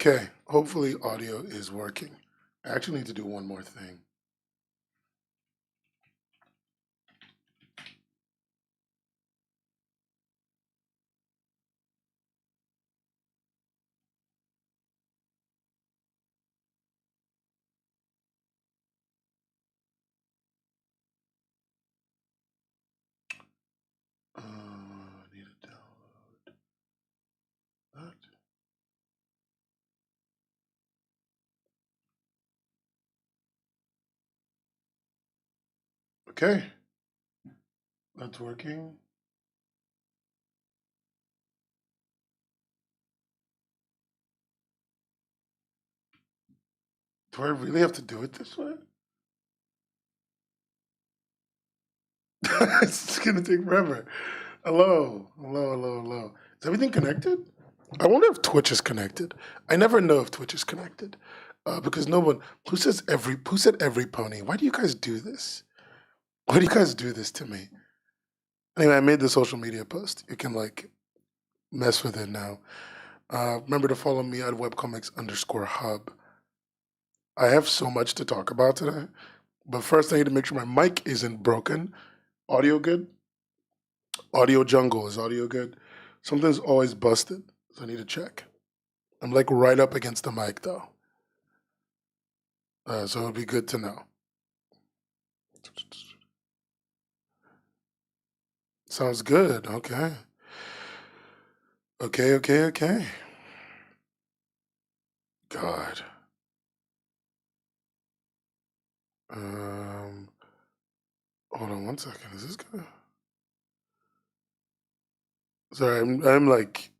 Okay, hopefully audio is working. I actually need to do one more thing. I need to download that. Okay, that's working. Do I really have to do it this way? It's gonna take forever. Hello, hello, hello, hello. Is everything connected? I wonder if Twitch is connected. I never know if Twitch is connected because no one. Who said every pony? Why do you guys do this? Why do you guys do this to me? Anyway, I made the social media post. You can like mess with it now. Remember to follow me at webcomics_hub. I have so much to talk about today, but first I need to make sure my mic isn't broken. Audio good? Audio jungle, is audio good? Something's always busted, so I need to check. I'm like right up against the mic though. So it'd be good to know. Sounds good, okay. Okay. God. Hold on one second, is this good? Sorry, I'm like,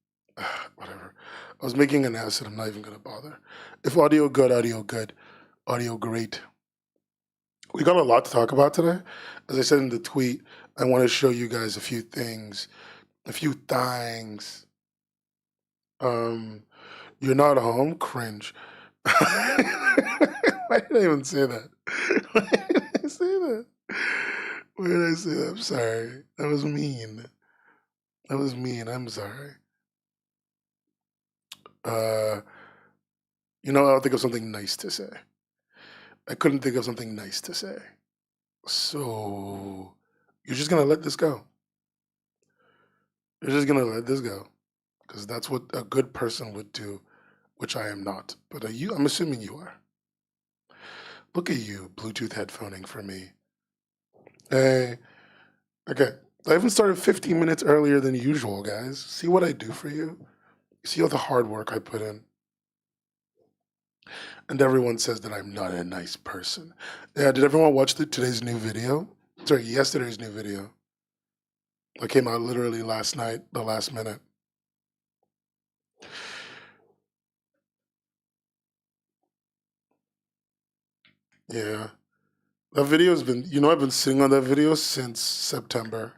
whatever. I was making an acid. I'm not even gonna bother. If audio good, audio great. We got a lot to talk about today. As I said in the tweet, I want to show you guys a few things, a few things. You're not home? Cringe. Why did I even say that? Why did I say that? Why did I say that? I'm sorry. That was mean. That was mean. I'm sorry. I'll think of something nice to say. I couldn't think of something nice to say. So you're just gonna let this go. You're just gonna let this go. Because that's what a good person would do, which I am not. But I'm assuming you are. Look at you, Bluetooth headphoning for me. Hey. Okay. I even started 15 minutes earlier than usual, guys. See what I do for you? See all the hard work I put in? And everyone says that I'm not a nice person. Yeah, did everyone watch today's new video? Sorry, yesterday's new video. It came out literally last night, the last minute. Yeah. That video has been, I've been sitting on that video since September.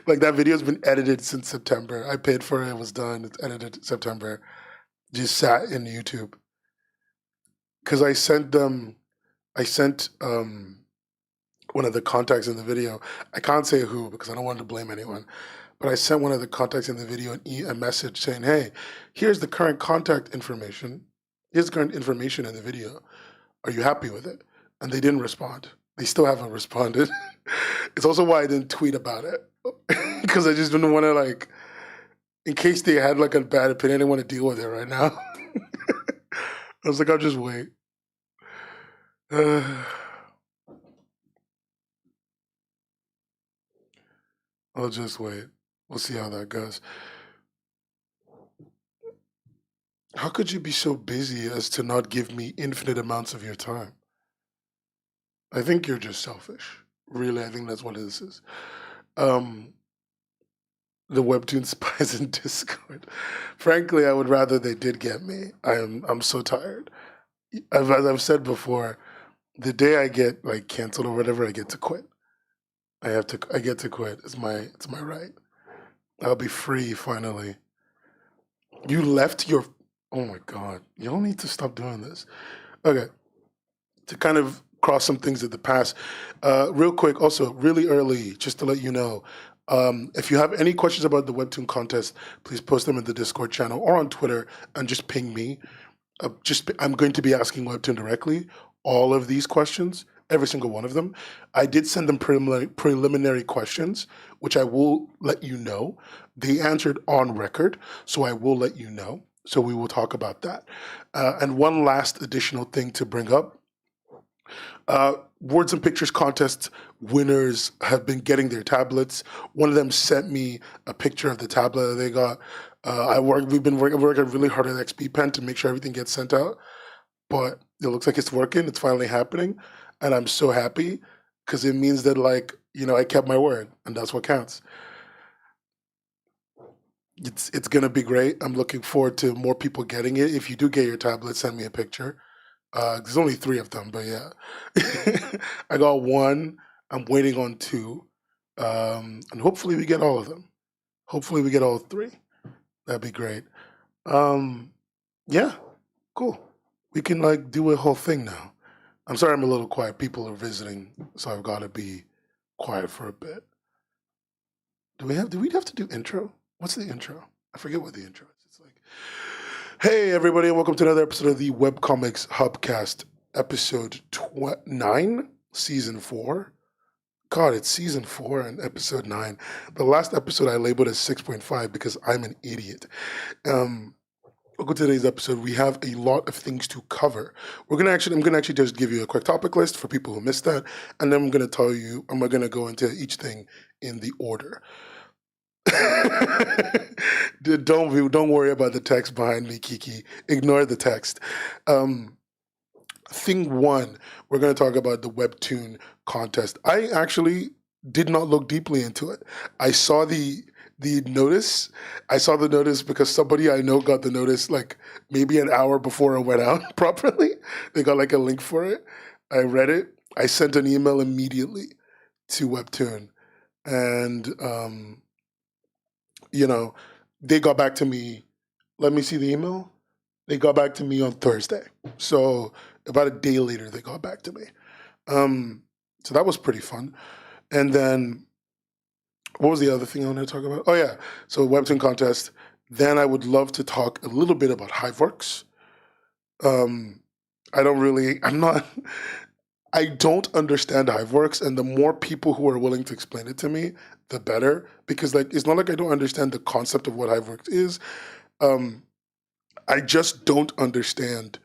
Like that video's been edited since September. I paid for it, it was done, it's edited September. Just sat in YouTube. Because I sent one of the contacts in the video. I can't say who because I don't want to blame anyone. But I sent one of the contacts in the video a message saying, hey, here's the current contact information. Here's the current information in the video. Are you happy with it? And they didn't respond. They still haven't responded. It's also why I didn't tweet about it. Because I just didn't want to in case they had a bad opinion, I didn't want to deal with it right now. I was like, I'll just wait. I'll just wait. We'll see how that goes. How could you be so busy as to not give me infinite amounts of your time? I think you're just selfish. Really, I think that's what this is. The Webtoon spies in Discord. Frankly, I would rather they did get me. I'm so tired. As I've said before, the day I get canceled or whatever, I get to quit. I get to quit. It's my right. I'll be free finally. You left your oh my god. Y'all need to stop doing this. Okay. To kind of cross some things at the past. Real quick, also really early, just to let you know, If you have any questions about the Webtoon contest, please post them in the Discord channel or on Twitter and just ping me. I'm going to be asking Webtoon directly all of these questions, every single one of them. I did send them preliminary questions, which I will let you know. They answered on record, so I will let you know. So we will talk about that. And one last additional thing to bring up. Words and Pictures contest winners have been getting their tablets. One of them sent me a picture of the tablet that they got. We've been working really hard at XP Pen to make sure everything gets sent out, but it looks like it's working. It's finally happening, and I'm so happy because it means that I kept my word, and that's what counts. It's gonna be great. I'm looking forward to more people getting it. If you do get your tablet, send me a picture. There's only 3 of them, but yeah. I got 1. I'm waiting on 2. And hopefully we get all of them. Hopefully we get all 3. That'd be great. Yeah, cool. We can do a whole thing now. I'm sorry I'm a little quiet. People are visiting, so I've got to be quiet for a bit. Do we have to do intro? What's the intro? I forget what the intro is. It's like, hey, everybody, and welcome to another episode of the Webcomics Hubcast, episode 9, season 4. God, it's season 4 and episode 9. The last episode I labeled as 6.5 because I'm an idiot. Welcome to today's episode. We have a lot of things to cover. I'm gonna actually just give you a quick topic list for people who missed that, and then I'm gonna go into each thing in the order. Don't worry about the text behind me, Kiki. Ignore the text. Thing 1, we're going to talk about the Webtoon contest. I actually did not look deeply into it. I saw the notice. I saw the notice because somebody I know got the notice maybe an hour before it went out properly. They got a link for it. I read it. I sent an email immediately to Webtoon, and they got back to me. Let me see the email. They got back to me on Thursday. So about a day later, they got back to me. So that was pretty fun. And then what was the other thing I wanted to talk about? Oh, yeah. So Webtoon contest. Then I would love to talk a little bit about Hive Works. I don't understand Hive Works, and the more people who are willing to explain it to me, the better. Because it's not like I don't understand the concept of what Hive Works is. I just don't understand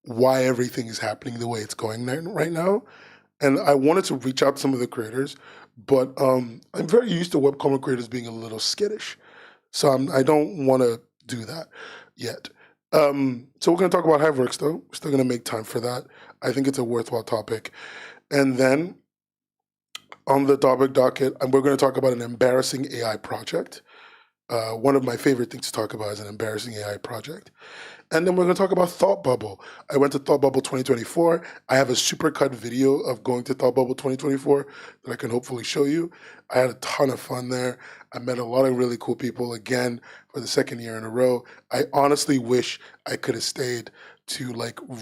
why everything is happening the way it's going right now. And I wanted to reach out to some of the creators, but I'm very used to webcomic creators being a little skittish. So I don't want to do that yet. So we're going to talk about Hive Works, though. We're still going to make time for that. I think it's a worthwhile topic. And then on the topic docket, we're going to talk about an embarrassing AI project. One of my favorite things to talk about is an embarrassing AI project. And then we're going to talk about Thought Bubble. I went to Thought Bubble 2024. I have a supercut video of going to Thought Bubble 2024 that I can hopefully show you. I had a ton of fun there. I met a lot of really cool people again for the second year in a row. I honestly wish I could have stayed to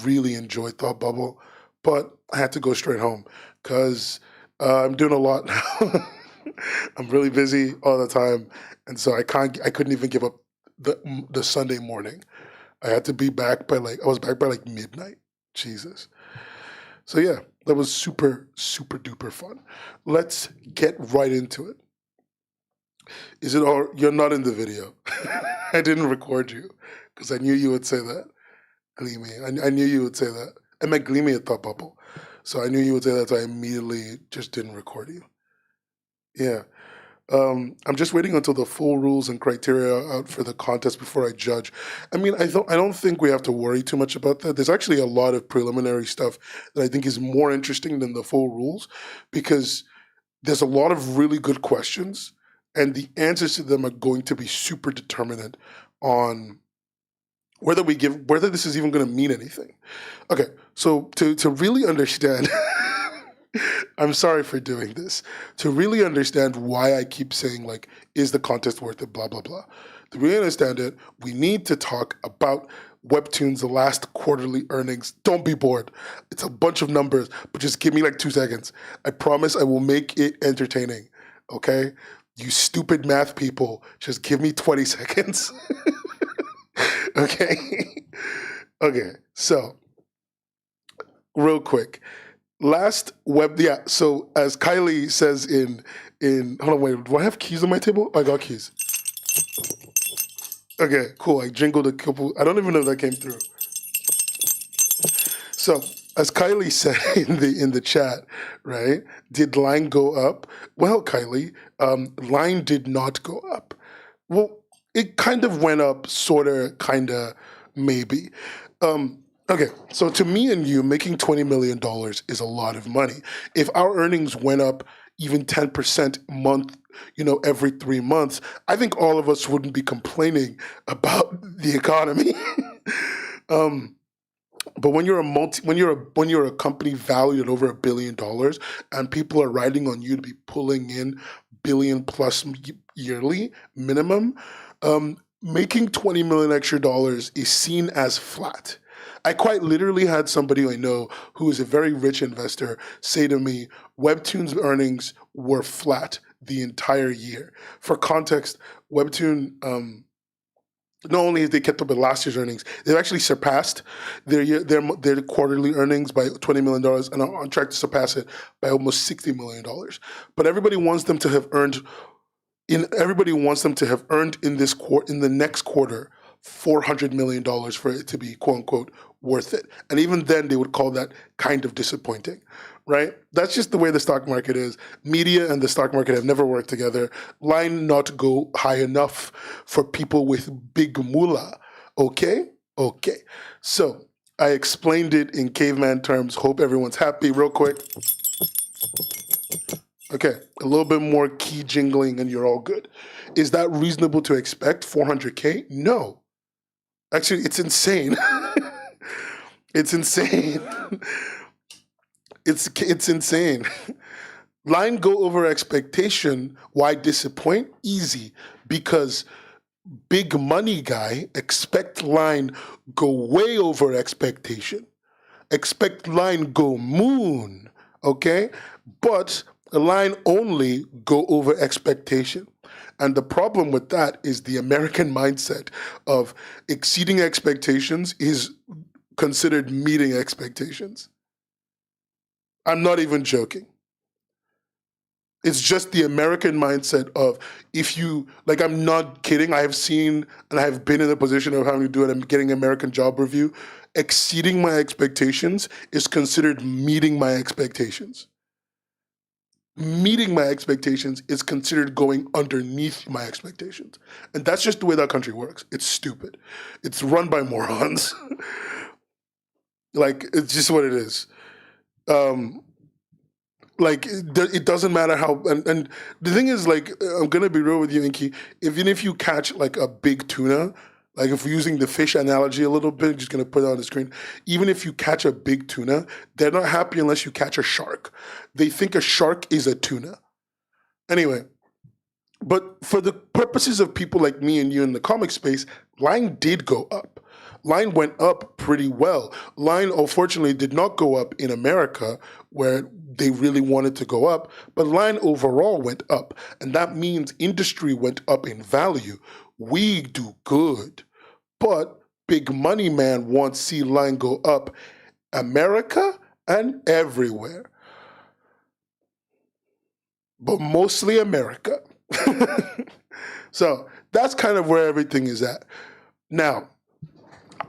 really enjoy Thought Bubble, but I had to go straight home because I'm doing a lot now. I'm really busy all the time, and so I couldn't even give up the Sunday morning. I had to be back by I was back by midnight. Jesus. So yeah, that was super, super duper fun. Let's get right into it. Is it all, you're not in the video. I didn't record you because I knew you would say that. I knew you would say that. I met Gleamy at Thought Bubble. So I knew you would say that, so I immediately just didn't record you. Yeah. I'm just waiting until the full rules and criteria are out for the contest before I judge. I don't think we have to worry too much about that. There's actually a lot of preliminary stuff that I think is more interesting than the full rules because there's a lot of really good questions and the answers to them are going to be super determinant on whether this is even going to mean anything. Okay, so to really understand I'm sorry for doing this. To really understand why I keep saying, is the contest worth it, blah, blah, blah. To really understand it, we need to talk about Webtoon's last quarterly earnings. Don't be bored. It's a bunch of numbers, but just give me 2 seconds. I promise I will make it entertaining, okay? You stupid math people, just give me 20 seconds. Okay. Okay. So, real quick. So as Kylie says in hold on, wait, do I have keys on my table? I got keys. Okay, cool. I jingled a couple. I don't even know if that came through. So as Kylie said in the chat, right? Did line go up? Well, Kylie, line did not go up. Well, it kind of went up, sorta, kinda, maybe. Okay, so to me and you, making $20 million is a lot of money. If our earnings went up even 10% month, every 3 months, I think all of us wouldn't be complaining about the economy. But when you're a company valued at over $1 billion and people are riding on you to be pulling in billion plus yearly minimum, making $20 million extra dollars is seen as flat. I quite literally had somebody I know who is a very rich investor say to me, Webtoon's earnings were flat the entire year. For context, Webtoon, not only have they kept up with last year's earnings, they've actually surpassed their quarterly earnings by $20 million and are on track to surpass it by almost $60 million. But everybody wants them to have earned in the next quarter $400 million for it to be quote unquote worth it. And even then they would call that kind of disappointing, right? That's just the way the stock market is. Media and the stock market have never worked together. Line not go high enough for people with big moolah. Okay? Okay. So I explained it in caveman terms. Hope everyone's happy. Real quick. Okay, a little bit more key jingling and you're all good. Is that reasonable to expect 400K? No. Actually, it's insane. It's insane. It's insane. Line go over expectation. Why disappoint? Easy. Because big money guy expect line go way over expectation. Expect line go moon. Okay? But a line only go over expectation. And the problem with that is the American mindset of exceeding expectations is considered meeting expectations. I'm not even joking. It's just the American mindset of I'm not kidding. I have seen and I have been in the position of having to do it and getting American job review. Exceeding my expectations is considered meeting my expectations. Meeting my expectations is considered going underneath my expectations. And that's just the way that country works. It's stupid. It's run by morons. It's just what it is. It doesn't matter how, and the thing is, I'm gonna be real with you, Inky, even if you catch a big tuna, if we're using the fish analogy a little bit, just gonna put it on the screen, even if you catch a big tuna, they're not happy unless you catch a shark. They think a shark is a tuna. Anyway, but for the purposes of people like me and you in the comic space, line did go up. Line went up pretty well. Line, unfortunately, did not go up in America, where they really wanted to go up, but line overall went up. And that means industry went up in value. We do good. But big money man wants to see line go up America and everywhere. But mostly America. So that's kind of where everything is at. Now,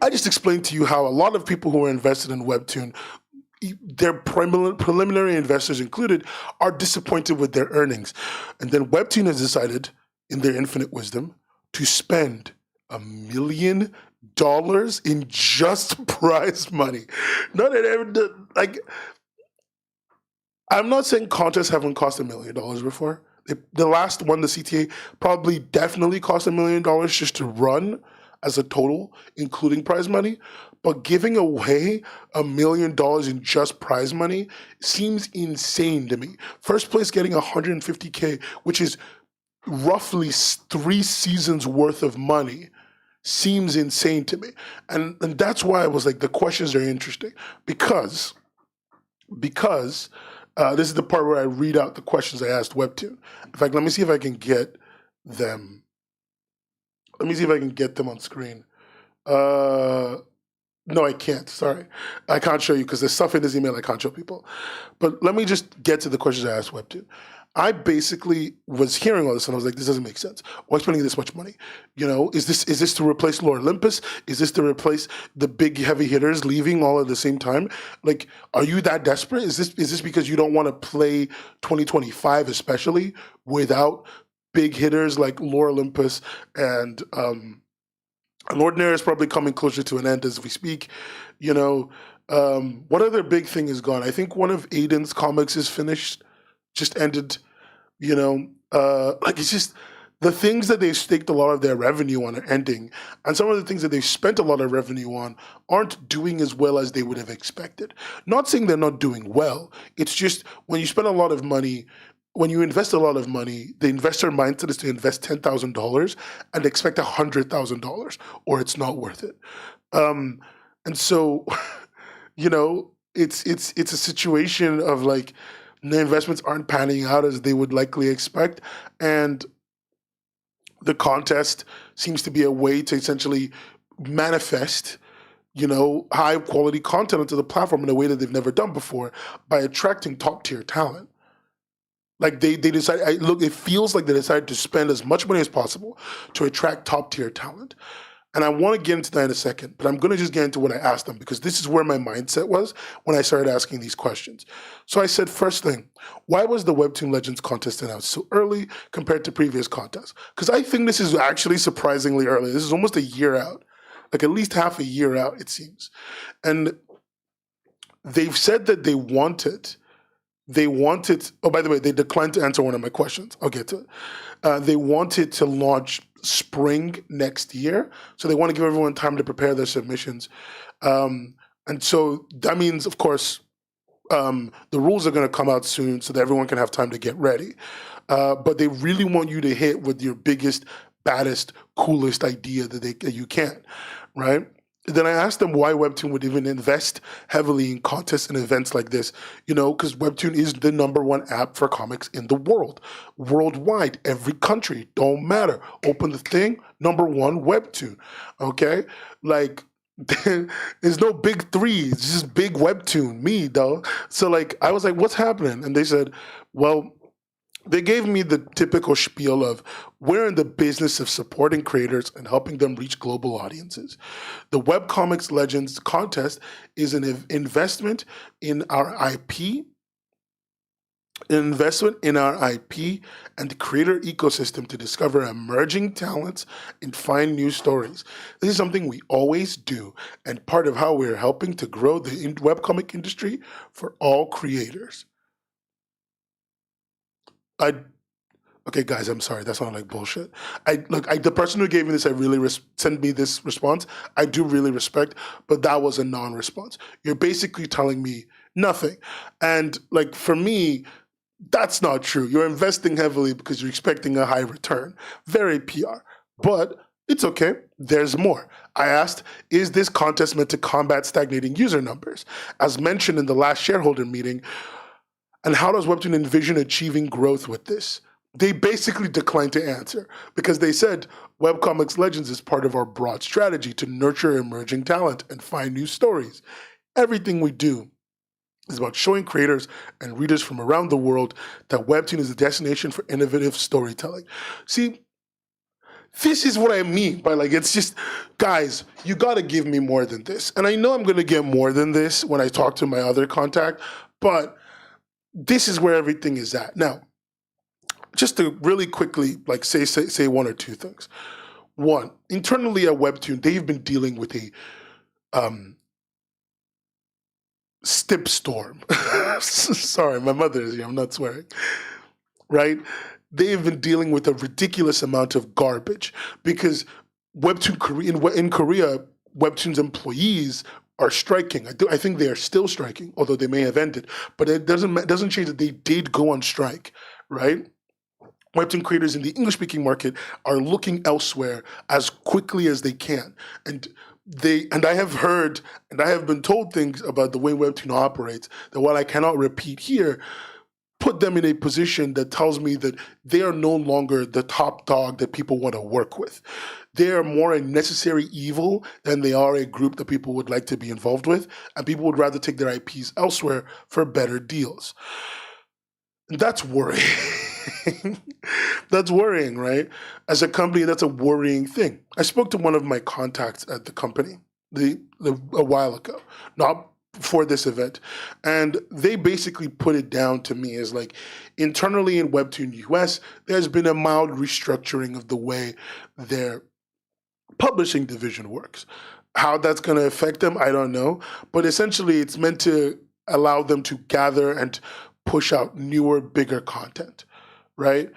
I just explained to you how a lot of people who are invested in Webtoon, their preliminary investors included, are disappointed with their earnings. And then Webtoon has decided, in their infinite wisdom, to spend $1 million in just prize money. I'm not saying contests haven't cost $1 million before. The last one, the CTA, probably definitely cost $1 million just to run as a total, including prize money. But giving away $1 million in just prize money seems insane to me. First place getting $150K, which is roughly 3 seasons worth of money, seems insane to me. And that's why I was like, the questions are interesting. Because This is the part where I read out the questions I asked Webtoon. In fact, let me see if I can get them. Let me see if I can get them on screen. No, I can't. Sorry. I can't show you because there's stuff in this email I can't show people. But let me just get to the questions I asked Webtoon. I basically was hearing all this and I was like, this doesn't make sense. Why spending this much money? Is this to replace Lore Olympus? Is this to replace the big heavy hitters leaving all at the same time? Like, are you that desperate? Is this because you don't want to play 2025 especially without big hitters like Lore Olympus and Unordinary is probably coming closer to an end as we speak. What other big thing is gone? I think one of Aiden's comics is finished, just ended. It's just the things that they've staked a lot of their revenue on are ending, and some of the things that they've spent a lot of revenue on aren't doing as well as they would have expected. Not saying they're not doing well. It's just when you spend a lot of money. When you invest a lot of money, the investor mindset is to invest $10,000 and expect $100,000, or it's not worth it. And so, it's a situation of like the investments aren't panning out as they would likely expect, and the contest seems to be a way to essentially manifest high quality content onto the platform in a way that they've never done before by attracting top tier talent. Like they decided, it feels like they decided to spend as much money as possible to attract top tier talent. And I want to get into that in a second, but I'm going to just get into what I asked them because this is where my mindset was when I started asking these questions. So I said, first thing, why was the Webtoon Legends contest announced so early compared to previous contests? Because I think this is actually surprisingly early. This is almost a year out, like at least half a year out, it seems. And they've said that they wanted, oh, by the way, they declined to answer one of my questions. I'll get to it. They wanted to launch spring next year. So they want to give everyone time to prepare their submissions. And so that means, of course, the rules are going to come out soon so that everyone can have time to get ready. But they really want you to hit with your biggest, baddest, coolest idea that you can, right? Then I asked them why Webtoon would even invest heavily in contests and events like this, because Webtoon is the #1 app for comics in the world. Worldwide, every country, don't matter. Open the thing, #1 Webtoon, okay? Like, there's no big three, it's just big Webtoon, me, though. So, I was like, what's happening? And they said, well, they gave me the typical spiel of we're in the business of supporting creators and helping them reach global audiences. The Webcomics Legends contest is an investment in our IP, and the creator ecosystem to discover emerging talents and find new stories. This is something we always do, and part of how we're helping to grow the webcomic industry for all creators. Okay, guys, I'm sorry. That sounded like bullshit. The person who gave me this, sent me this response. I do really respect, but that was a non-response. You're basically telling me nothing. And for me, that's not true. You're investing heavily because you're expecting a high return. Very PR. But it's okay. There's more. I asked, is this contest meant to combat stagnating user numbers? As mentioned in the last shareholder meeting, and how does Webtoon envision achieving growth with this? They basically declined to answer because they said Webcomics Legends is part of our broad strategy to nurture emerging talent and find new stories. Everything we do is about showing creators and readers from around the world that Webtoon is a destination for innovative storytelling. See, this is what I mean by it's just, guys, you gotta give me more than this. And I know I'm gonna get more than this when I talk to my other contact, but this is where everything is at. Now, just to really quickly say one or two things. One, internally at Webtoon, they've been dealing with a stip storm. Sorry, my mother is here, I'm not swearing. Right? They've been dealing with a ridiculous amount of garbage because in Korea, Webtoon's employees are striking. I think they are still striking, although they may have ended. But it doesn't change that they did go on strike, right? Webtoon creators in the English-speaking market are looking elsewhere as quickly as they can. And I have heard and I have been told things about the way Webtoon operates that while I cannot repeat here, put them in a position that tells me that they are no longer the top dog that people want to work with. They are more a necessary evil than they are a group that people would like to be involved with, and people would rather take their IPs elsewhere for better deals. And that's worrying. That's worrying, right? As a company, that's a worrying thing. I spoke to one of my contacts at the company a while ago, not for this event, and they basically put it down to me as like, internally in Webtoon US, there's been a mild restructuring of the way their publishing division works. How that's going to affect them, I don't know, but essentially it's meant to allow them to gather and push out newer, bigger content, right?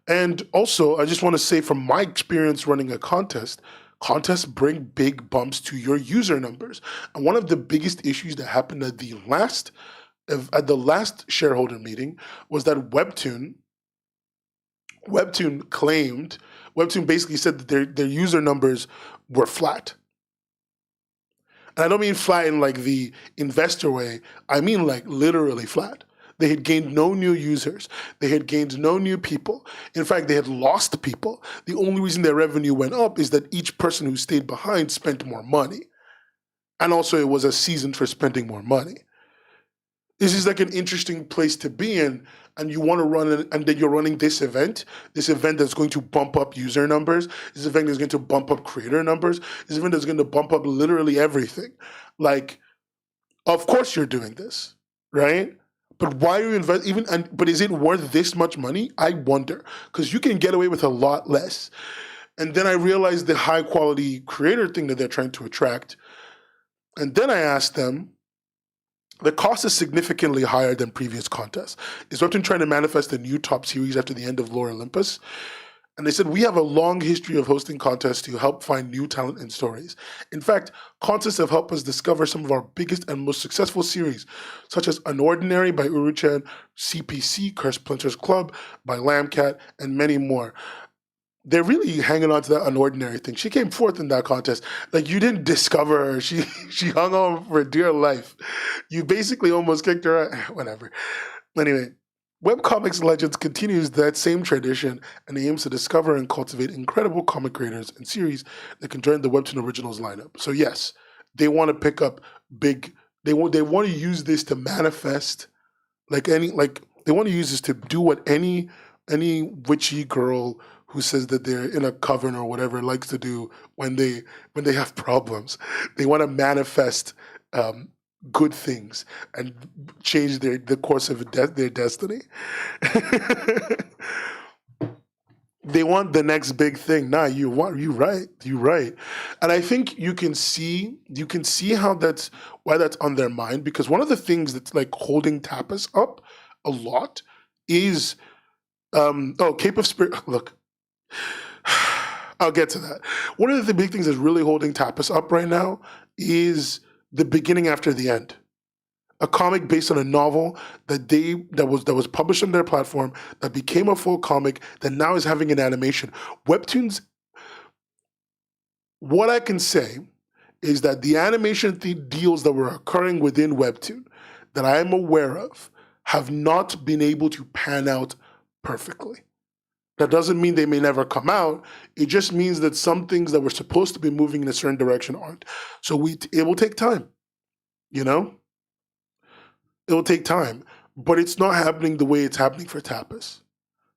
And also, I just want to say from my experience running a contest, contests bring big bumps to your user numbers. And one of the biggest issues that happened at the last shareholder meeting was that Webtoon basically said that their user numbers were flat. And I don't mean flat in like the investor way, I mean like literally flat. They had gained no new users. They had gained no new people. In fact, they had lost people. The only reason their revenue went up is that each person who stayed behind spent more money. And also it was a season for spending more money. This is like an interesting place to be in, and you want to run it, and then you're running this event that's going to bump up user numbers, this event is going to bump up creator numbers, this event is going to bump up literally everything. Like, of course you're doing this, right? But why are you but is it worth this much money? I wonder, because you can get away with a lot less. And then I realized the high quality creator thing that they're trying to attract. And then I asked them, the cost is significantly higher than previous contests. Is Webtoon trying to manifest a new top series after the end of Lore Olympus? And they said, we have a long history of hosting contests to help find new talent and stories. In fact, contests have helped us discover some of our biggest and most successful series, such as Unordinary by Uruchan, CPC, Curse Planters Club by Lambcat, and many more. They're really hanging on to that Unordinary thing. She came fourth in that contest. Like, you didn't discover her. She hung on for dear life. You basically almost kicked her out. Whatever. Anyway, Webcomics Legends continues that same tradition and aims to discover and cultivate incredible comic creators and series that can join the Webtoon Originals lineup. So yes, they want to pick up big. They want to use this to manifest, they want to use this to do what any witchy girl who says that they're in a coven or whatever likes to do when they have problems. They want to manifest good things and change the course of their destiny. They want the next big thing. Nah, you right. And I think you can see how why that's on their mind, because one of the things that's like holding Tapas up a lot is Cape of Spirit. Look, I'll get to that. One of the big things that's really holding Tapas up right now is The Beginning After the End, a comic based on a novel that was published on their platform, that became a full comic, that now is having an animation. Webtoons, what I can say is that the animation deals that were occurring within Webtoon that I am aware of have not been able to pan out perfectly. That doesn't mean they may never come out. It just means that some things that were supposed to be moving in a certain direction aren't. So it will take time, you know? It will take time, but it's not happening the way it's happening for Tapas.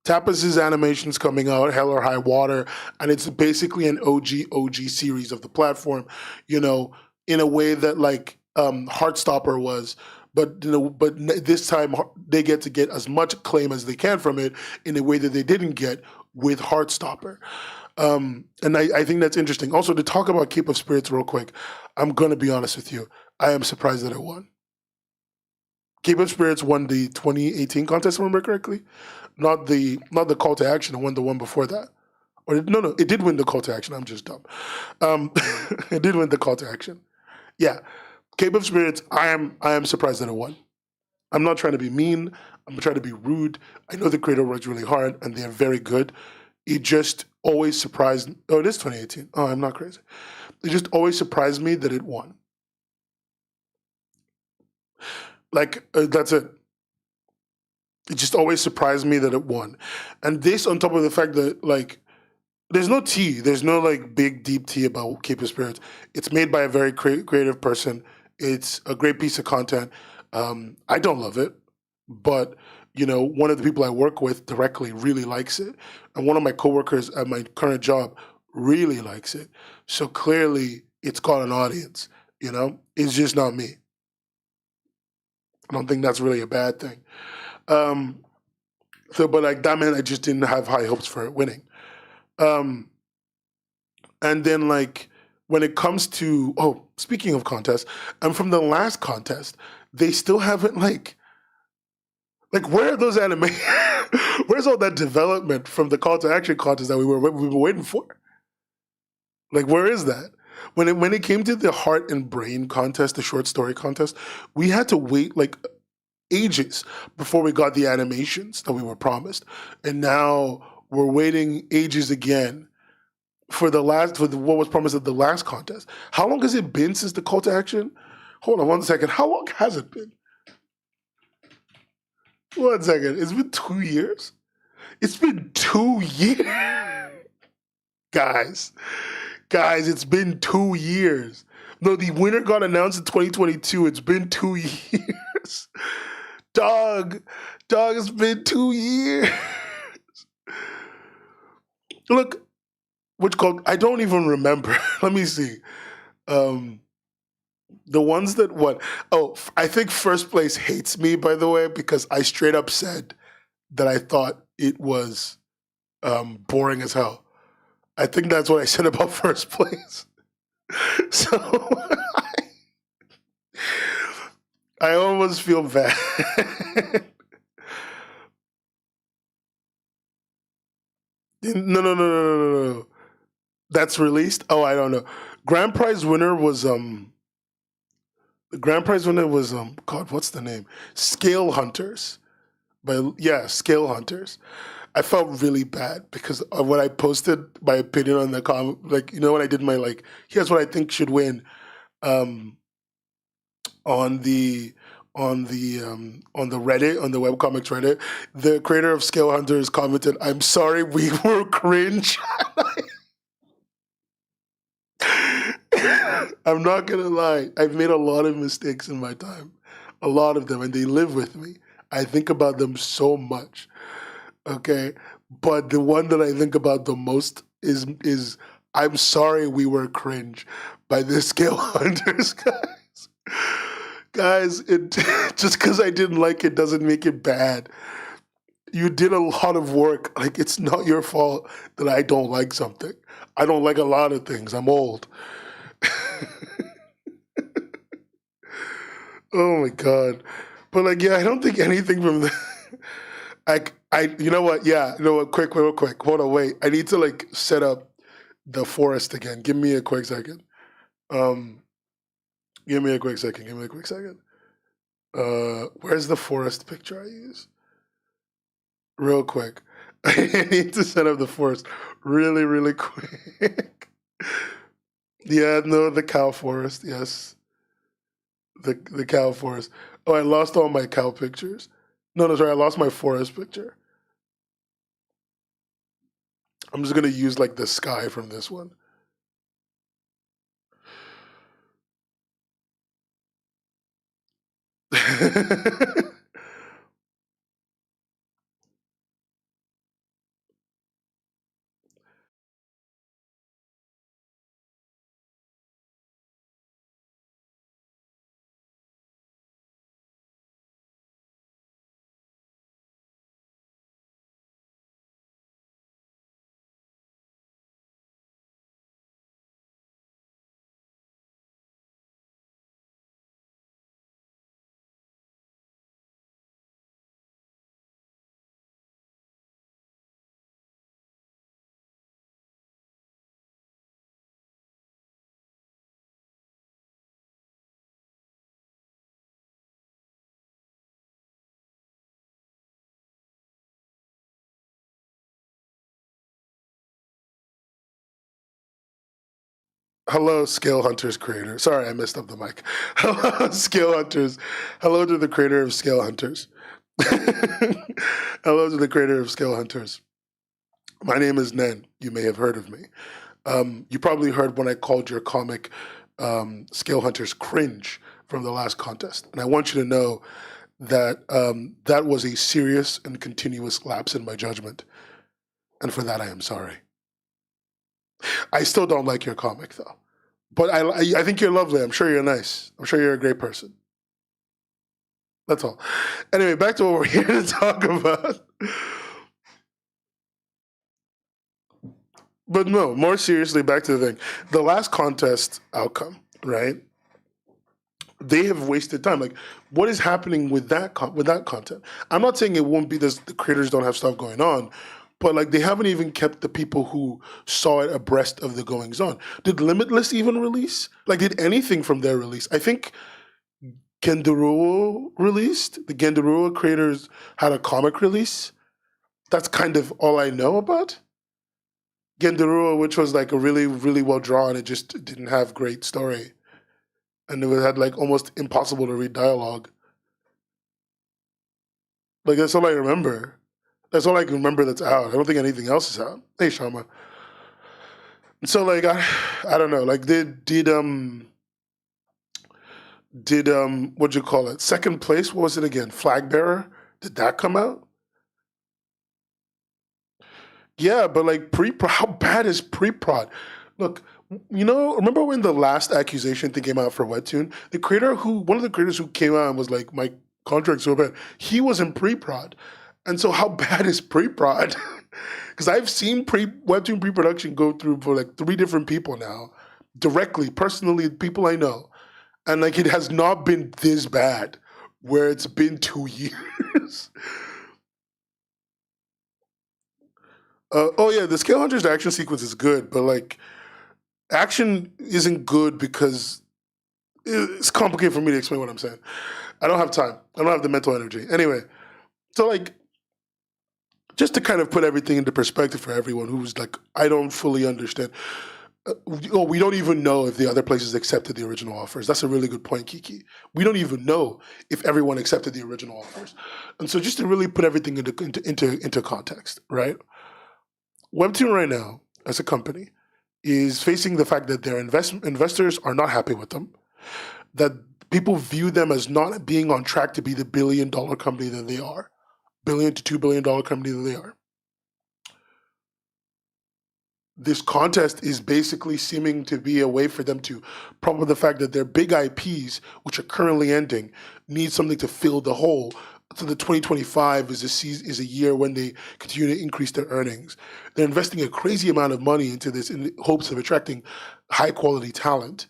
Tapas' animation's coming out, Hell or High Water, and it's basically an OG series of the platform, you know, in a way that like Heartstopper was. But this time they get as much acclaim as they can from it in a way that they didn't get with Heartstopper. And I think that's interesting. Also, to talk about Cape of Spirits real quick, I'm going to be honest with you. I am surprised that it won. Cape of Spirits won the 2018 contest, if I remember correctly. Not the call to action, it won the one before that. No, it did win the call to action. I'm just dumb. It did win the call to action. Yeah. Cape of Spirits, I am surprised that it won. I'm not trying to be mean. I'm trying to be rude. I know the creator works really hard and they're very good. it just always surprised. Oh, it is 2018. Oh, I'm not crazy. It just always surprised me that it won. Like that's it. It just always surprised me that it won, and this on top of the fact that like there's no tea, there's no like big deep tea about Keeper Spirits. It's made by a very creative person. It's a great piece of content. I don't love it, but one of the people I work with directly really likes it, and one of my coworkers at my current job really likes it. So clearly, it's got an audience. It's just not me. I don't think that's really a bad thing. Um, but like that meant I just didn't have high hopes for it winning. Um, and then like when it comes to speaking of contests, and from the last contest, they still haven't like where are those anime? Where's all that development from the call to action contest that we were waiting for? Like where is that? When it came to the Heart and Brain contest, the short story contest, we had to wait like ages before we got the animations that we were promised, and now we're waiting ages again for what was promised at the last contest. How long has it been since the call to action? Hold on 1 second. How long has it been? 1 second. It's been 2 years. It's been 2 years, guys. Guys, it's been 2 years. No, the winner got announced in 2022. It's been 2 years. Dog, it's been 2 years. Look, which called I don't even remember. Let me see. The ones that won. Oh, I think first place hates me, by the way, because I straight up said that I thought it was boring as hell. I think that's what I said about first place. So I almost feel bad. No. That's released? Oh, I don't know. Grand prize winner was the grand prize winner was God, what's the name? Scale Hunters. But yeah, Scale Hunters. I felt really bad because of when I posted my opinion on the like when I did my like here's what I think should win um on the on the Reddit, on the Webcomics Reddit, the creator of Scale Hunters commented, "I'm sorry, we were cringe." I'm not gonna lie. I've made a lot of mistakes in my time, a lot of them, and they live with me. I think about them so much. Okay, but the one that I think about the most is I'm sorry we were cringe by the Scale Hunters guys. Guys, it just because I didn't like it doesn't make it bad. You did a lot of work. Like it's not your fault that I don't like something. I don't like a lot of things. I'm old. Oh my god. But like, yeah, I don't think anything from the you know what? Yeah, you know what? Quick, real quick. Hold on, wait. I need to like set up the forest again. Give me a quick second. Um, give me a quick second. Give me a quick second. Where's the forest picture I use? Real quick. I need to set up the forest really, really quick. Yeah, no, the cow forest. Yes, the cow forest. Oh, I lost all my cow pictures. No, sorry, I lost my forest picture. I'm just gonna use like the sky from this one. Hello, Scale Hunters creator. Sorry, I messed up the mic. Hello, Scale Hunters. Hello to the creator of Scale Hunters. Hello to the creator of Scale Hunters. My name is Nen. You may have heard of me. You probably heard when I called your comic Scale Hunters cringe from the last contest. And I want you to know that that was a serious and continuous lapse in my judgment. And for that, I am sorry. I still don't like your comic, though. But I think you're lovely. I'm sure you're nice. I'm sure you're a great person. That's all. Anyway, back to what we're here to talk about. But no, more seriously, back to the thing. The last contest outcome, right? They have wasted time. Like, what is happening with that content? I'm not saying it won't be this. The creators don't have stuff going on, but like they haven't even kept the people who saw it abreast of the goings on. Did Limitless even release? Like, did anything from their release? I think Genderuo released. The Genderuo creators had a comic release. That's kind of all I know about Genderuo, which was like a really, really well drawn. It just didn't have great story. And it had like almost impossible to read dialogue. Like, that's all I remember. That's all I can remember that's out. I don't think anything else is out. Hey, Shama. So like I don't know. Like did what'd you call it? Second place, what was it again? Flag Bearer? Did that come out? Yeah, but like how bad is pre-prod? Look, remember when the last accusation thing came out for Webtoon? One of the creators who came out and was like, my contract's so bad, he was in pre-prod. And so how bad is pre-prod? Because I've seen Webtoon pre-production go through for like 3 different people now, directly, personally, people I know. And like it has not been this bad, where it's been 2 years. Oh yeah, the Scale Hunters action sequence is good, but like action isn't good because it's complicated for me to explain what I'm saying. I don't have time. I don't have the mental energy. Anyway, so like just to kind of put everything into perspective for everyone who's like, I don't fully understand. We don't even know if the other places accepted the original offers. That's a really good point, Kiki. We don't even know if everyone accepted the original offers. And so just to really put everything into context, right? Webtoon right now, as a company, is facing the fact that their investors are not happy with them, that people view them as not being on track to be the billion-dollar company that they are, $1 to $2 billion company that they are. This contest is basically seeming to be a way for them to prop up the fact that their big IPs, which are currently ending, need something to fill the hole. So the 2025 is a year when they continue to increase their earnings. They're investing a crazy amount of money into this in the hopes of attracting high quality talent.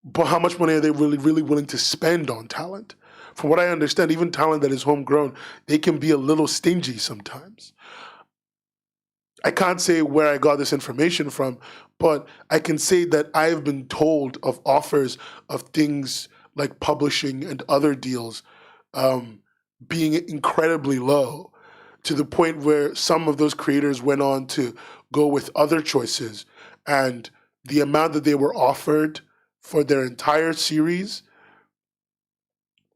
But how much money are they really, really willing to spend on talent? From what I understand, even talent that is homegrown, they can be a little stingy sometimes. I can't say where I got this information from, but I can say that I've been told of offers of things like publishing and other deals being incredibly low, to the point where some of those creators went on to go with other choices, and the amount that they were offered for their entire series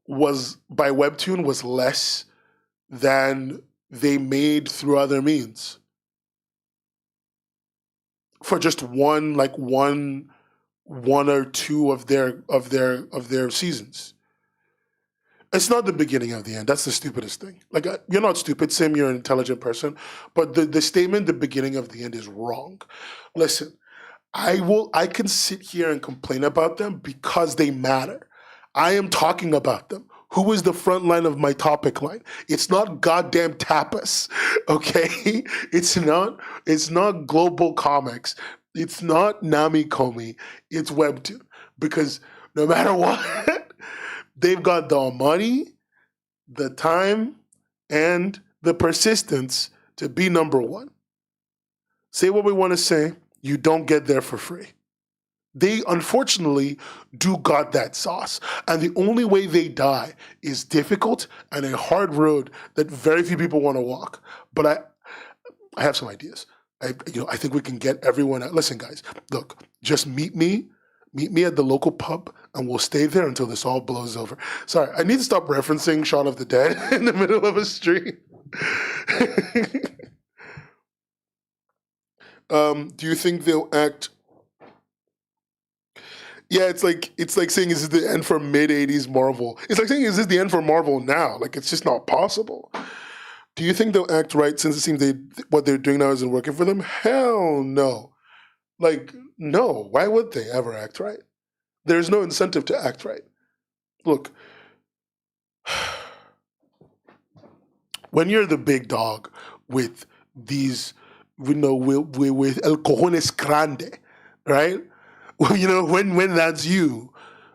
was by Webtoon was less than they made through other means for just one or two of their seasons. It's not the beginning of the end. That's the stupidest thing. Like, you're not stupid, Sim. You're an intelligent person. But the statement, the beginning of the end, is wrong. Listen, I can sit here and complain about them because they matter. I am talking about them. Who is the front line of my topic line? It's not goddamn Tapas, okay? It's not Global Comics. It's not Nami Komi. It's Webtoon. Because no matter what, they've got the money, the time, and the persistence to be number one. Say what we want to say, you don't get there for free. They unfortunately do got that sauce. And the only way they die is difficult and a hard road that very few people want to walk. But I have some ideas. I think we can get everyone. Listen, guys, look, just meet me at the local pub, and we'll stay there until this all blows over. Sorry, I need to stop referencing Shaun of the Dead in the middle of a stream. Do you think they'll act? Yeah, it's like saying, is this the end for mid '80s Marvel? It's like saying, is this the end for Marvel now? Like, it's just not possible. Do you think they'll act right since it seems what they're doing now isn't working for them? Hell no. Like, no. Why would they ever act right? There's no incentive to act right. Look, when you're the big dog with these, with el cojones grande, right? Well, when that's you,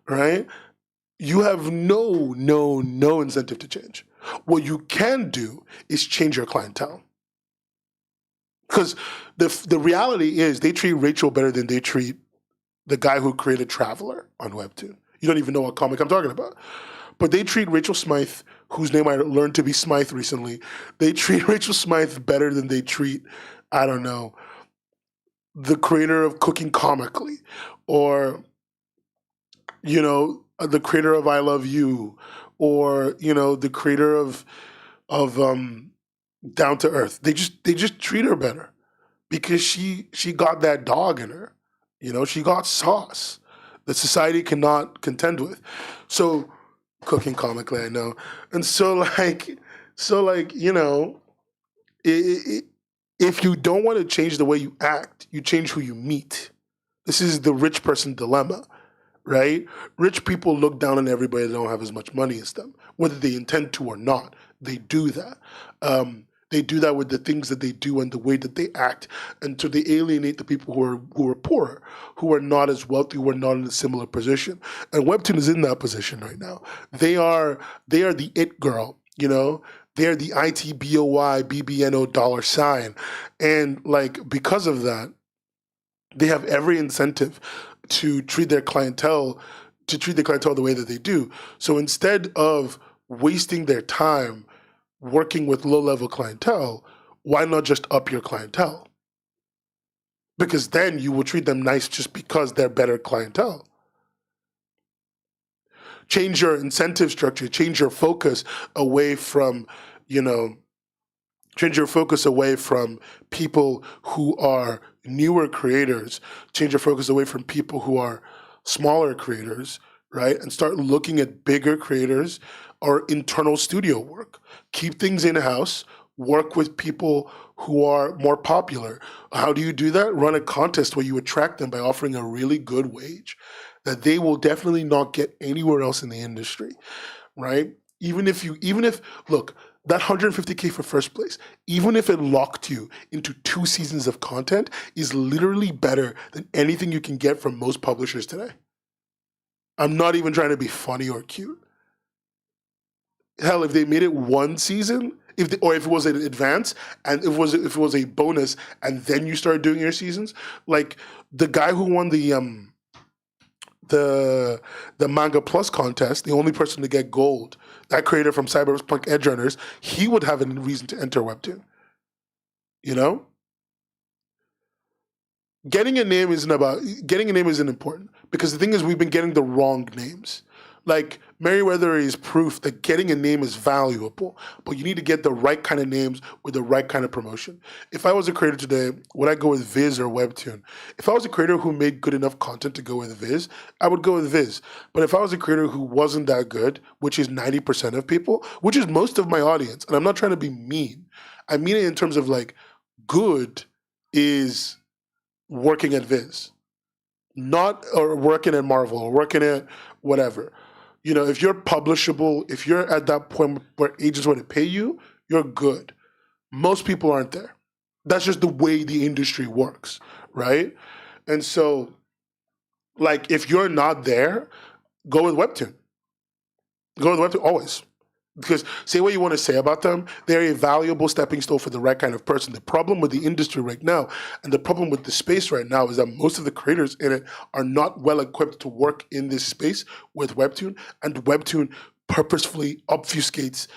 right? You have no incentive to change. What you can do is change your clientele. Because the reality is they treat Rachel better than they treat the guy who created Traveler on Webtoon. You don't even know what comic I'm talking about. But they treat Rachel Smythe, whose name I learned to be Smythe recently, they treat Rachel Smythe better than they treat, I don't know, the creator of Cooking Comically, or, the creator of I Love You, or, the creator of Down to Earth. They just treat her better because she got that dog in her. She got sauce that society cannot contend with. So, Cooking Comically, I know. And if you don't want to change the way you act, you change who you meet. This is the rich person dilemma, right? Rich people look down on everybody that don't have as much money as them, whether they intend to or not. They do that. They do that with the things that they do and the way that they act, and so they alienate the people who are poorer, who are not as wealthy, who are not in a similar position. And Webtoon is in that position right now. They are the it girl, They're the ITBOY BBNO $, and because of that, they have every incentive to treat their clientele the way that they do. So instead of wasting their time working with low-level clientele, why not just up your clientele? Because then you will treat them nice just because they're better clientele. Change your incentive structure, change your focus away from, people who are newer creators, change your focus away from people who are smaller creators, right? And start looking at bigger creators or internal studio work. Keep things in-house, work with people who are more popular. How do you do that? Run a contest where you attract them by offering a really good wage that they will definitely not get anywhere else in the industry, right? Look, that $150K for first place, even if it locked you into 2 seasons of content, is literally better than anything you can get from most publishers today. I'm not even trying to be funny or cute. Hell, if they made it 1 season, if it was an advance, and if it was a bonus, and then you started doing your seasons, like the guy who won the Manga Plus contest, the only person to get gold, that creator from Cyberpunk Edge Runners, he would have a reason to enter Webtoon. Getting a name isn't important, because the thing is, we've been getting the wrong names. Like, Merriweather is proof that getting a name is valuable, but you need to get the right kind of names with the right kind of promotion. If I was a creator today, would I go with Viz or Webtoon? If I was a creator who made good enough content to go with Viz, I would go with Viz. But if I was a creator who wasn't that good, which is 90% of people, which is most of my audience, and I'm not trying to be mean, I mean it in terms of good is working at Viz, not or working at Marvel or working at whatever. If you're publishable, if you're at that point where agents want to pay you, you're good. Most people aren't there. That's just the way the industry works, right? And so, if you're not there, go with Webtoon. Go with Webtoon always. Because say what you want to say about them, they're a valuable stepping stone for the right kind of person. The problem with the industry right now, and the problem with the space right now, is that most of the creators in it are not well equipped to work in this space with Webtoon, and Webtoon purposefully obfuscates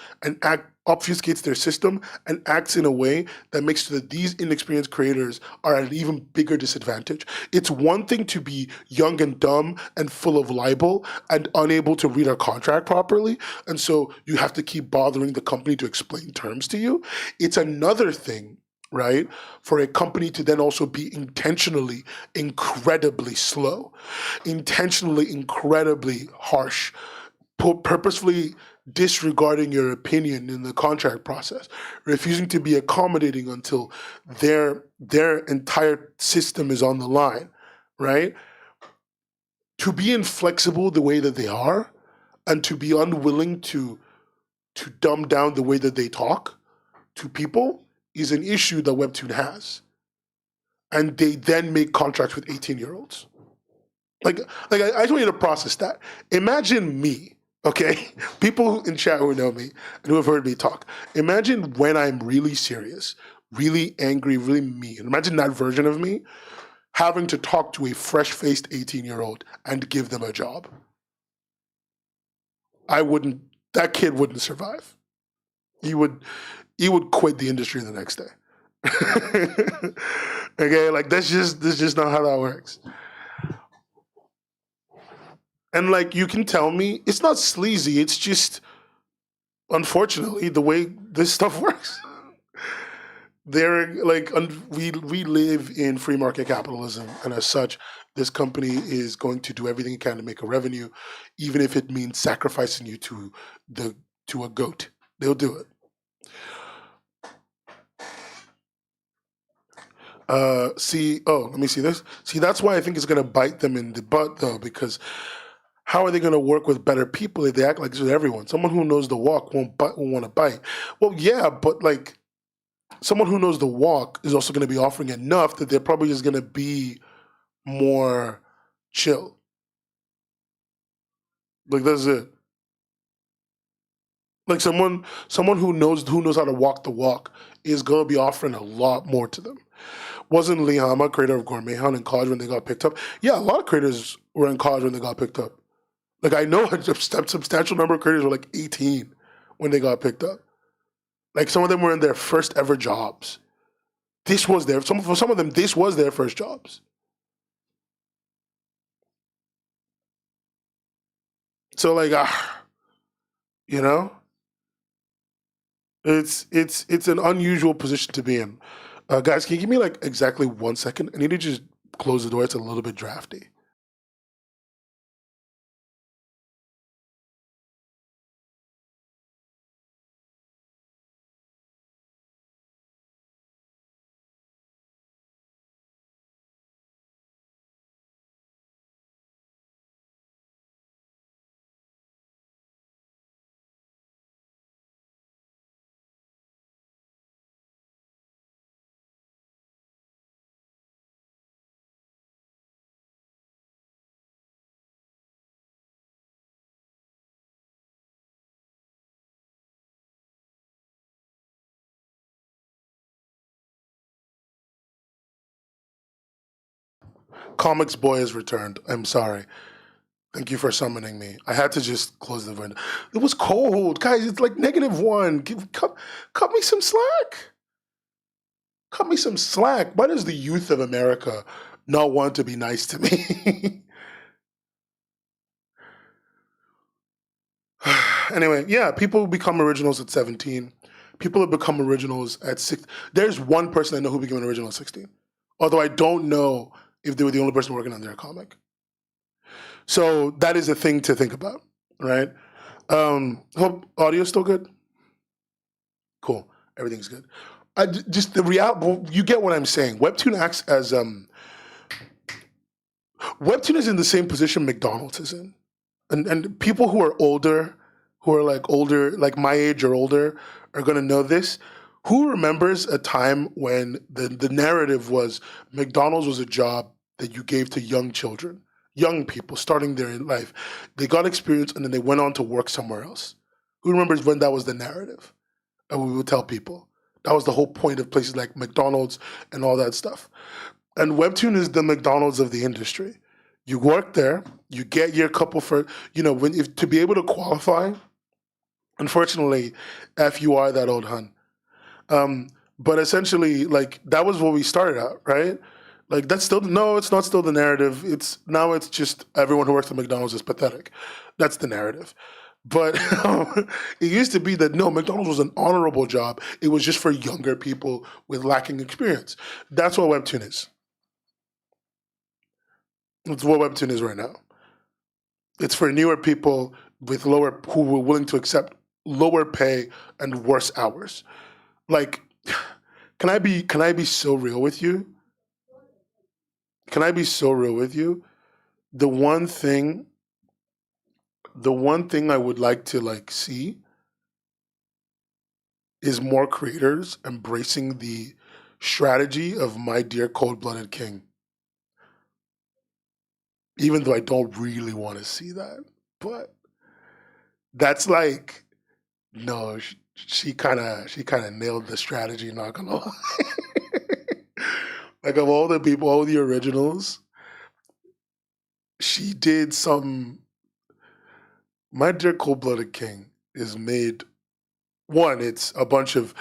their system and acts in a way that makes sure that these inexperienced creators are at an even bigger disadvantage. It's one thing to be young and dumb and full of libel and unable to read a contract properly, and so you have to keep bothering the company to explain terms to you. It's another thing, right, for a company to then also be intentionally incredibly slow, intentionally incredibly harsh, purposefully disregarding your opinion in the contract process, refusing to be accommodating until their entire system is on the line, right? To be inflexible the way that they are, and to be unwilling to dumb down the way that they talk to people is an issue that Webtoon has. And they then make contracts with 18-year-olds. Like I just want you to process that. Imagine me, okay? People in chat who know me and who have heard me talk. Imagine when I'm really serious, really angry, really mean. Imagine that version of me having to talk to a fresh-faced 18-year-old and give them a job. That kid wouldn't survive. He would quit the industry the next day. Okay, like that's just not how that works. And like you can tell me, it's not sleazy, it's just unfortunately the way this stuff works. They're like we live in free market capitalism, and as such, this company is going to do everything it can to make a revenue, even if it means sacrificing you to a goat. They'll do it. Let me see this. See, that's why I think it's gonna bite them in the butt though, because how are they gonna work with better people if they act like this with everyone? Someone who knows the walk won't want to bite. Well, yeah, but like someone who knows the walk is also gonna be offering enough that they're probably just gonna be more chill. Like that's it. Like someone who knows how to walk the walk is gonna be offering a lot more to them. Wasn't Lihama, creator of Gourmet Hunt, in college when they got picked up? Yeah, a lot of creators were in college when they got picked up. Like I know a substantial number of creators were like 18 when they got picked up. Like some of them were in their first ever jobs. For some of them, this was their first jobs. So like, you know, it's an unusual position to be in. Guys, can you give me like exactly 1 second? I need to just close the door. It's a little bit drafty. Comics Boy has returned. I'm sorry. Thank you for summoning me. I had to just close the window. It was cold, guys. It's like -1. Cut me some slack. Cut me some slack. Why does the youth of America not want to be nice to me? Anyway, yeah, people become originals at 17. People have become originals at 6. There's one person I know who became an original at 16. Although I don't know if they were the only person working on their comic. So that is a thing to think about, right? Hope audio's still good? Cool. Everything's good. Just the reality, you get what I'm saying. Webtoon acts as Webtoon is in the same position McDonald's is in. And people who are older, like my age or older, are gonna know this. Who remembers a time when the narrative was McDonald's was a job that you gave to young children, young people starting their life? They got experience and then they went on to work somewhere else. Who remembers when that was the narrative? And we would tell people. That was the whole point of places like McDonald's and all that stuff. And Webtoon is the McDonald's of the industry. You work there, you get your couple for, to be able to qualify Unfortunately, F you are that old hun. Um, but essentially, like that was what we started out, right? Like that's still no, it's not still the narrative. It's now it's just everyone who works at McDonald's is pathetic. That's the narrative. But it used to be that no, McDonald's was an honorable job. It was just for younger people with lacking experience. That's what Webtoon is. That's what Webtoon is right now. It's for newer people with lower who were willing to accept lower pay and worse hours. Like, can I be so real with you? Can I be so real with you? The one thing the one thing I would like to like see is more creators embracing the strategy of my dear cold-blooded king. Even though I don't really want to see that, but that's like no, she kind of nailed the strategy. Not gonna lie. Like of all the people, all the originals, she did some. My dear cold-blooded king is made one. It's a bunch of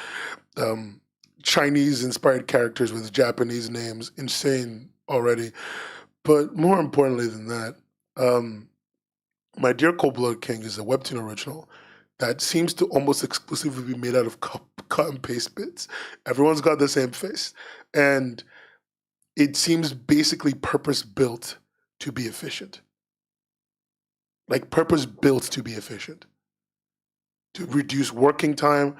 um, Chinese-inspired characters with Japanese names, insane already. But more importantly than that, um, my dear cold-blooded king is a Webtoon original that seems to almost exclusively be made out of cut and paste bits. Everyone's got the same face, and it seems basically purpose built to be efficient. Like purpose built to be efficient, to reduce working time,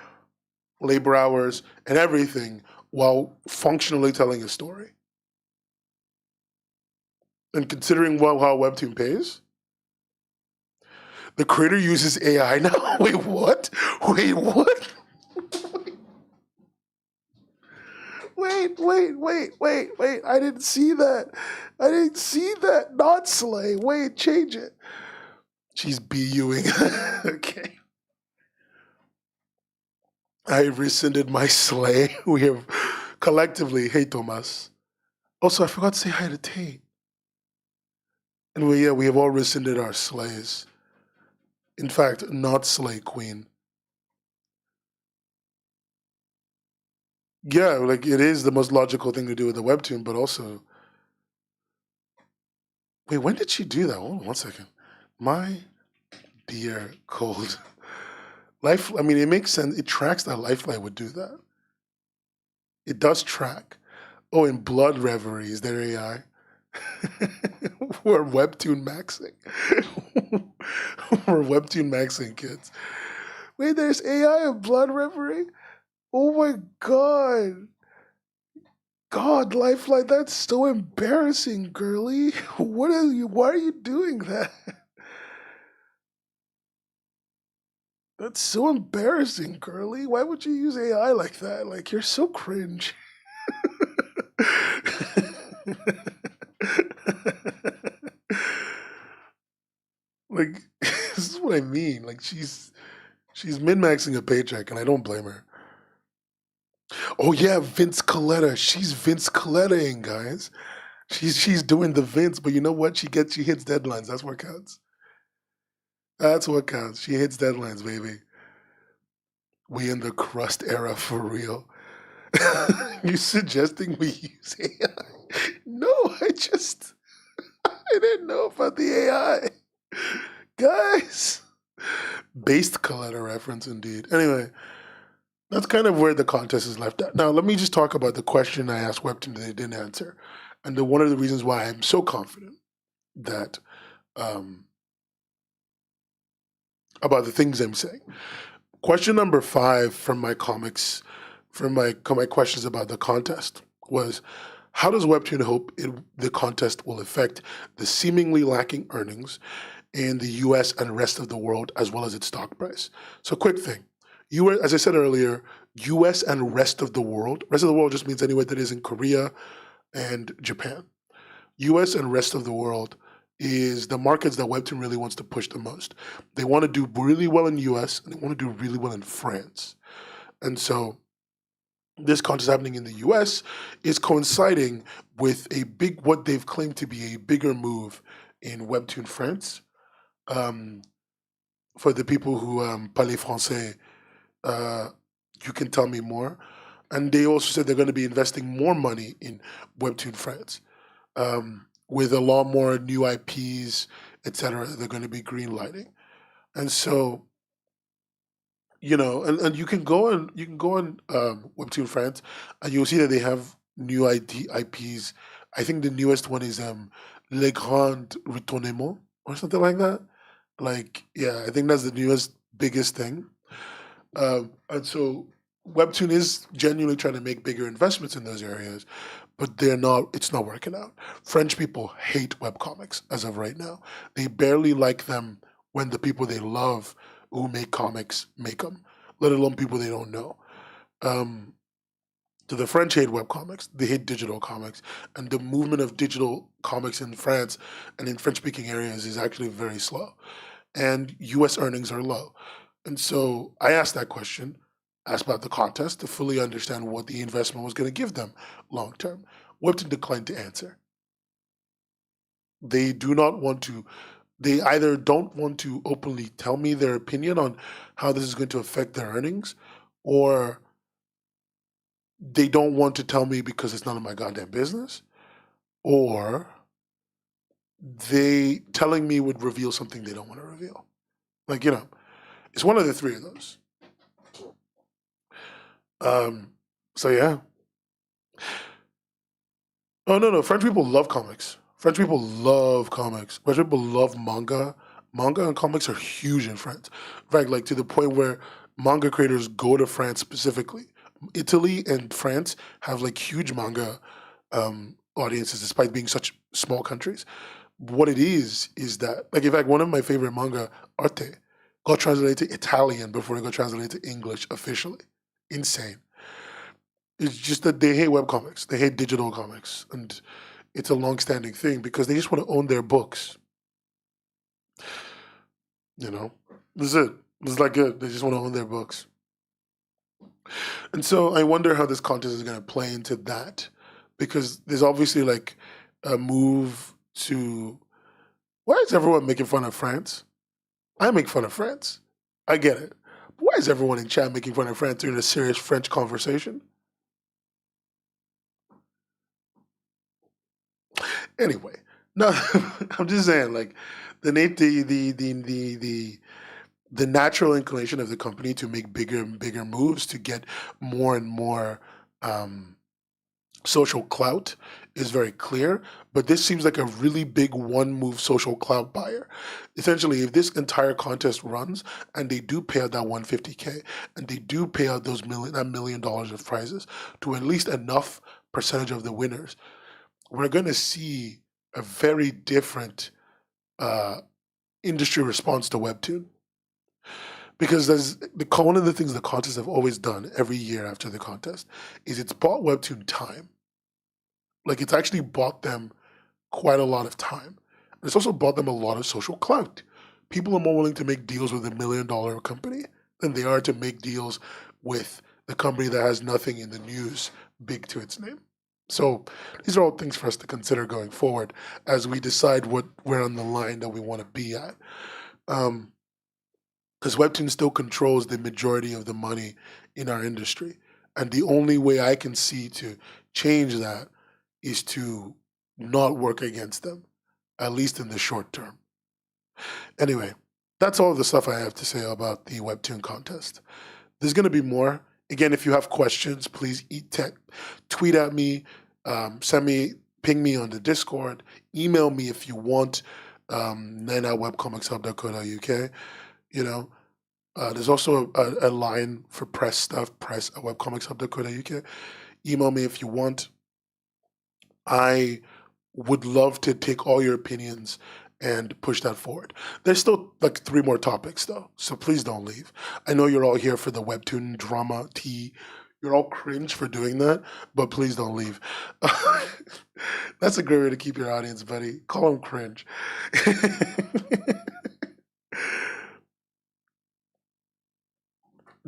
labor hours, and everything while functionally telling a story. And considering well how Webtoon pays, the creator uses AI now. Wait, what? Wait, what? Wait. I didn't see that. I didn't see that. Not Slay. Wait, change it. She's BUing. Okay. I rescinded my Slay. We have collectively, hey, Thomas. Also, I forgot to say hi to Tate. And we have all rescinded our slays. In fact, not Slay Queen. Yeah, like it is the most logical thing to do with the webtoon, but also, wait, when did she do that? Hold on one second. My dear cold life. I mean, it makes sense. It tracks that Lifeline would do that. It does track. Oh, and Blood Reverie is their AI. We're webtoon maxing. We're webtoon maxing kids. Wait, there's AI of Blood Reverie? Oh my god. God, Lifeline, that's so embarrassing, girly. What are you why are you doing that? That's so embarrassing, girly. Why would you use AI like that? Like you're so cringe. Like this is what I mean. Like she's min maxing a paycheck and I don't blame her. Oh yeah, Vince Coletta. She's Vince Colettaing, guys. She's doing the Vince, but you know what? She hits deadlines. That's what counts. That's what counts. She hits deadlines, baby. We in the crust era for real. You suggesting we use AI? No, I didn't know about the AI. Guys. Based Coletta reference indeed. Anyway, that's kind of where the contest is left at. Now let me just talk about the question I asked Webtoon that they didn't answer. And one of the reasons why I'm so confident that um, about the things I'm saying. Question number 5 from my comics, from my questions about the contest was, how does Webtoon hope the contest will affect the seemingly lacking earnings in the U.S. and rest of the world, as well as its stock price? So, quick thing, as I said earlier, U.S. and rest of the world just means anywhere that is in Korea and Japan. U.S. and rest of the world is the markets that Webtoon really wants to push the most. They want to do really well in the US and they want to do really well in France. And so this contest happening in the US is coinciding with what they've claimed to be a bigger move in Webtoon France. Um, for the people who parlez français, uh, you can tell me more. And they also said they're going to be investing more money in Webtoon France, with a lot more new IPs, etc. They're going to be greenlighting, and so and you can go on Webtoon France, and you'll see that they have new IPs. I think the newest one is Les Grands Retournements or something like that. Like, yeah, I think that's the newest, biggest thing. And so Webtoon is genuinely trying to make bigger investments in those areas, but they're not. It's not working out. French people hate webcomics as of right now. They barely like them when the people they love who make comics make them, let alone people they don't know. Um, so the French hate webcomics. They hate digital comics, and the movement of digital comics in France and in French-speaking areas is actually very slow. And U.S. earnings are low. And so I asked that question, asked about the contest to fully understand what the investment was going to give them long term. Webton declined to answer. They do not want to, they either don't want to openly tell me their opinion on how this is going to affect their earnings, or they don't want to tell me because it's none of my goddamn business, or they telling me would reveal something they don't want to reveal. Like, it's one of the three of those. Um, so yeah. Oh no, no. French people love comics. French people love comics. French people love manga. Manga and comics are huge in France. In fact, like to the point where manga creators go to France specifically. Italy and France have like huge manga audiences, despite being such small countries. What it is that, like, in fact, one of my favorite manga, Arte, got translated to Italian before it got translated to English officially. Insane. It's just that they hate webcomics. They hate digital comics, and it's a long-standing thing because they just want to own their books. You know, this is it. This is like it. They just want to own their books, and so I wonder how this contest is going to play into that, because there's obviously like a move to. Why is everyone making fun of France? I make fun of France. I get it. But why is everyone in chat making fun of France during a serious French conversation? Anyway, no, I'm just saying, like, the natural inclination of the company to make bigger and bigger moves to get more and more um, social clout is very clear. But this seems like a really big one move social clout buyer. Essentially, if this entire contest runs and they do pay out that 150K and they do pay out that $1 million of prizes to at least enough percentage of the winners, we're going to see a very different uh, industry response to Webtoon. Because one of the things the contests have always done every year after the contest is it's bought Webtoon time. Like, it's actually bought them quite a lot of time. And it's also bought them a lot of social clout. People are more willing to make deals with $1 million company than they are to make deals with the company that has nothing in the news big to its name. So these are all things for us to consider going forward as we decide where on the line that we want to be at. Because Webtoon still controls the majority of the money in our industry. And the only way I can see to change that is to not work against them, at least in the short term. Anyway, that's all the stuff I have to say about the Webtoon contest. There's going to be more. Again, if you have questions, please tweet at me, ping me on the Discord, email me if you want, 9@webcomicshub.co.uk. You know, there's also a line for press stuff, press@webcomicshub.co.uk. Email me if you want. I would love to take all your opinions and push that forward. There's still like 3 more topics though, so please don't leave. I know you're all here for the Webtoon drama tea. You're all cringe for doing that, but please don't leave. That's a great way to keep your audience, buddy. Call them cringe.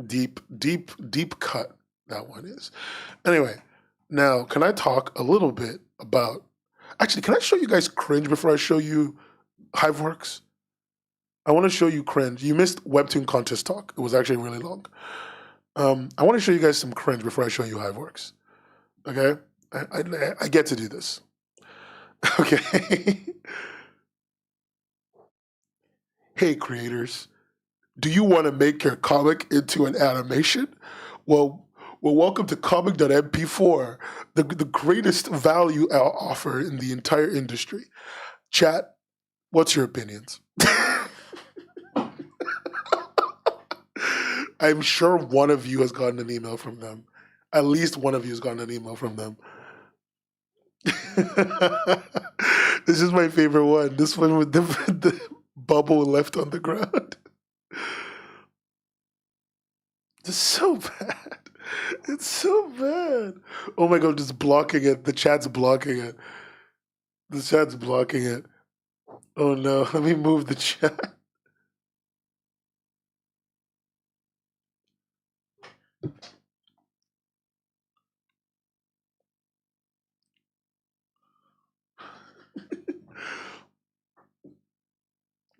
Deep, deep, deep cut that one is. Anyway, now can I talk a little bit about? Actually, can I show you guys cringe before I show you Hiveworks? I want to show you cringe. You missed Webtoon contest talk. It was actually really long. I want to show you guys some cringe before I show you Hive Works. Okay? I get to do this. Okay? Hey, creators. Do you want to make your comic into an animation? Well, welcome to comic.mp4, the greatest value offer in the entire industry. Chat, what's your opinions? I'm sure one of you has gotten an email from them. At least one of you has gotten an email from them. This is my favorite one. This one with the bubble left on the ground. It's so bad. It's so bad. Oh my god, just blocking it. The chat's blocking it. The chat's blocking it. Oh no, let me move the chat.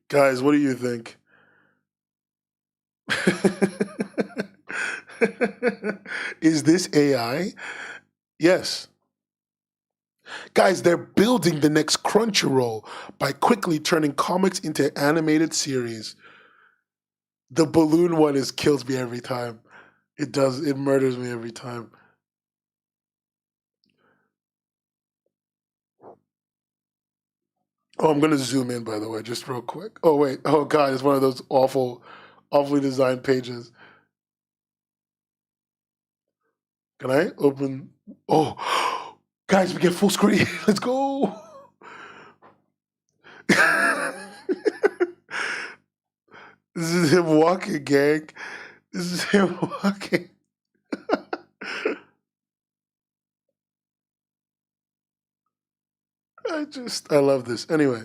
Guys, what do you think? Is this AI? Yes. Guys, they're building the next Crunchyroll by quickly turning comics into animated series. The balloon one kills me every time. It does. It murders me every time. Oh, I'm gonna zoom in, by the way, just real quick. Oh wait. Oh god, it's one of those awfully designed pages. Can I open? Oh, guys, we get full screen. Let's go. This is him walking, gang. This is him walking. I love this. Anyway,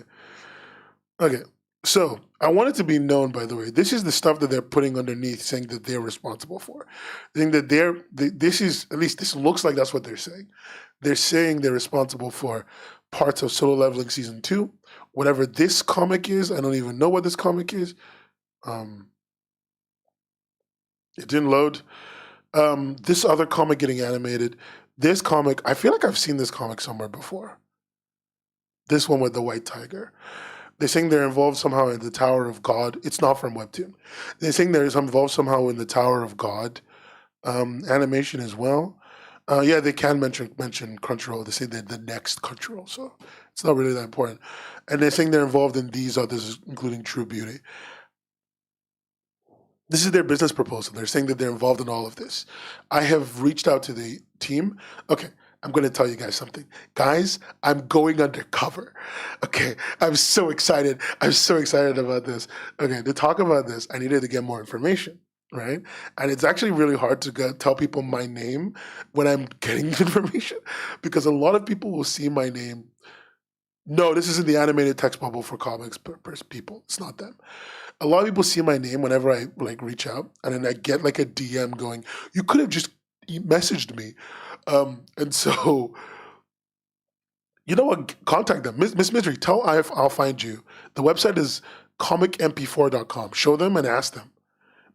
okay. So I want it to be known, by the way, this is the stuff that they're putting underneath, saying that they're responsible for. Saying that this is, at least this looks like that's what they're saying. They're saying they're responsible for parts of Solo Leveling Season 2. Whatever this comic is, I don't even know what this comic is. It didn't load. This other comic getting animated. This comic, I feel like I've seen this comic somewhere before. This one with the white tiger. They're saying they're involved somehow in the Tower of God. It's not from Webtoon. They're saying they're involved somehow in the Tower of God animation as well. Yeah, they can mention Crunchyroll. They say they're the next Crunchyroll, so it's not really that important. And they're saying they're involved in these others, including True Beauty. This is their business proposal. They're saying that they're involved in all of this. I have reached out to the team. Okay, I'm going to tell you guys something. Guys, I'm going undercover. Okay, I'm so excited. I'm so excited about this. Okay, to talk about this, I needed to get more information, right? And it's actually really hard to tell people my name when I'm getting information because a lot of people will see my name. No, this isn't the animated text bubble for comics people. It's not them. A lot of people see my name whenever I like reach out, and then I get like a DM going, "You could have just messaged me," and so you know what? Contact them, Miss Misery. Tell I'll find you. The website is comicmp4.com. Show them and ask them.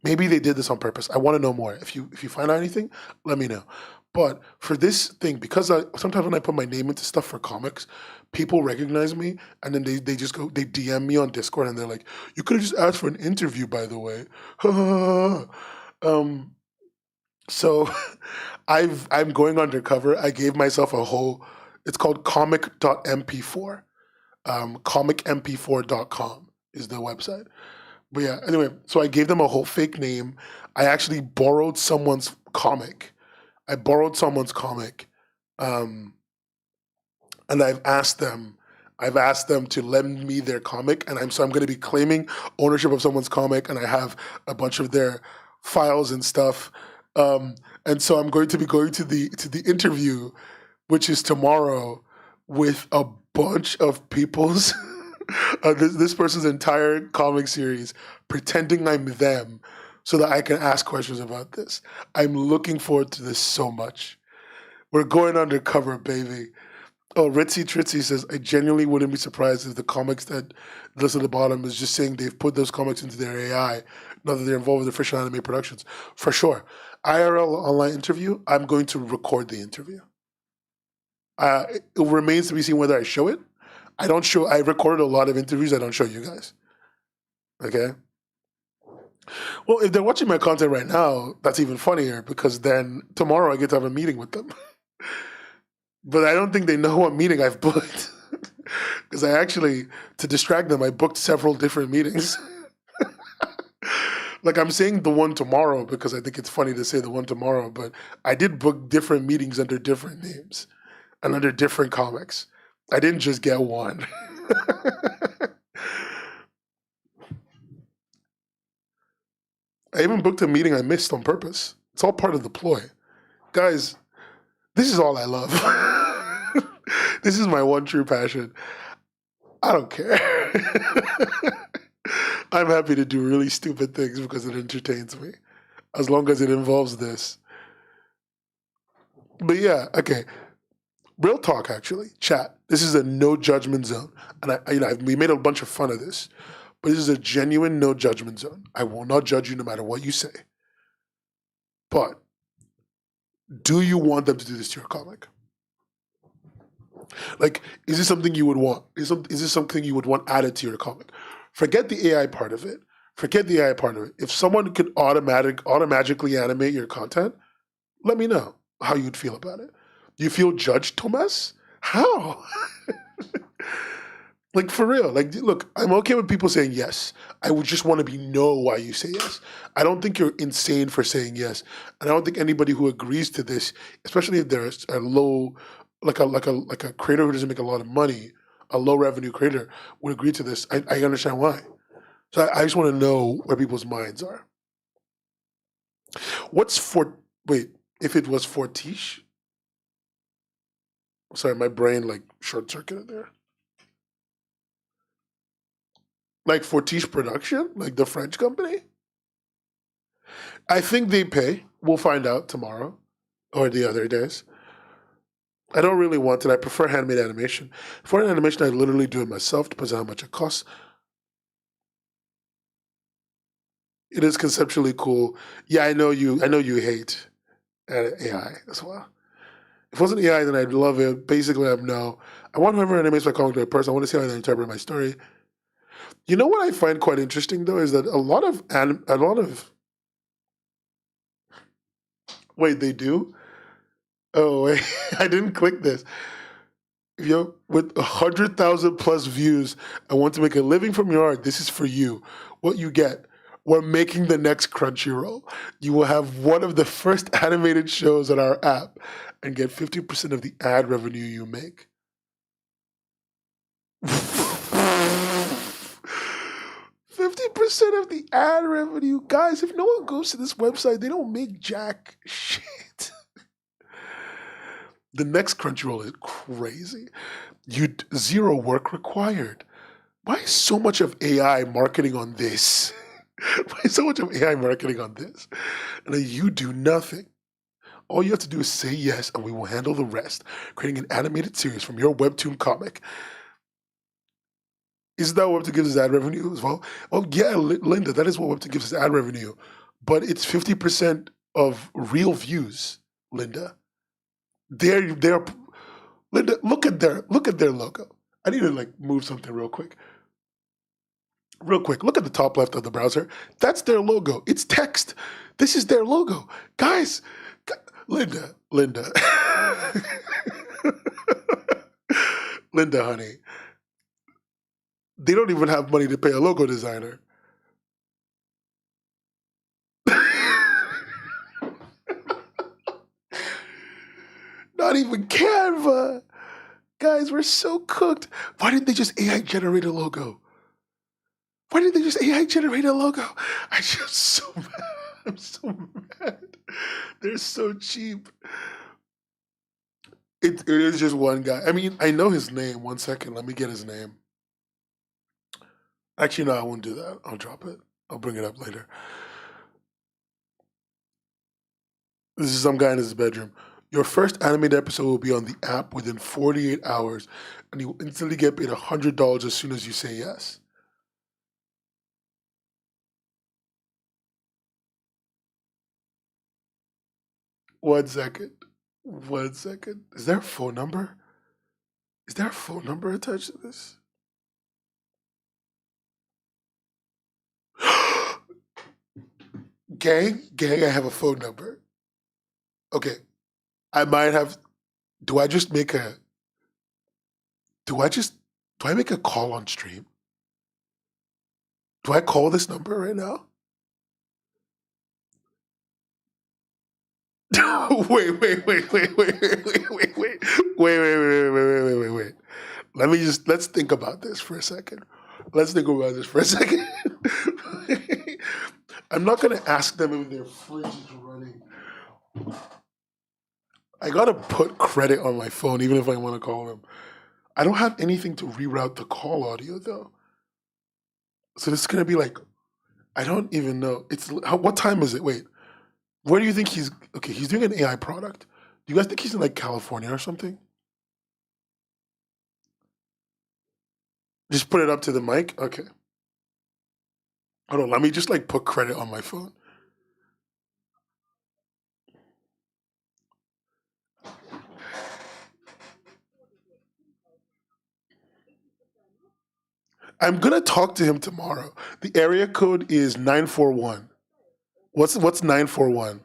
Maybe they did this on purpose. I want to know more. If you find out anything, let me know. But for this thing, because sometimes when I put my name into stuff for comics, people recognize me and then they just go, they DM me on Discord and they're like, you could have just asked for an interview, by the way. So I'm going undercover. I gave myself a whole, it's called comic.mp4. Comicmp4.com is the website. But yeah, anyway, so I gave them a whole fake name. I actually borrowed someone's comic. And I've asked them to lend me their comic, and I'm going to be claiming ownership of someone's comic, and I have a bunch of their files and stuff. And so I'm going to be going to the interview, which is tomorrow, with a bunch of people's this person's entire comic series, pretending I'm them, so that I can ask questions about this. I'm looking forward to this so much. We're going undercover, baby. Oh, Ritzy Tritzy says, I genuinely wouldn't be surprised if the comics that list at the bottom is just saying they've put those comics into their AI, not that they're involved with official anime productions. For sure. IRL online interview, I'm going to record the interview. It remains to be seen whether I show it. I recorded a lot of interviews I don't show you guys. Okay? Well, if they're watching my content right now, that's even funnier because then tomorrow I get to have a meeting with them. But I don't think they know what meeting I've booked. Because I actually, to distract them, I booked several different meetings. Like I'm saying the one tomorrow because I think it's funny to say the one tomorrow, but I did book different meetings under different names and under different comics. I didn't just get one. I even booked a meeting I missed on purpose. It's all part of the ploy. Guys, this is all I love. This is my one true passion. I don't care. I'm happy to do really stupid things because it entertains me, as long as it involves this. But yeah, okay. Real talk, actually. Chat. This is a no judgment zone, and we made a bunch of fun of this, but this is a genuine no judgment zone. I will not judge you no matter what you say. But do you want them to do this to your comic? Like, is this something you would want? Is this something you would want added to your comic? Forget the AI part of it. Forget the AI part of it. If someone could automatically animate your content, let me know how you'd feel about it. Do you feel judged, Thomas? How? Like, for real. Like, look, I'm okay with people saying yes. I would just want to know why you say yes. I don't think you're insane for saying yes. And I don't think anybody who agrees to this, especially if there's a low, like a creator who doesn't make a lot of money, a low revenue creator, would agree to this. I understand why. So I just want to know where people's minds are. If it was Fortiche? Sorry, my brain like short circuited there. Like Fortiche Production, like the French company? I think they pay. We'll find out tomorrow or the other days. I don't really want it. I prefer handmade animation. For an animation, I literally do it myself. Depends on how much it costs. It is conceptually cool. Yeah, I know you. I know you hate AI as well. If it wasn't AI, then I'd love it. Basically, I'm no. I want whoever animates my comic to a person. I want to see how they interpret my story. You know what I find quite interesting though is that a lot of wait, they do? Oh wait, I didn't click this. Yo, with 100,000 plus views, I want to make a living from your art. This is for you. What you get? We're making the next Crunchyroll. You will have one of the first animated shows on our app and get 50% of the ad revenue you make. 50% of the ad revenue. Guys, if no one goes to this website, they don't make jack shit. The next Crunchyroll is crazy. Zero work required. Why is so much of AI marketing on this? Why is so much of AI marketing on this? And then you do nothing. All you have to do is say yes, and we will handle the rest, creating an animated series from your Webtoon comic. Isn't that what Webtoon gives us ad revenue as well? Oh, yeah, Linda, that is what Webtoon gives us ad revenue. But it's 50% of real views, Linda. They're Linda, look at their logo. I need to like move something real quick. Real quick, look at the top left of the browser. That's their logo. It's text. This is their logo. Guys, Linda. Linda, honey. They don't even have money to pay a logo designer. Not even Canva. Guys, we're so cooked. Why didn't they just AI generate a logo? Why didn't they just AI generate a logo? I'm just so mad. I'm so mad. They're so cheap. It is just one guy. I mean, I know his name. 1 second. Let me get his name. Actually, no, I won't do that. I'll drop it. I'll bring it up later. This is some guy in his bedroom. Your first animated episode will be on the app within 48 hours, and you will instantly get paid $100 as soon as you say yes. One second. One second. Is there a phone number? Is there a phone number attached to this? Gang, I have a phone number. Okay, I might have. Do I just make a? Do I just? Do I make a call on stream? Do I call this number right now? Wait, wait, wait, wait, wait, wait, wait, wait, wait, wait, wait, wait, wait, wait, wait, wait. Let's think about this for a second. Let's think about this for a second. I'm not gonna ask them if their fridge is running. I gotta put credit on my phone, even if I want to call them. I don't have anything to reroute the call audio though, so this is gonna be like I don't even know. What time is it? Wait, where do you think he's? Okay, he's doing an AI product. Do you guys think he's in like California or something? Just put it up to the mic. Okay, hold on. Let me just like put credit on my phone. I'm gonna talk to him tomorrow. The area code is 941. What's 941?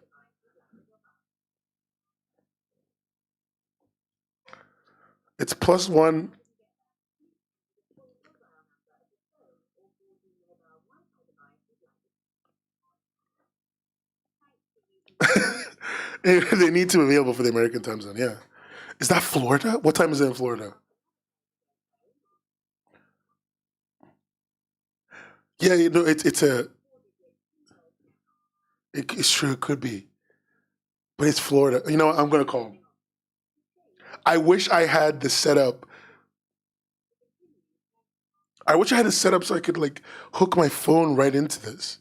It's +1. They need to be available for the American time zone. Yeah. Is that Florida? What time is it in Florida? Yeah, it's true. It could be, but it's Florida. You know what? I'm gonna call him. I wish I had the setup. I wish I had a setup so I could like hook my phone right into this.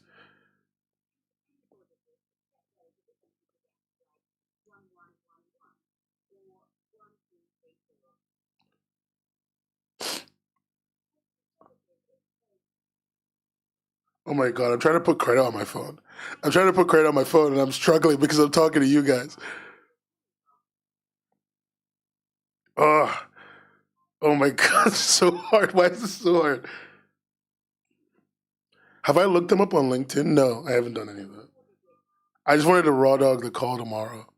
Oh my god, I'm trying to put credit on my phone. I'm trying to put credit on my phone, and I'm struggling because I'm talking to you guys. Oh, oh my god, it's so hard. Why is this so hard? Have I looked them up on LinkedIn? No, I haven't done any of that. I just wanted to raw dog the call tomorrow.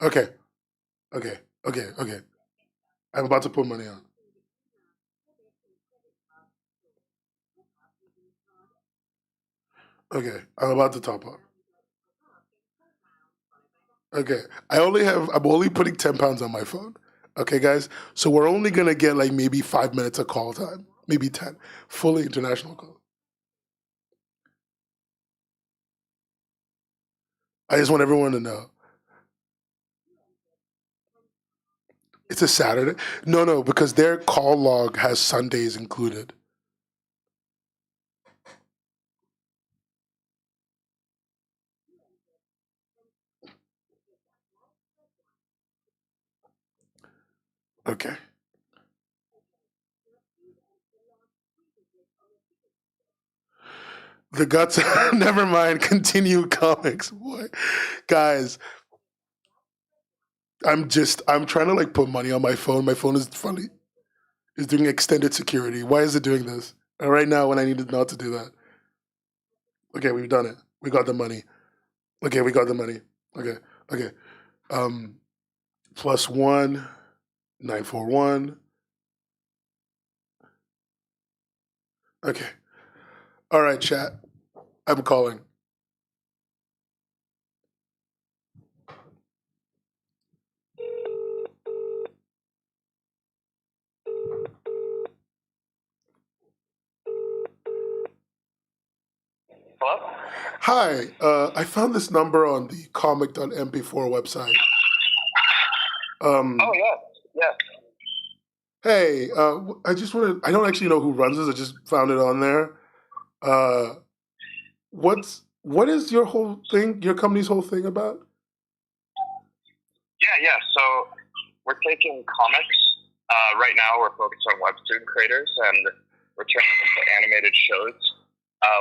Okay, okay, okay, okay. I'm about to put money on. Okay, I'm about to top up. Okay, I'm only putting £10 on my phone. Okay, guys, so we're only gonna get like maybe 5 minutes of call time, maybe 10, fully international call. I just want everyone to know it's a Saturday. No, no, because their call log has Sundays included. Okay. The guts. Never mind. Continue comics, boy. Guys, I'm trying to like put money on my phone. My phone is funny. It's doing extended security. Why is it doing this? Right now when I needed not to do that. Okay, we've done it. We got the money. Okay, we got the money. Okay, okay. Um, +1 941. Okay. All right, chat. I'm calling. Hello? Hi, I found this number on the comic.mp4 website. Oh, yes, yes. Hey, I just wanted, I don't actually know who runs this, I just found it on there. Uh, what is your whole thing? Your company's whole thing about? Yeah. So we're taking comics. Right now, we're focused on Webtoon creators, and we're turning them into animated shows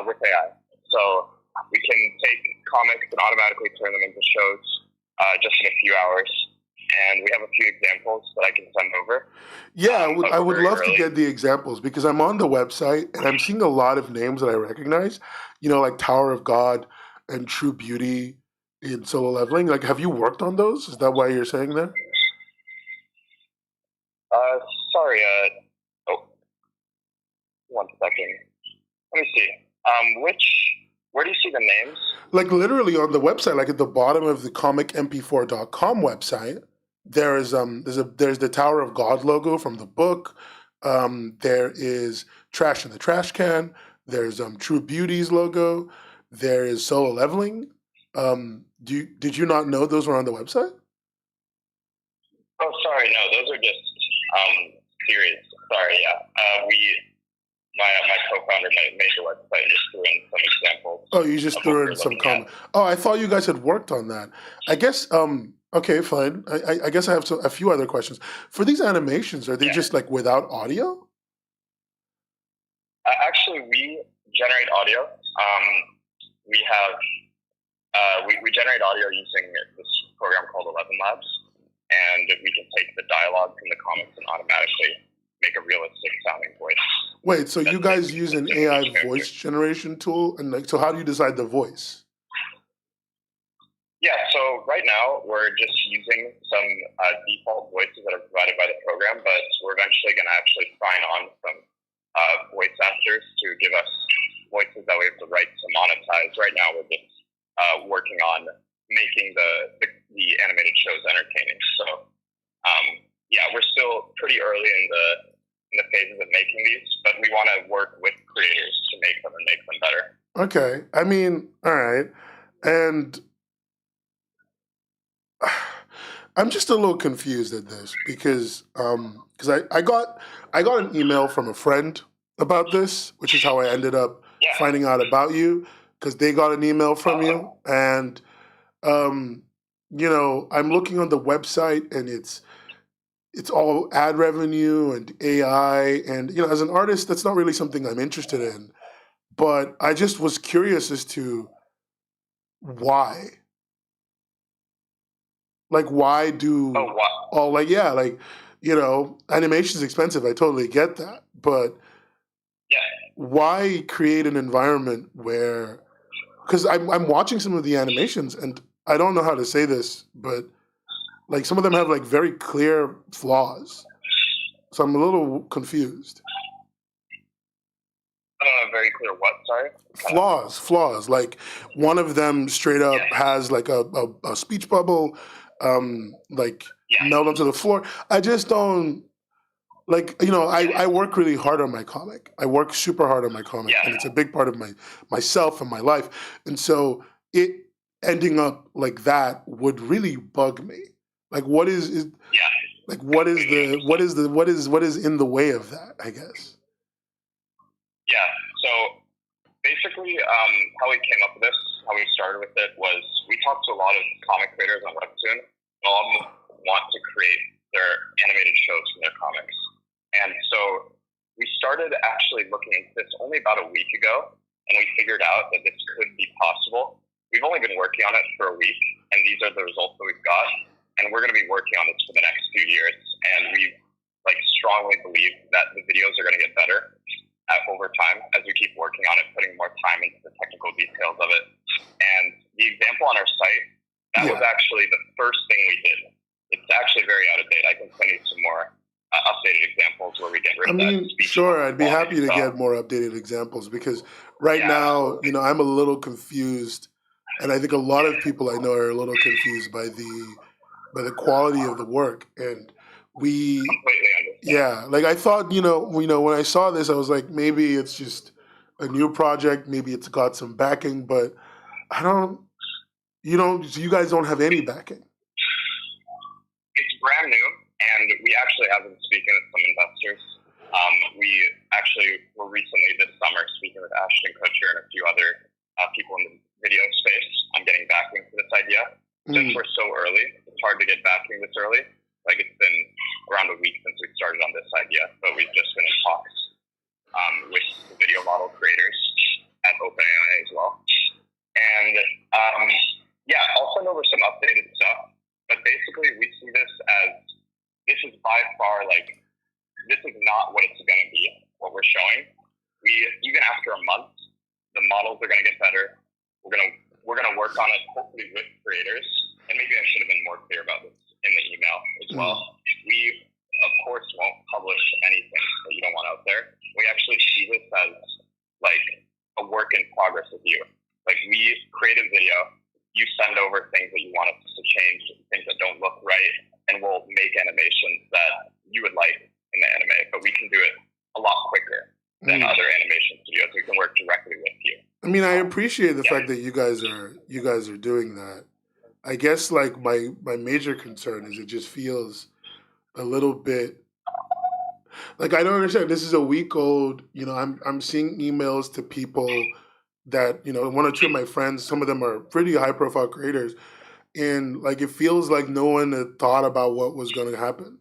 with AI. So we can take comics and automatically turn them into shows just in a few hours. And we have a few examples that I can send over. Yeah, But I we're would very love to early. get the examples because I'm on the website and I'm seeing a lot of names that I recognize. You know, like Tower of God and True Beauty in Solo Leveling. Like, have you worked on those? Is that why you're saying that? Uh, Sorry. Oh, 1 second. Let me see. Where do you see the names? Like literally on the website, like at the bottom of the comicmp4.com website, there's the Tower of God logo from the book. There is Trash in the Trash Can. There's True Beauty's logo. There is Solo Leveling. Did you not know those were on the website? Oh, sorry. No, those are just series. Sorry. Yeah. My co-founder made the website and just threw in some examples Oh, you of just what threw we're in some looking at. comment. Oh, I thought you guys had worked on that. I guess. Okay, fine. I guess I have a few other questions for these animations. Are they Yeah. just like without audio? Actually, we generate audio. We have we generate audio using this program called 11 Labs, and we can take the dialogue from the comics and automatically make a realistic sounding voice. Wait, so That you fits guys use an each AI character. voice generation tool, and like, so how do you decide the voice? Yeah, so right now we're just using some default voices that are provided by the program, but we're eventually going to actually sign on some voice actors to give us voices that we have the right to monetize. Right now we're just working on making the animated shows entertaining. So yeah, we're still pretty early in the phases of making these, but we want to work with creators to make them and make them better. Okay, I mean, all right, and I'm just a little confused at this because I got an email from a friend about this, which is how I ended up Yeah. finding out about you because they got an email from you, and um, you know, I'm looking on the website and it's all ad revenue and AI, and you know, as an artist, that's not really something I'm interested in. But I just was curious as to why. Like, why Oh, do wow. all like yeah, like you know, animation's expensive. I totally get that, but Yeah. why create an environment where? Because I'm watching some of the animations, and I don't know how to say this, but like some of them have like very clear flaws. So I'm a little confused. Very clear what? Sorry. Flaws. Like one of them straight up Yeah. has like a speech bubble, like Yeah. meld onto the floor. I just don't like, you know, I work really hard on my comic. I work super hard on my comic, Yeah. and it's a big part of myself and my life. And so it ending up like that would really bug me. Like is Yeah. like what is in the way of that, I guess. Yeah. So basically, how we came up with this, how we started with it, was we talked to a lot of comic creators on Webtoon. And a lot of them want to create their animated shows from their comics. And so we started actually looking into this only about a week ago, and we figured out that this could be possible. We've only been working on it for a week, and these are the results that we've got. And we're going to be working on this for the next few years. And we strongly believe that the videos are going to get better over time as we keep working on it, putting more time into the technical details of it. And the example on our site, that was actually the first thing we did. It's actually very out of date. I can send you some more updated examples where we get rid of that speech. Sure, I'd be happy to stuff. get more updated examples because right now, absolutely. you know, I'm a little confused, and I think a lot of people I know are a little confused by the quality of the work. And we, Completely understand. yeah, like I thought, you know, when I saw this, I was like, maybe it's just a new project, maybe it's got some backing, but I don't. You guys don't have any backing. It's brand new, and we actually have been speaking with some investors. We actually were recently this summer speaking with Ashton Kutcher and a few other people in the video space on getting backing for this idea. Since we're so early, it's hard to get backing this early. Like, it's been around a week since we started on this idea, but we've just been in talks with the video model creators at OpenAI as well. And yeah, I'll send over some updated stuff. But basically, we see this as, this is by far, like, this is not what it's going to be, what we're showing. Even after a month, the models are going to get better. We're gonna work on it, hopefully with creators. And maybe I should have been more clear about this in the email as well. We, of course, won't publish anything that you don't want out there. We actually see this as like a work in progress with you. Like, we create a video, you send over things that you want us to change, things that don't look right, and we'll make animations that you would like in the anime, but we can do it a lot quicker than other animation studios. We can work directly with you. I mean, I appreciate the fact that you guys are doing that. I guess like my major concern is it just feels a little bit like, I don't understand. This is a week old. You know, I'm seeing emails to people that, you know, one or two of my friends, some of them are pretty high profile creators, and like it feels like no one had thought about what was going to happen.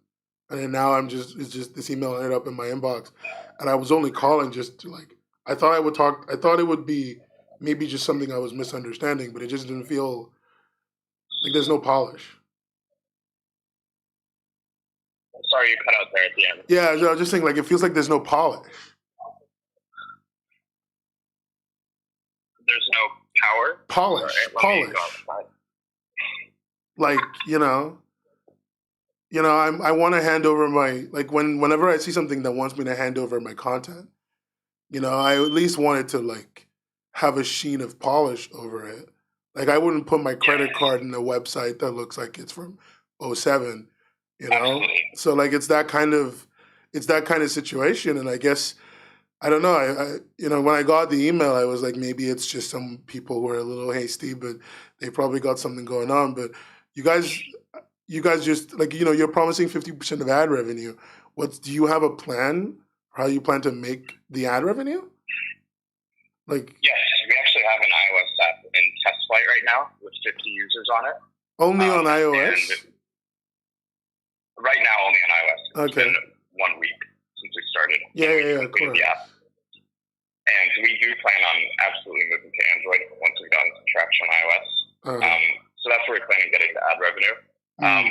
And then now it's just this email ended up in my inbox, and I was only calling just to like, I thought it would be maybe just something I was misunderstanding, but it just didn't feel like there's no polish. Sorry, you cut out there at the end. Yeah, I was just saying, like, it feels like there's no polish. There's no power? Polish. Like, I want to hand over my, like, whenever I see something that wants me to hand over my content, I at least want it to, like, have a sheen of polish over it. Like, I wouldn't put my credit card in a website that looks like it's from '07, Absolutely. So, like, it's that kind of situation. And I guess, I don't know, I when I got the email, I was like, maybe it's just some people who are a little hasty, but they probably got something going on. But you guys just, like, you're promising 50% of ad revenue. Do you have a plan how you plan to make the ad revenue? Like, yes, we actually have an iOS app in test flight right now with 50 users on it. Only on iOS? Right now, only on iOS. Okay. It's been 1 week since we started. Yeah, of course. The app. And we do plan on absolutely moving to Android once we've gotten some traction on iOS. So that's where we plan on getting the ad revenue.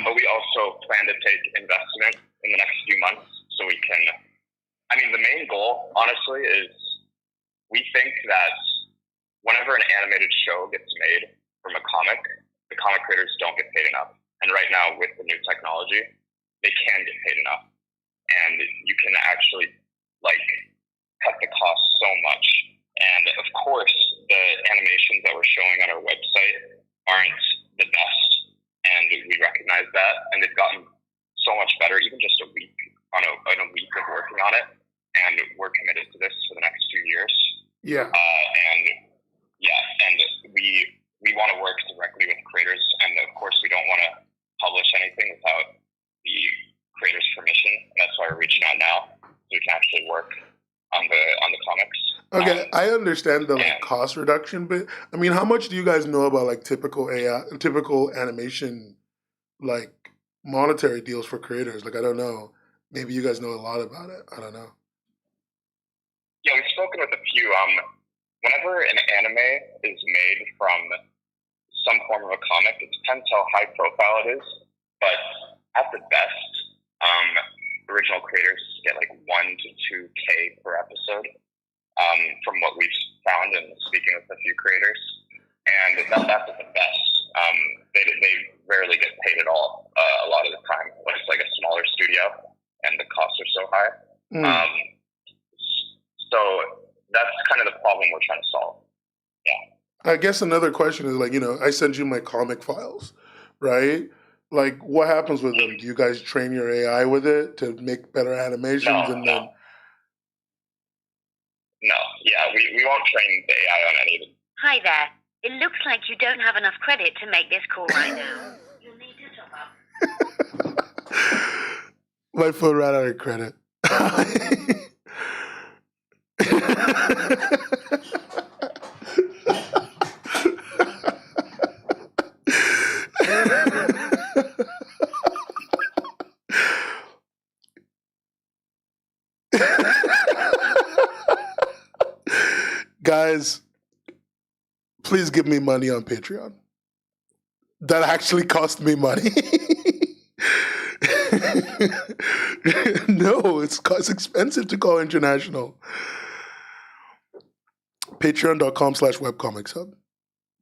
But we also plan to take investment in the next few months so we can, the main goal, honestly, is we think that whenever an animated show gets made from a comic, the comic creators don't get paid enough. And right now, with the new technology, they can get paid enough. And you can actually, like, cut the cost so much. And of course, the animations that we're showing on our website aren't the best. And we recognize that. And they've gotten so much better, even just a week, on a week of working on it. And we're committed to this for the next 2 years. Yeah. And we want to work directly with creators. And of course, we don't want to publish anything without the creator's permission. And that's why we're reaching out now, so we can actually work on the comics. Okay, I understand the cost reduction bit. How much do you guys know about like typical animation, like monetary deals for creators? Like, I don't know. Maybe you guys know a lot about it. I don't know. Yeah, we've spoken with a few. Whenever an anime is made from some form of a comic, it depends how high profile it is. But at the best, original creators get like 1 to 2K per episode, from what we've found and speaking with a few creators. And that's at the best. They rarely get paid at all a lot of the time when it's like a smaller studio and the costs are so high. So that's kind of the problem we're trying to solve. Yeah. I guess another question is, like, I send you my comic files, right? Like, what happens with them? Do you guys train your AI with it to make better animations? No. Yeah, we won't train the AI on any of them. Hi there. It looks like you don't have enough credit to make this call right now. You'll need to top up. My phone ran out of credit. Guys, please give me money on Patreon. That actually cost me money. No, it's expensive to call international. Patreon.com/webcomics hub.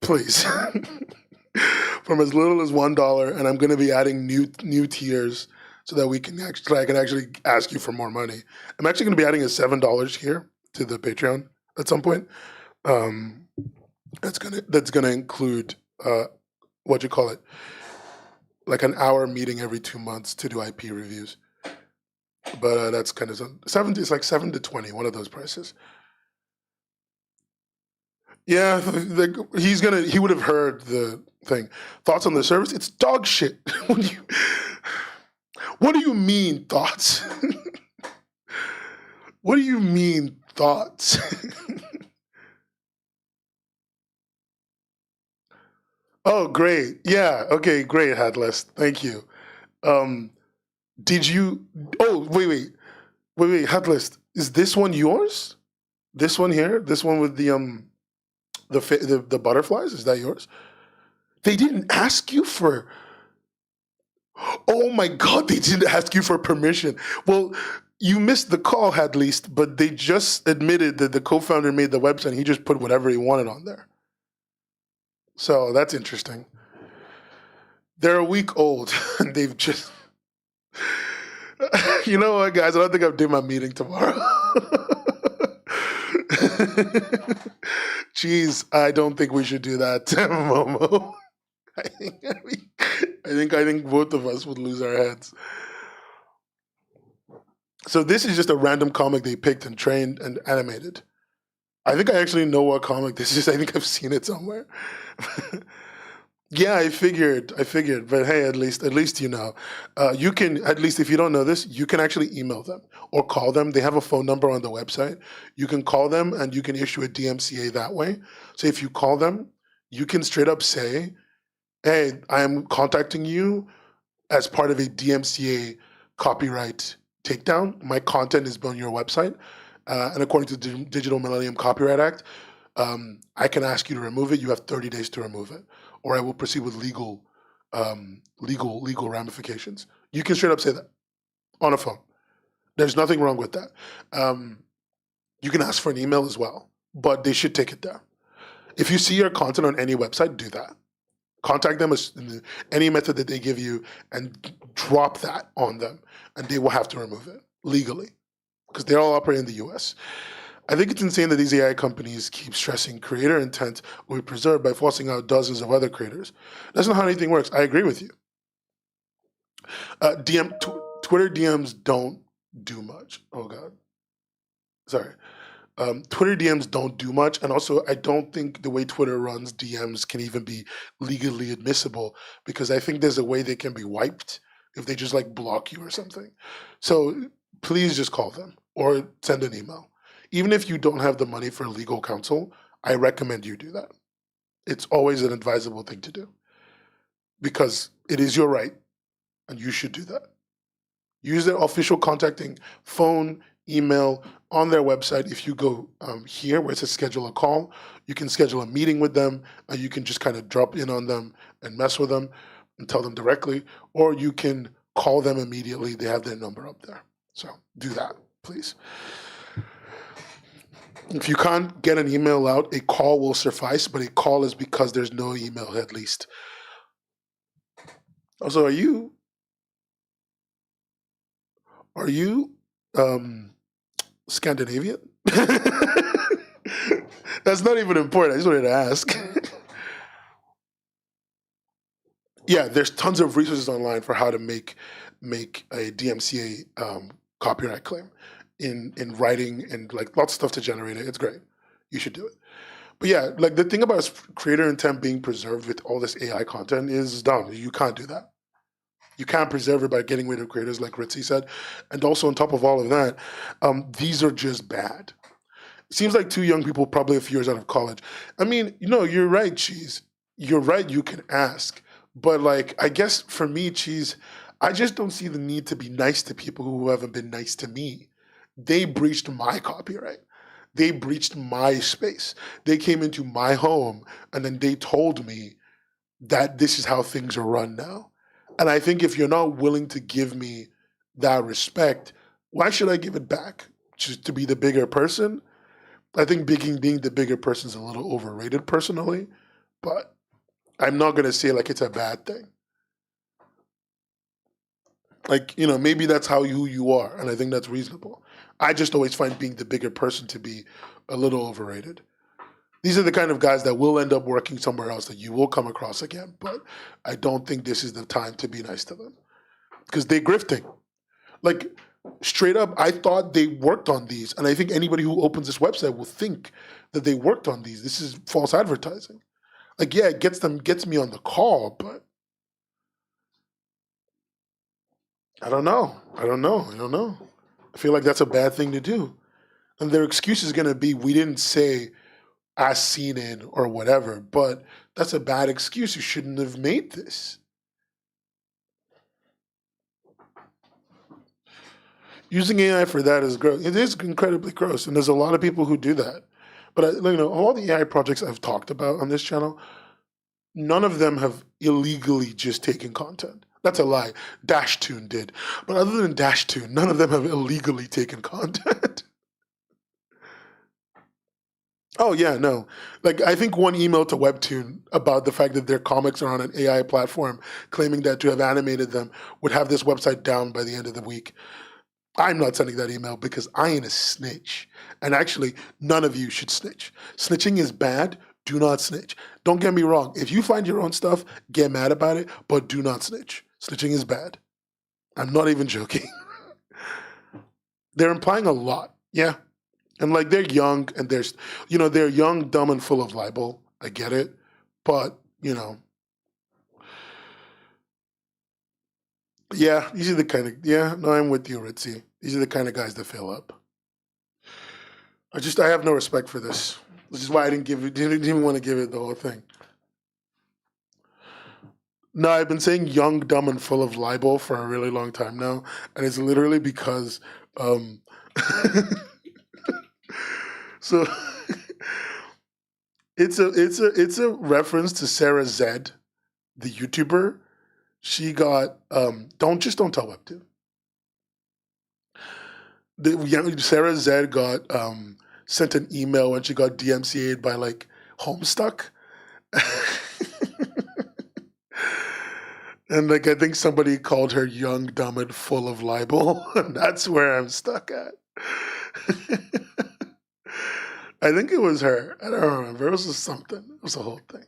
Please. From as little as $1, and I'm going to be adding new tiers so that I can actually ask you for more money. I'm actually going to be adding a $7 here to the Patreon at some point. That's gonna include what you call it, like an hour meeting every 2 months to do IP reviews. But that's kind of it's like 7 to 20, one of those prices. Yeah, he would have heard the thing. Thoughts on the service? It's dog shit. What do you mean thoughts? What do you mean thoughts? Oh, great. Yeah. Okay, great, Headless. Thank you. Did you? Oh, wait. Headless. Is this one yours? This one here? This one with the butterflies? Is that yours? They didn't ask you for. Oh my God! They didn't ask you for permission. Well, you missed the call, at least. But they just admitted that the co-founder made the website. And he just put whatever he wanted on there. So that's interesting. They're a week old, and they've just. You know what, guys? I don't think I'm doing my meeting tomorrow. Jeez, I don't think we should do that, Momo. I think both of us would lose our heads. So this is just a random comic they picked and trained and animated. I think I actually know what comic this is. I think I've seen it somewhere. Yeah, I figured, but hey, at least you know. You can, at least if you don't know this, you can actually email them or call them. They have a phone number on the website. You can call them and you can issue a DMCA that way. So if you call them, you can straight up say, hey, I am contacting you as part of a DMCA copyright takedown. My content is on your website. And according to the Digital Millennium Copyright Act, I can ask you to remove it. You have 30 days to remove it, or I will proceed with legal ramifications. You can straight up say that on a phone. There's nothing wrong with that. You can ask for an email as well, but they should take it down. If you see your content on any website, do that. Contact them in any method that they give you and drop that on them, and they will have to remove it legally because they all operate in the US. I think it's insane that these AI companies keep stressing creator intent will be preserved by forcing out dozens of other creators. That's not how anything works. I agree with you. Twitter DMs don't do much. Oh God. Sorry. Twitter DMs don't do much. And also, I don't think the way Twitter runs DMs can even be legally admissible because I think there's a way they can be wiped if they just like block you or something. So please just call them or send an email. Even if you don't have the money for legal counsel, I recommend you do that. It's always an advisable thing to do because it is your right and you should do that. Use their official contacting phone, email on their website. If you go here where it says schedule a call, you can schedule a meeting with them and you can just kind of drop in on them and mess with them and tell them directly, or you can call them immediately. They have their number up there. So do that, please. If you can't get an email out, a call will suffice, but a call is because there's no email at least. Also, are you Scandinavian? That's not even important. I just wanted to ask. Yeah, there's tons of resources online for how to make a DMCA copyright claim in writing and like lots of stuff to generate it. It's great. You should do it. But yeah, like the thing about creator intent being preserved with all this AI content is dumb. You can't do that. You can't preserve it by getting rid of creators, like Ritzy said. And also on top of all of that, these are just bad. It seems like two young people, probably a few years out of college. I mean, you're right, Cheese. You're right, you can ask. But like, I guess for me, Cheese, I just don't see the need to be nice to people who haven't been nice to me. They breached my copyright. They breached my space. They came into my home and then they told me that this is how things are run now. And I think if you're not willing to give me that respect, why should I give it back? Just to be the bigger person? I think being the bigger person is a little overrated personally, but I'm not going to say like it's a bad thing. Like, maybe that's who you are, and I think that's reasonable. I just always find being the bigger person to be a little overrated. These are the kind of guys that will end up working somewhere else that you will come across again, but I don't think this is the time to be nice to them because they're grifting. Like, straight up, I thought they worked on these, and I think anybody who opens this website will think that they worked on these. This is false advertising. Like, yeah, it gets me on the call, but I don't know. I feel like that's a bad thing to do. And their excuse is going to be, we didn't say as seen in or whatever, but that's a bad excuse. You shouldn't have made this. Using AI for that is gross. It is incredibly gross, and there's a lot of people who do that. But all the AI projects I've talked about on this channel, none of them have illegally just taken content. That's a lie. Dashtune did. But other than Dashtune, none of them have illegally taken content. Oh, yeah, no. Like, I think one email to Webtoon about the fact that their comics are on an AI platform, claiming that to have animated them would have this website down by the end of the week. I'm not sending that email because I ain't a snitch. And actually, none of you should snitch. Snitching is bad. Do not snitch. Don't get me wrong. If you find your own stuff, get mad about it, but do not snitch. Snitching is bad. I'm not even joking. They're implying a lot. Yeah. And like, they're young and they're young, dumb, and full of libel. I get it. But, yeah, these are the kind of, I'm with you, Ritzy. These are the kind of guys that fail up. I have no respect for this. Which is why I didn't even want to give it the whole thing. No, I've been saying young, dumb, and full of libel for a really long time now, and it's literally because, so it's a reference to Sarah Zed, the YouTuber. She got don't tell Webtoon. Sarah Zed got sent an email when she got DMCA'd by like Homestuck. And like, I think somebody called her young, dumb, and full of libel. And that's where I'm stuck at. I think it was her. I don't remember. It was just something. It was a whole thing.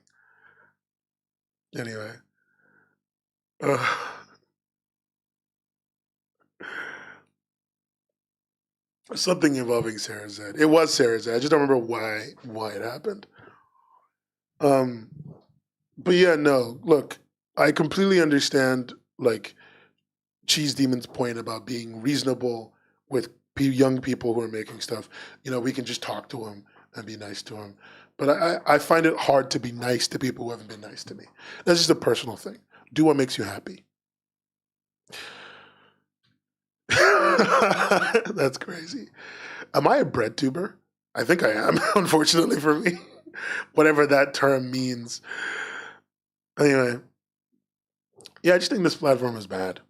Anyway. Something involving Sarah Zed. It was Sarah Zed. I just don't remember why it happened. But yeah, no. Look, I completely understand like Cheese Demon's point about being reasonable with young people who are making stuff. We can just talk to them and be nice to them. But I find it hard to be nice to people who haven't been nice to me. That's just a personal thing. Do what makes you happy. That's crazy. Am I a bread tuber? I think I am, unfortunately for me. Whatever that term means. Anyway. Yeah, I just think this platform is bad.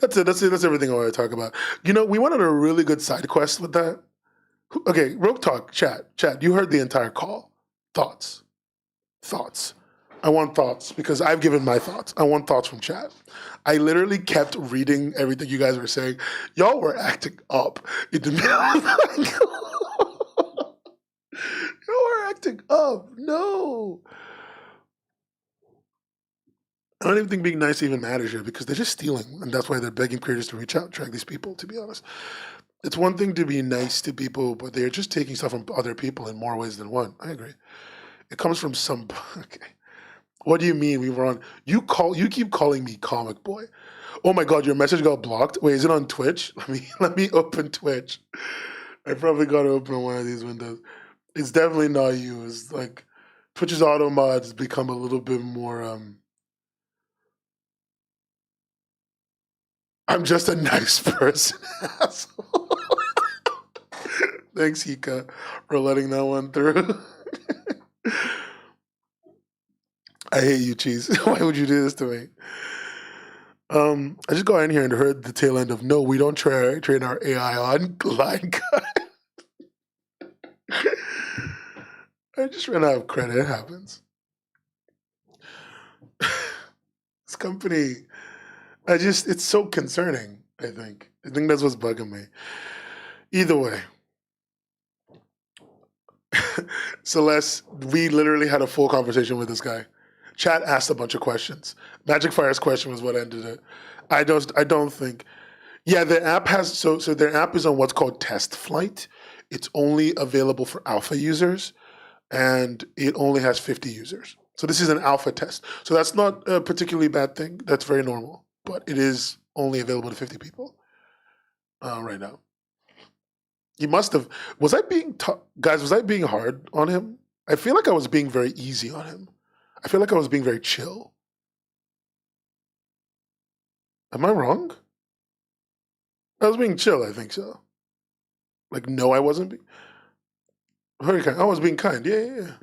That's it. That's everything I want to talk about. We went on a really good side quest with that. Okay, Rogue Talk, chat. You heard the entire call. Thoughts. I want thoughts because I've given my thoughts. I want thoughts from chat. I literally kept reading everything you guys were saying. Y'all were acting up in the middle of the Y'all were acting up. No. I don't even think being nice even matters here because they're just stealing. And that's why they're begging creators to reach out and track these people, to be honest. It's one thing to be nice to people, but they're just taking stuff from other people in more ways than one. I agree. It comes from some... Okay. What do you mean we were on? You keep calling me comic boy. Oh my god, your message got blocked. Wait, is it on Twitch? Let me open Twitch. I probably got to open one of these windows. It's definitely not you. It's like Twitch's auto mods become a little bit more. I'm just a nice person. Asshole. Thanks, Hika, for letting that one through. I hate you, Cheese. Why would you do this to me? I just got in here and heard the tail end of no, we don't train our AI on line cut. I just ran out of credit. It happens. This company, it's so concerning, I think. I think that's what's bugging me. Either way. Celeste, we literally had a full conversation with this guy. Chat asked a bunch of questions. Magic Fire's question was what ended it. I don't think. Yeah, the app has so their app is on what's called test flight. It's only available for alpha users, and it only has 50 users. So this is an alpha test. So that's not a particularly bad thing. That's very normal. But it is only available to 50 people right now. He must have. Was I being guys? Was I being hard on him? I feel like I was being very easy on him. I feel like I was being very chill. Am I wrong? I was being chill. I think so. Like, no, I wasn't. Very kind. I was being kind. Yeah.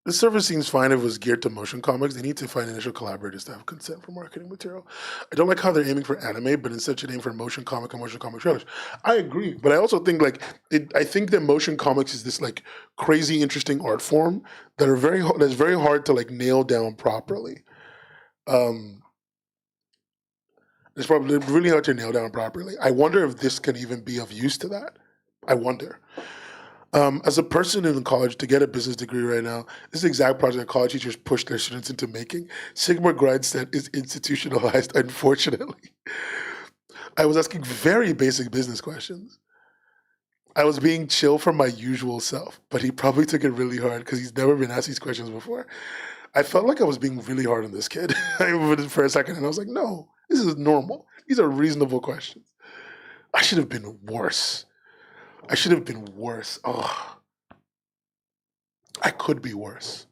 The service seems fine if it was geared to motion comics. They need to find initial collaborators to have consent for marketing material. I don't like how they're aiming for anime, but instead should aim for motion comic and motion comic trailers. I agree, but I also think I think that motion comics is this like crazy interesting art form that's very hard to like nail down properly. It's probably really hard to nail down properly. I wonder if this can even be of use to that. I wonder. As a person in college, to get a business degree right now, this is the exact project that college teachers push their students into making. Sigma Grindset is institutionalized, unfortunately. I was asking very basic business questions. I was being chill from my usual self, but he probably took it really hard because he's never been asked these questions before. I felt like I was being really hard on this kid for a second, and I was like, no, this is normal. These are reasonable questions. I should have been worse. Oh, I could be worse.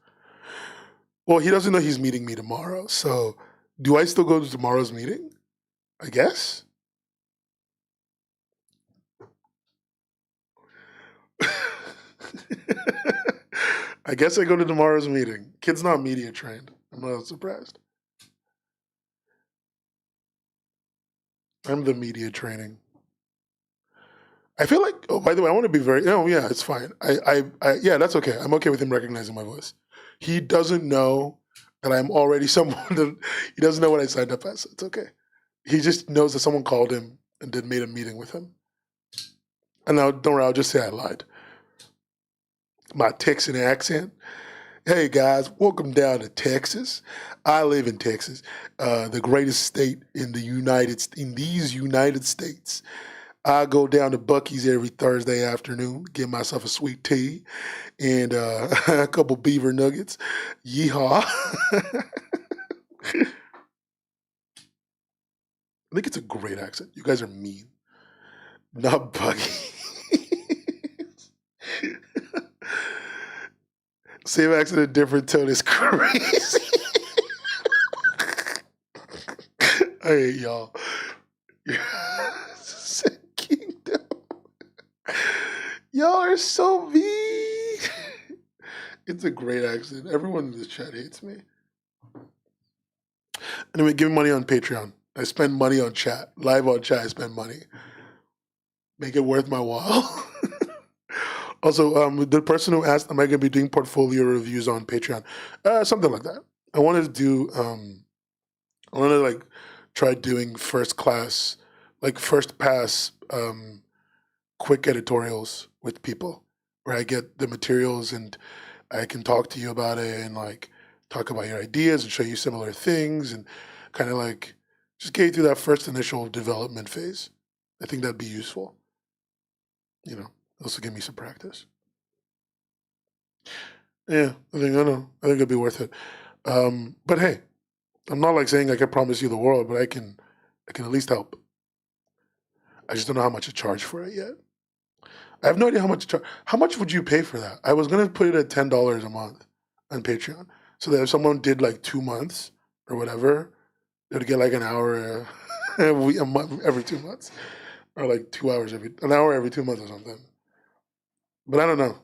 Well, he doesn't know he's meeting me tomorrow. So do I still go to tomorrow's meeting? I guess. I guess I go to tomorrow's meeting. Kid's not media trained. I'm not surprised. I'm the media training. I feel like, oh, by the way, I want to be very, yeah, it's fine. Yeah, that's okay. I'm okay with him recognizing my voice. He doesn't know that I'm already someone that, he doesn't know what I signed up as. It's okay. He just knows that someone called him and then made a meeting with him. And now, don't worry, I'll just say I lied. My Texan accent. Hey guys, welcome down to Texas. I live in Texas, the greatest state in these United States. I go down to Buc-ee's every Thursday afternoon, get myself a sweet tea and a couple beaver nuggets. Yeehaw. I think it's a great accent. You guys are mean. Not Buc-ee's. Same accent, different tone is crazy. I hate y'all. Kingdom. Y'all are so mean. It's a great accent. Everyone in this chat hates me. Anyway, give me money on Patreon. I spend money on chat. Live on chat, I spend money. Make it worth my while. Also, the person who asked, am I going to be doing portfolio reviews on Patreon? Something like that. I want to try doing first pass, quick editorials with people where I get the materials and I can talk to you about it and like talk about your ideas and show you similar things and kind of like just get you through that first initial development phase. I think that'd be useful. Also give me some practice. Yeah, I think it'd be worth it. But hey, I'm not like saying I can promise you the world, but I can at least help. I just don't know how much to charge for it yet. I have no idea how much to charge. How much would you pay for that? I was gonna put it at $10 a month on Patreon, so that if someone did like 2 months or whatever, they'd get like an hour a month every 2 months, or like 2 hours an hour every 2 months or something. But I don't know.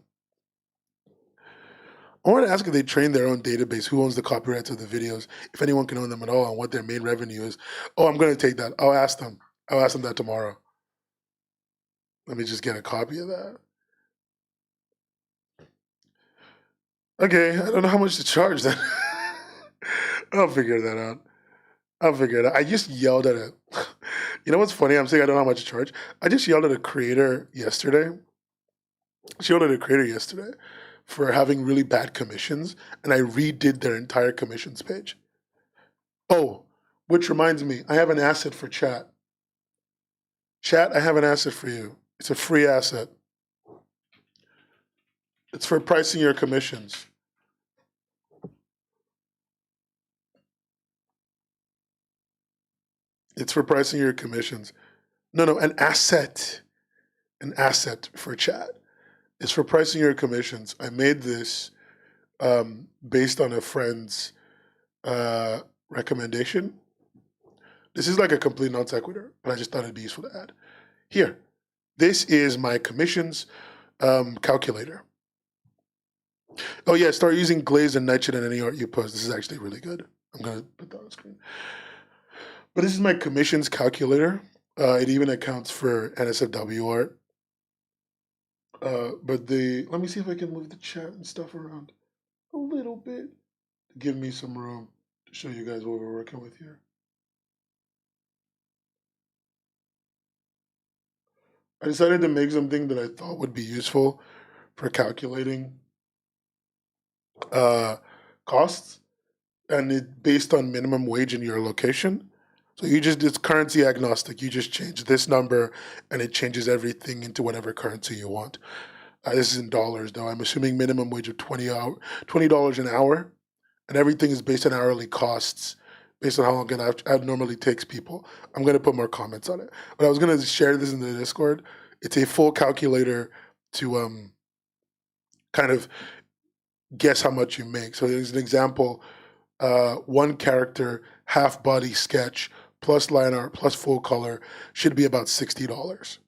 I want to ask if they train their own database, who owns the copyrights of the videos, if anyone can own them at all, and what their main revenue is. Oh, I'm going to take that. I'll ask them. I'll ask them that tomorrow. Let me just get a copy of that. Okay, I don't know how much to charge then. I'll figure that out. I'll figure it out. I just yelled at it. You know what's funny? I'm saying I don't know how much to charge. I just yelled at a creator yesterday. She yelled at a creator yesterday for having really bad commissions, and I redid their entire commissions page. Oh, which reminds me, I have an asset for chat. Chat, I have an asset for you. It's a free asset. It's for pricing your commissions. It's for pricing your commissions. No, an asset. An asset for chat. It's for pricing your commissions. I made this based on a friend's recommendation. This is like a complete non sequitur, but I just thought it'd be useful to add. Here, this is my commissions calculator. Oh yeah, start using glaze and nightshade in any art you post. This is actually really good. I'm gonna put that on screen. But this is my commissions calculator. It even accounts for NSFW art. But let me see if I can move the chat and stuff around a little bit to give me some room to show you guys what we're working with here. I decided to make something that I thought would be useful for calculating costs, and it based on minimum wage in your location. So it's currency agnostic. You just change this number and it changes everything into whatever currency you want. This is in dollars though. I'm assuming minimum wage of $20 an hour, and everything is based on hourly costs, based on how long it normally takes people. I'm gonna put more comments on it. But I was gonna share this in the Discord. It's a full calculator to kind of guess how much you make. So as an example, one character, half body sketch, plus line art, plus full color should be about $60.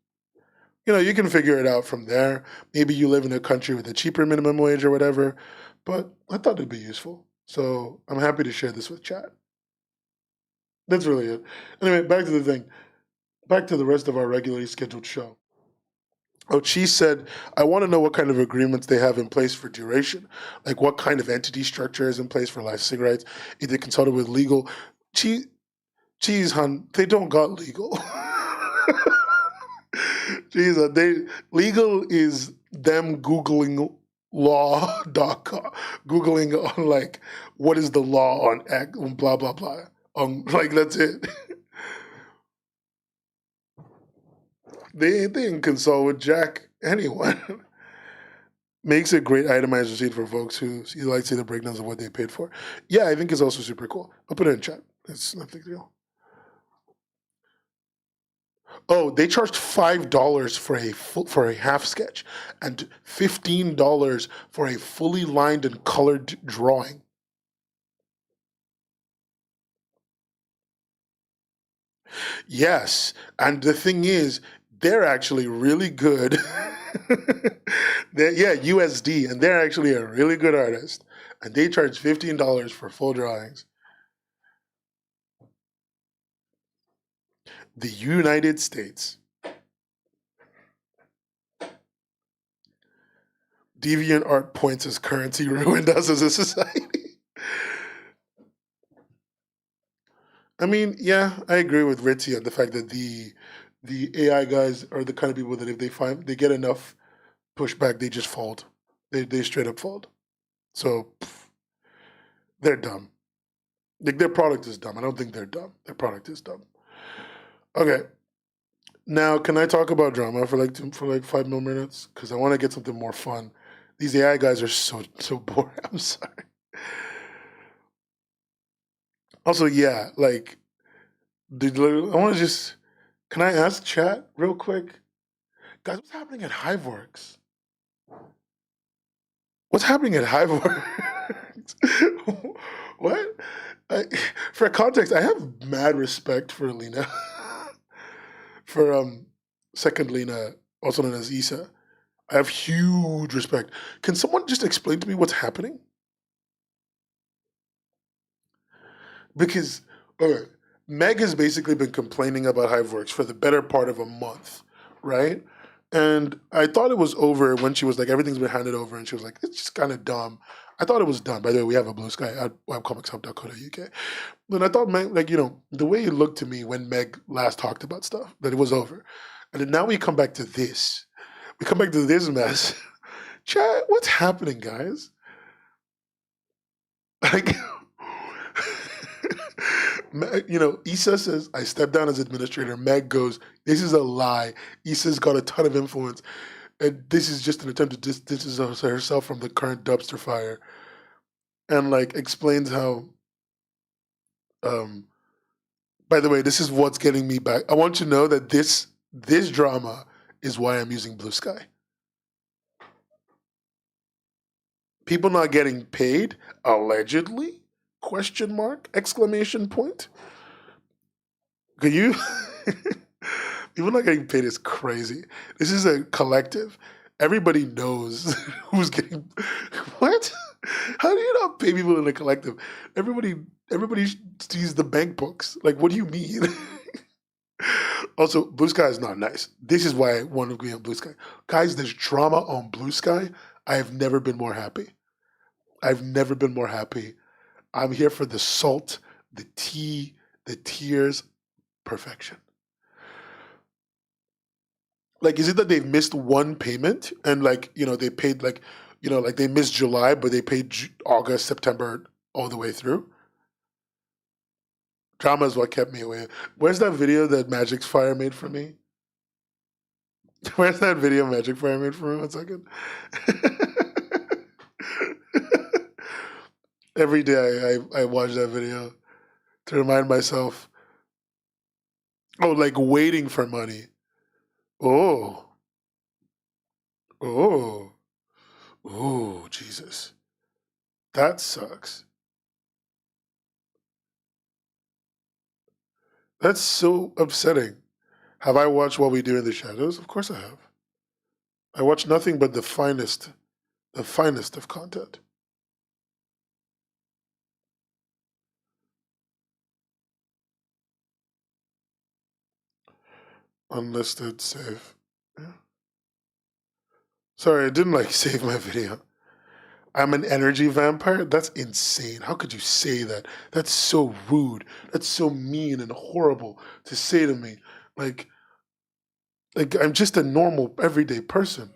You can figure it out from there. Maybe you live in a country with a cheaper minimum wage or whatever, but I thought it'd be useful. So I'm happy to share this with chat. That's really it. Anyway, back to the thing. Back to the rest of our regularly scheduled show. Oh, she said, I want to know what kind of agreements they have in place for duration. Like what kind of entity structure is in place for licensing rights? If they consulted with legal. Geez, hun, they don't got legal. Jeez, legal is them Googling law.com, Googling on like, what is the law on X, blah, blah, blah. Like, that's it. They didn't consult with Jack anyone. Makes a great itemized receipt for folks who like to see the breakdowns of what they paid for. Yeah, I think it's also super cool. I'll put it in chat. It's not a big deal. Oh, they charged $5 for a half sketch and $15 for a fully lined and colored drawing. Yes, and the thing is, they're actually really good. USD, and they're actually a really good artist, and they charge $15 for full drawings. The United States. Deviant art points as currency ruined us as a society. I mean, yeah, I agree with Ritzy on the fact that the AI guys are the kind of people that if they get enough pushback, they just fold. They straight up fold. So they're dumb. Like their product is dumb. I don't think they're dumb. Their product is dumb. Okay. Now, can I talk about drama for like 5 more minutes? Because I want to get something more fun These AI guys are so boring. I'm sorry. Also, yeah, like, I want to just. Can I ask chat real quick, guys? What's happening at Hiveworks? What's happening at Hiveworks? What? I, for context, I have mad respect for Lena, for second Lena, also known as Issa. I have huge respect. Can someone just explain to me what's happening? Because okay, Meg has basically been complaining about Hiveworks for the better part of a month, right? And I thought it was over when she was like, everything's been handed over, and she was like, it's just kind of dumb. I thought it was done. By the way, we have a blue sky at webcomicshub.co.uk. But I thought Meg, like, the way it looked to me when Meg last talked about stuff, that it was over. And then now we come back to this. We come back to this mess. Chat, what's happening, guys? Like, Issa says, I stepped down as administrator. Meg goes, this is a lie. Issa's got a ton of influence. And this is just an attempt to distance herself from the current dumpster fire. And, like, explains how, by the way, this is what's getting me back. I want you to know that this drama is why I'm using Blue Sky. People not getting paid, allegedly? Question mark? Exclamation point? Can you? People not getting paid is crazy. This is a collective. Everybody knows who's getting. What? How do you not pay people in a collective? Everybody sees the bank books. Like, what do you mean? Also, Blue Sky is not nice. This is why I want to be on Blue Sky. Guys, there's drama on Blue Sky. I have never been more happy. I've never been more happy. I'm here for the salt, the tea, the tears, perfection. Like, is it that they've missed one payment and, like, they paid, like, like they missed July, but they paid August, September, all the way through? Drama is what kept me away. Where's that video that Magic's Fire made for me? Where's that video Magic Fire made for me? 1 second. Every day I watch that video to remind myself. Oh, like waiting for money. Oh. Oh. Oh, Jesus. That sucks. That's so upsetting. Have I watched What We Do in the Shadows? Of course I have. I watch nothing but the finest of content. Unlisted save. Yeah. Sorry, I didn't like save my video. I'm an energy vampire? That's insane. How could you say that? That's so rude. That's so mean and horrible to say to me. Like I'm just a normal, everyday person.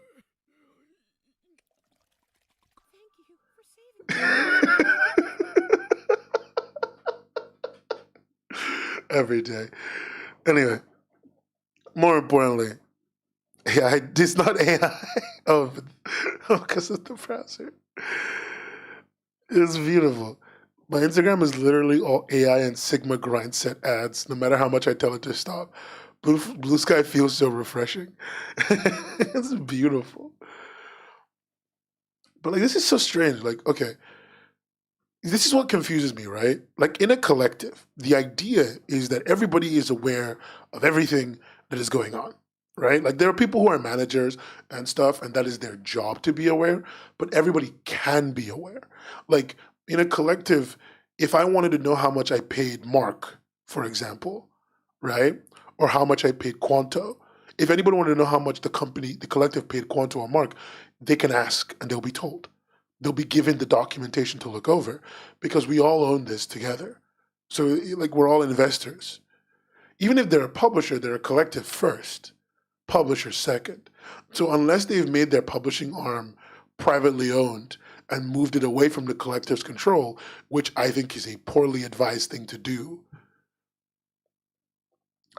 Every day. Anyway, more importantly, AI, it's not AI. Oh, because of the browser. It's beautiful. My Instagram is literally all AI and Sigma grind set ads, no matter how much I tell it to stop. Blue Sky feels so refreshing. It's beautiful. But, like, this is so strange. Like, okay, this is what confuses me, right? Like, in a collective, the idea is that everybody is aware of everything that is going on, right? Like, there are people who are managers and stuff, and that is their job to be aware, but everybody can be aware. Like, in a collective, if I wanted to know how much I paid Mark, for example, right? Or how much I paid Quanto, if anybody wanted to know how much the collective paid Quanto or Mark, they can ask and they'll be told. They'll be given the documentation to look over because we all own this together. So, like, we're all investors. Even if they're a publisher, they're a collective first, publisher second. So unless they've made their publishing arm privately owned and moved it away from the collective's control, which I think is a poorly advised thing to do,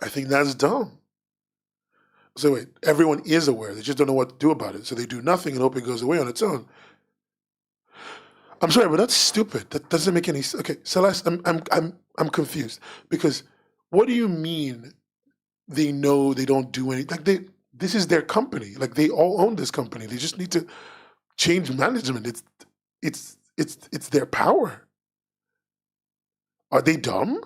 I think that's dumb. So wait, everyone is aware. They just don't know what to do about it. So they do nothing and hope it goes away on its own. I'm sorry, but that's stupid. That doesn't make any sense. Okay, Celeste, I'm confused because what do you mean they know they don't do anything? Like this is their company. Like they all own this company. They just need to change management. It's their power. Are they dumb?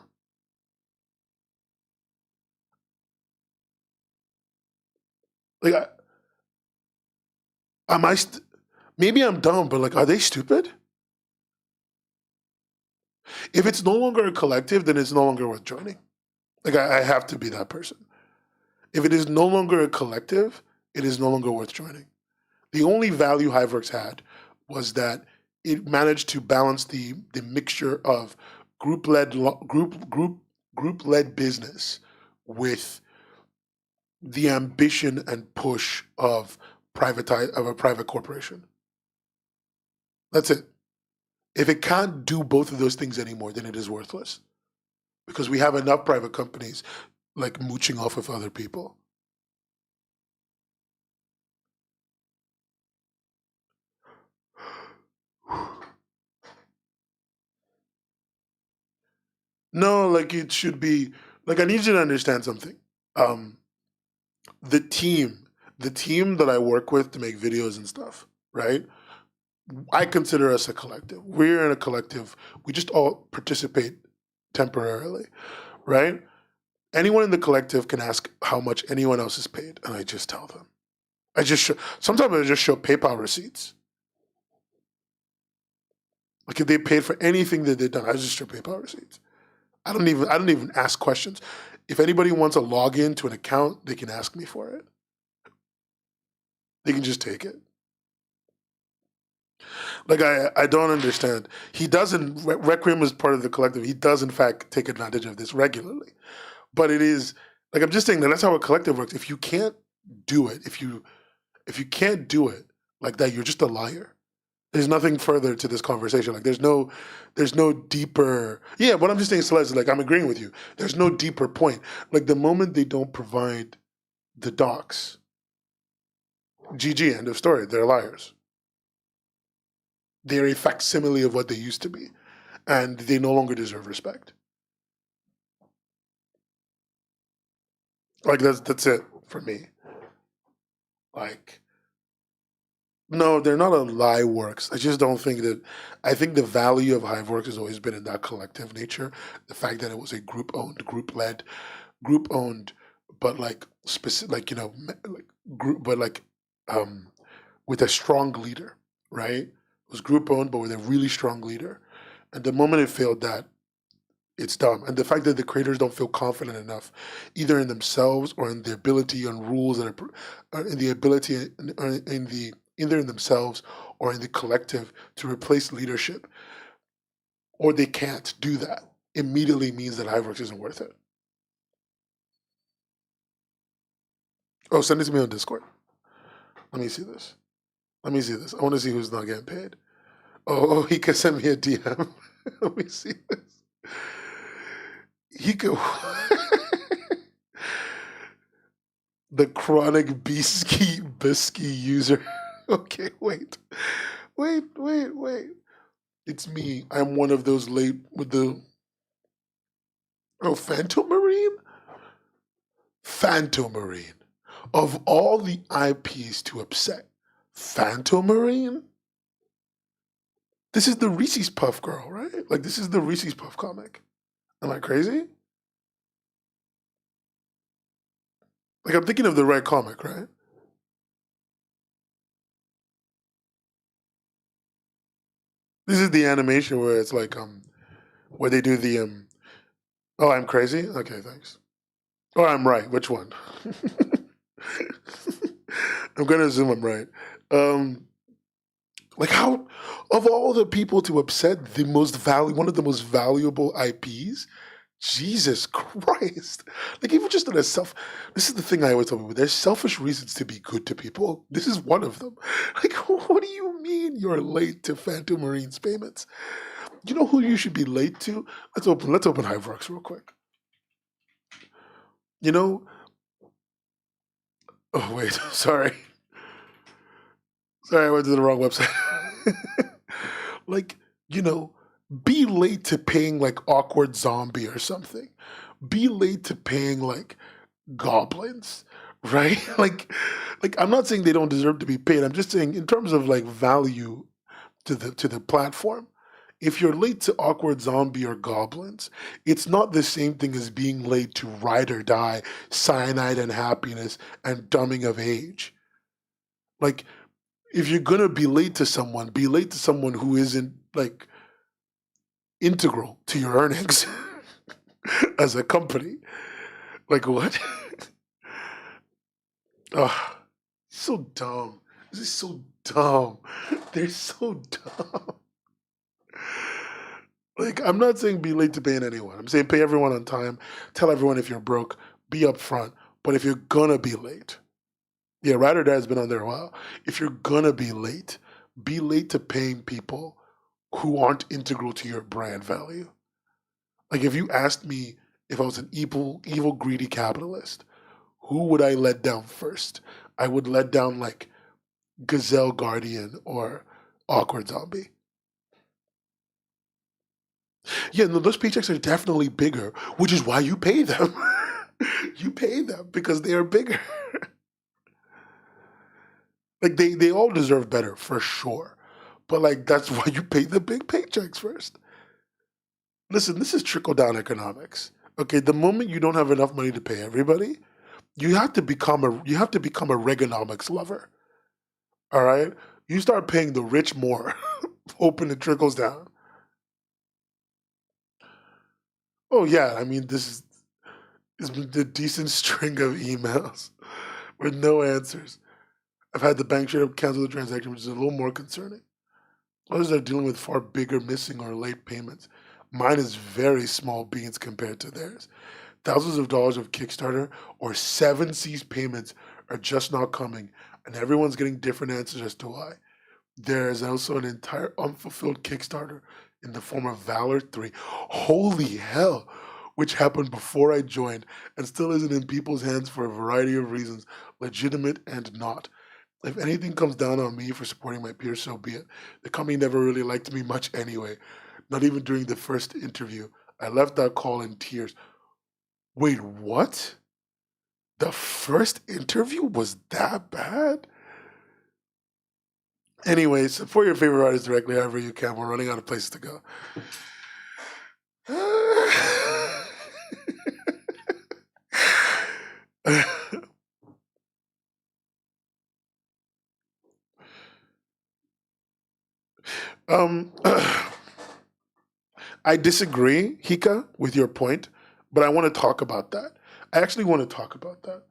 Like, am I? Maybe I'm dumb, but like, are they stupid? If it's no longer a collective, then it's no longer worth joining. Like, I have to be that person. If it is no longer a collective, it is no longer worth joining. The only value Hiveworks had was that it managed to balance the mixture of group led business with the ambition and push of a private corporation. That's it. If it can't do both of those things anymore, then it is worthless. Because we have enough private companies like mooching off of other people. No, like it should be like I need you to understand something. Um, the team, the team that I work with to make videos and stuff, right? I consider us a collective. We're in a collective. We just all participate temporarily, right? Anyone in the collective can ask how much anyone else is paid, and I just tell them. Sometimes I just show PayPal receipts. Like if they paid for anything that they've done, I just show PayPal receipts. I don't even ask questions. If anybody wants a login to an account, they can ask me for it. They can just take it. Like I don't understand. He doesn't. Requiem is part of the collective. He does in fact take advantage of this regularly. But it is like I'm just saying that's how a collective works. If you can't do it, if you can't do it like that, you're just a liar. There's nothing further to this conversation. Like there's no deeper. Yeah, what I'm just saying, Celeste, is like I'm agreeing with you. There's no deeper point. Like the moment they don't provide the docs, GG, end of story. They're liars. They're a facsimile of what they used to be, and they no longer deserve respect. Like that's it for me. Like no, they're not a lie works. I just don't think that. I think the value of Hiveworks has always been in that collective nature. The fact that it was a group owned, group owned, but like specific, like like group, but like um, with a strong leader, right? It was group owned, but with a really strong leader. And the moment it failed that, it's dumb. And the fact that the creators don't feel confident enough, either in themselves or in the ability and rules that are in the ability in the either in themselves or in the collective to replace leadership, or they can't do that, immediately means that Hiveworks isn't worth it. Oh, send it to me on Discord. Let me see this. Let me see this. I want to see who's not getting paid. Oh, he can send me a DM. Let me see this. He could. The chronic bisky user. Okay, wait. It's me. I'm one of those late with the. Oh, Phantom Marine? Phantom Marine. Of all the IPs to upset, Phantom Marine? This is the Reese's Puff girl, right? Like, this is the Reese's Puff comic. Am I crazy? Like, I'm thinking of the right comic, right? This is the animation where it's like, where they do the, oh, I'm crazy? Okay, thanks. Oh, I'm right. Which one? I'm gonna assume I'm right. Um, like how, of all the people to upset one of the most valuable IPs, Jesus Christ! Like even just in a this is the thing I always tell people. There's selfish reasons to be good to people. This is one of them. Like, what do you mean you're late to Phantom Marine's payments? You know who you should be late to? Let's open Hiveworks real quick. You know, Oh wait, sorry. Sorry, I went to the wrong website. Like, you know, be late to paying like awkward zombie or something. Be late to paying like goblins, right? Like I'm not saying they don't deserve to be paid. I'm just saying in terms of like value to the platform. If you're late to awkward zombie or goblins, it's not the same thing as being late to ride or die, cyanide and happiness, and dumbing of age. Like if you're gonna be late to someone who isn't like integral to your earnings as a company. Like what? Oh, so dumb. This is so dumb. They're so dumb. Like, I'm not saying be late to paying anyone. I'm saying pay everyone on time. Tell everyone if you're broke. Be upfront. But if you're gonna be late, yeah, Ride or Die has been on there a while. If you're gonna be late to paying people who aren't integral to your brand value. Like, if you asked me if I was an evil, greedy capitalist, who would I let down first? I would let down like Gazelle Guardian or Awkward Zombie. Yeah, no, those paychecks are definitely bigger, which is why you pay them. You pay them because they are bigger. Like they all deserve better for sure. But like that's why you pay the big paychecks first. Listen, this is trickle down economics. Okay, the moment you don't have enough money to pay everybody, you have to become a Reaganomics lover. All right? You start paying the rich more, hoping it trickles down. Oh yeah, I mean this is it's been a decent string of emails with no answers. I've had the bank straight up cancel the transaction, which is a little more concerning. Others are dealing with far bigger missing or late payments. Mine is very small beans compared to theirs. Thousands of dollars of Kickstarter or 7 C's payments are just not coming, and everyone's getting different answers as to why. There is also an entire unfulfilled Kickstarter in the form of Valor 3. Holy hell! Which happened before I joined and still isn't in people's hands for a variety of reasons, legitimate and not. If anything comes down on me for supporting my peers, so be it. The company never really liked me much anyway, not even during the first interview. I left that call in tears. Wait, what? The first interview was that bad? Anyway, support your favorite artist directly however you can. We're running out of places to go. um, I disagree, Hika, with your point, but I want to talk about that. I actually want to talk about that.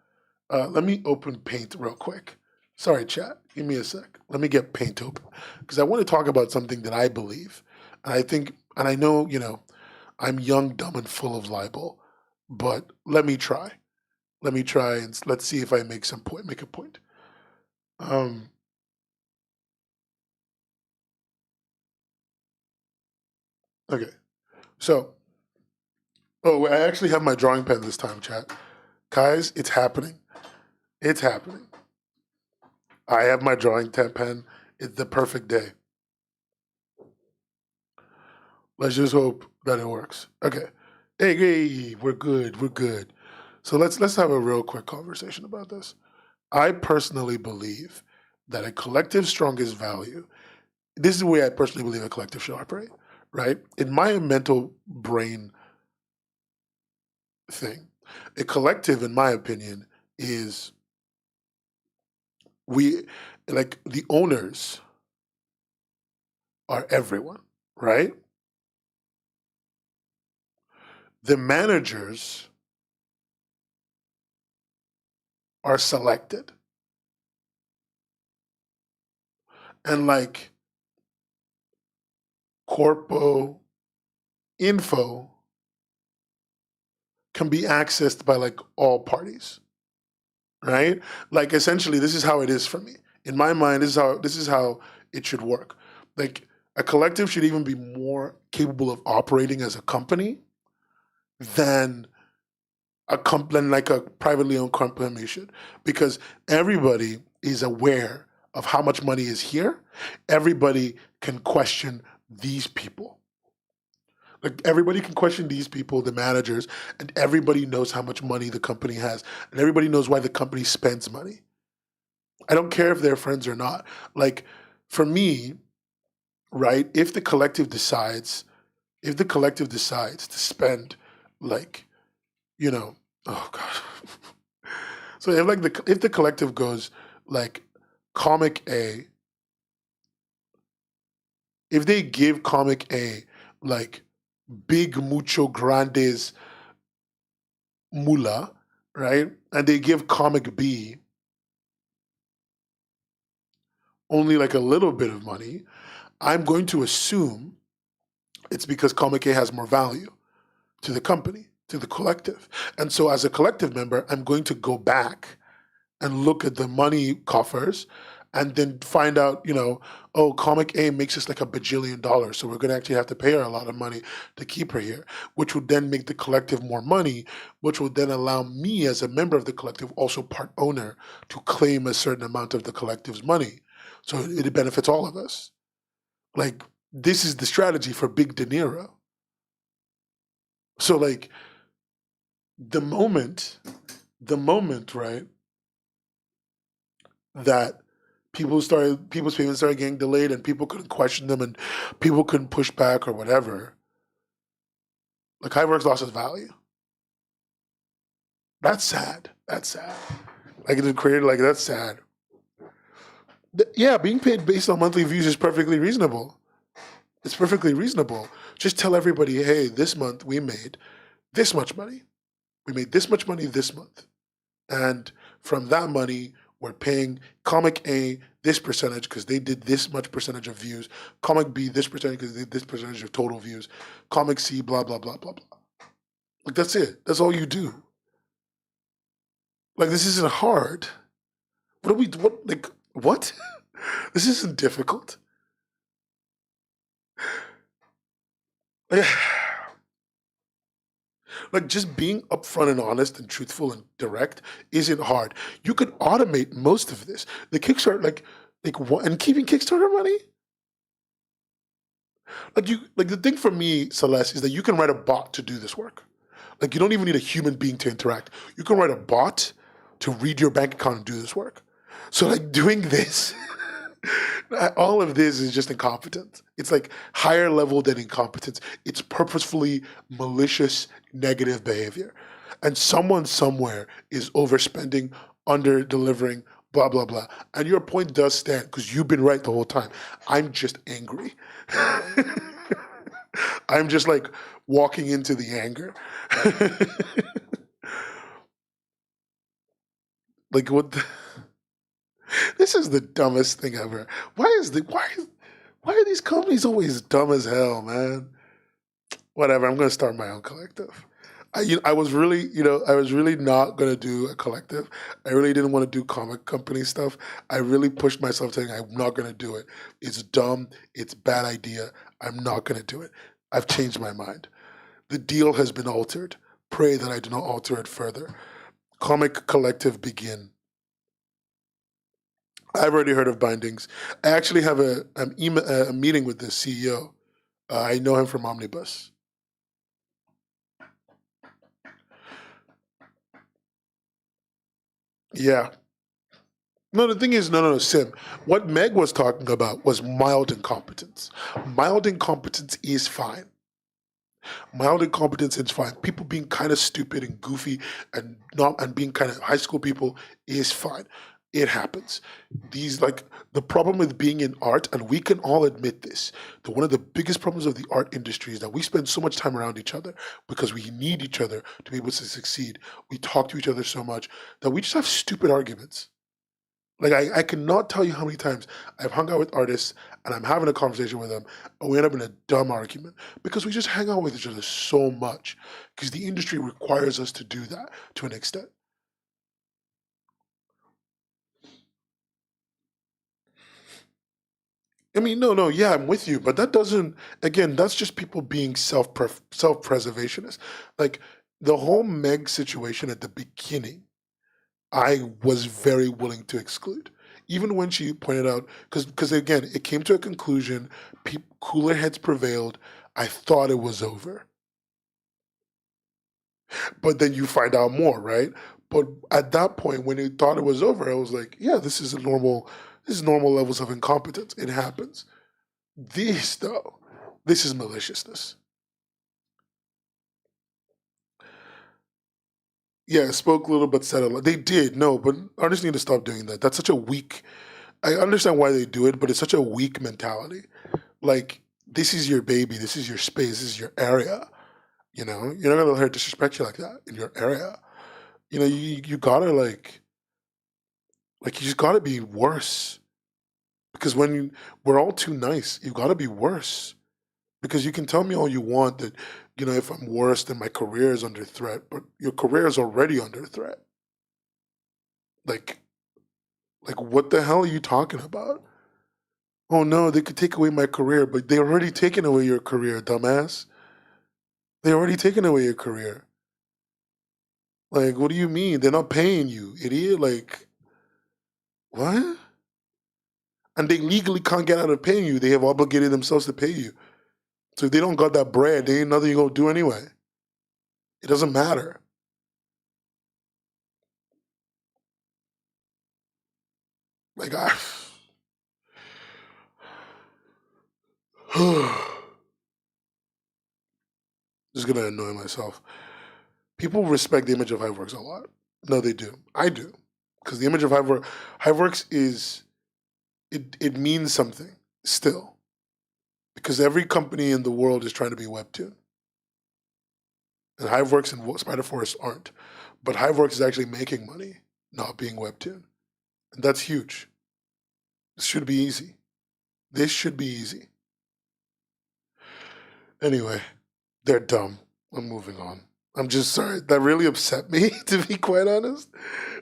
Let me open Paint real quick. Sorry, chat. Give me a sec. Let me get Paint open because I want to talk about something that I believe, and I think, and I know, I'm young, dumb, and full of libel, but let me try. Let me try and let's see if I make some point. Make a point. Um, okay. So, oh, I actually have my drawing pen this time, chat. Guys, it's happening. It's happening. I have my drawing pen. It's the perfect day. Let's just hope that it works. Okay. Hey, we're good. We're good. So let's have a real quick conversation about this. I personally believe that a collective strongest value. This is the way I personally believe a collective should operate. Right? In my mental brain thing, a collective, in my opinion, is we like the owners are everyone, right? The managers are selected. And like corpo info can be accessed by like all parties, right? Like essentially this is how it is for me. In my mind, this is how it should work. Like a collective should even be more capable of operating as a company than a company like a privately owned company should, because everybody is aware of how much money is here. Everybody can question these people. Like everybody can question these people, the managers, and everybody knows how much money the company has, and everybody knows why the company spends money. I don't care if they're friends or not. Like for me, right? If the collective decides to spend like, you know, oh god. So if the collective goes like comic A, if they give comic A like big mucho grandes mula, right? And they give comic B only like a little bit of money, I'm going to assume it's because comic A has more value to the company, to the collective. And so as a collective member, I'm going to go back and look at the money coffers and then find out, oh, comic A makes us like $1 bajillion. So we're going to actually have to pay her a lot of money to keep her here, which would then make the collective more money, which would then allow me as a member of the collective, also part owner, to claim a certain amount of the collective's money. So it benefits all of us. Like, this is the strategy for Big De Niro. So like the moment, right, that people's payments started getting delayed and people couldn't question them and people couldn't push back or whatever, like Hiveworks lost its value. That's sad. Like it's created like that's sad. Yeah, being paid based on monthly views is perfectly reasonable. It's perfectly reasonable. Just tell everybody, hey, this month we made this much money. We made this much money this month. And from that money, we're paying comic A this percentage because they did this much percentage of views. Comic B this percentage because they did this percentage of total views. Comic C, blah, blah, blah, blah, blah. Like, that's it. That's all you do. Like, this isn't hard. What? This isn't difficult. Like, just being upfront and honest and truthful and direct isn't hard. You could automate most of this. The Kickstarter, and keeping Kickstarter money. Like the thing for me, Celeste, is that you can write a bot to do this work. Like, you don't even need a human being to interact. You can write a bot to read your bank account and do this work. So like doing this, all of this is just incompetence. It's like higher level than incompetence. It's purposefully malicious, negative behavior. And someone somewhere is overspending, under delivering, blah, blah, blah. And your point does stand because you've been right the whole time. I'm just angry. I'm just like walking into the anger. Like this is the dumbest thing ever. Why are these companies always dumb as hell, man? Whatever. I'm gonna start my own collective. I was really not gonna do a collective. I really didn't want to do comic company stuff. I really pushed myself saying I'm not gonna do it. It's dumb. It's a bad idea. I'm not gonna do it. I've changed my mind. The deal has been altered. Pray that I do not alter it further. Comic collective begin. I've already heard of bindings. I actually have a meeting with the CEO. I know him from Omnibus. Yeah. No, the thing is, no, Sim. What Meg was talking about was mild incompetence. Mild incompetence is fine. Mild incompetence is fine. People being kind of stupid and goofy and being kind of high school people is fine. It happens. The problem with being in art, and we can all admit this, that one of the biggest problems of the art industry is that we spend so much time around each other because we need each other to be able to succeed. We talk to each other so much that we just have stupid arguments. Like I cannot tell you how many times I've hung out with artists and I'm having a conversation with them and we end up in a dumb argument because we just hang out with each other so much because the industry requires us to do that to an extent. I mean, no, yeah, I'm with you, but that doesn't. Again, that's just people being self-preservationist. Like the whole Meg situation at the beginning, I was very willing to exclude. Even when she pointed out, because again, it came to a conclusion, cooler heads prevailed. I thought it was over. But then you find out more, right? But at that point, when you thought it was over, I was like, yeah, this is normal levels of incompetence. It happens. This, though, this is maliciousness. Yeah, spoke little but said a lot. They did, no, but artists need to stop doing that. That's such a weak. I understand why they do it, but it's such a weak mentality. Like, this is your baby, this is your space, this is your area. You know, you're not gonna let her disrespect you like that in your area. You know, you gotta like you just gotta be worse. Because we're all too nice, you gotta be worse. Because you can tell me all you want that, you know, if I'm worse, then my career is under threat, but your career is already under threat. Like, what the hell are you talking about? Oh no, they could take away my career, but they already taken away your career, dumbass. They already taken away your career. Like, what do you mean? They're not paying you, idiot. Like, what? And they legally can't get out of paying you. They have obligated themselves to pay you. So if they don't got that bread, they ain't nothing you gonna do anyway. It doesn't matter. Like just gonna annoy myself. People respect the image of Hiveworks a lot. No, they do. I do. Because the image of Hiveworks is it means something still. Because every company in the world is trying to be Webtoon. And Hiveworks and Spider-Forest aren't. But Hiveworks is actually making money, not being Webtoon. And that's huge. This should be easy. This should be easy. Anyway, they're dumb. I'm moving on. I'm just sorry. That really upset me, to be quite honest.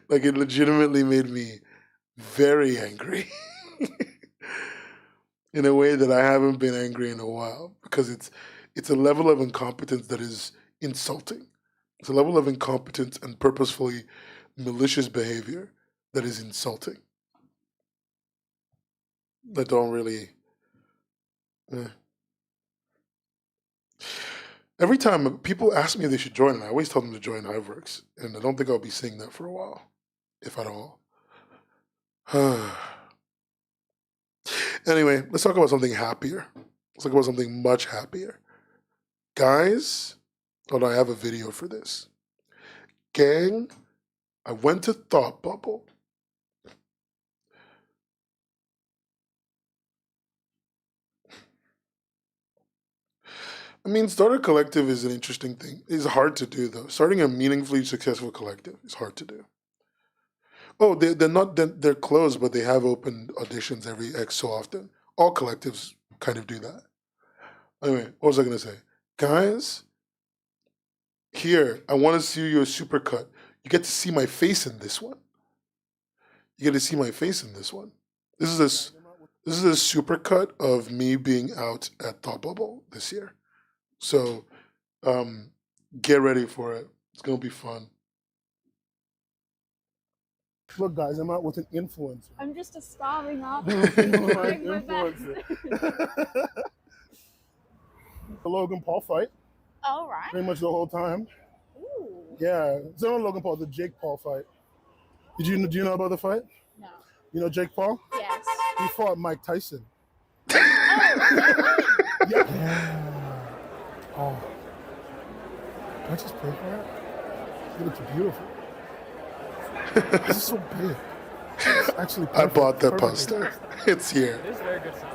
Like, it legitimately made me very angry. In a way that I haven't been angry in a while. Because it's a level of incompetence that is insulting. It's a level of incompetence and purposefully malicious behavior that is insulting. That don't really... Every time people ask me if they should join, I always tell them to join Hiveworks. And I don't think I'll be seeing that for a while, if at all. Anyway, let's talk about something happier. Let's talk about something much happier. Guys, hold on, I have a video for this. Gang, I went to Thought Bubble. I mean, start a collective is an interesting thing. It's hard to do, though. Starting a meaningfully successful collective is hard to do. Oh, they're closed, but they have open auditions every X so often. All collectives kind of do that. Anyway, what was I going to say? Guys, here, I want to see your supercut. You get to see my face in this one. You get to see my face in this one. This is a supercut of me being out at Thought Bubble this year. So, get ready for it. It's gonna be fun. Look, guys, I'm out with an influencer. I'm just a starving up. Doing my best. The Logan Paul fight, All right. pretty much the whole time. Ooh. Yeah, it's not Logan Paul, the Jake Paul fight. Do you know about the fight? No. You know Jake Paul? Yes. He fought Mike Tyson. Oh. Yeah. Oh. Can I just pay for it? It looks beautiful. This is so big. It's actually perfect. I bought that poster. It's here. It is very good size.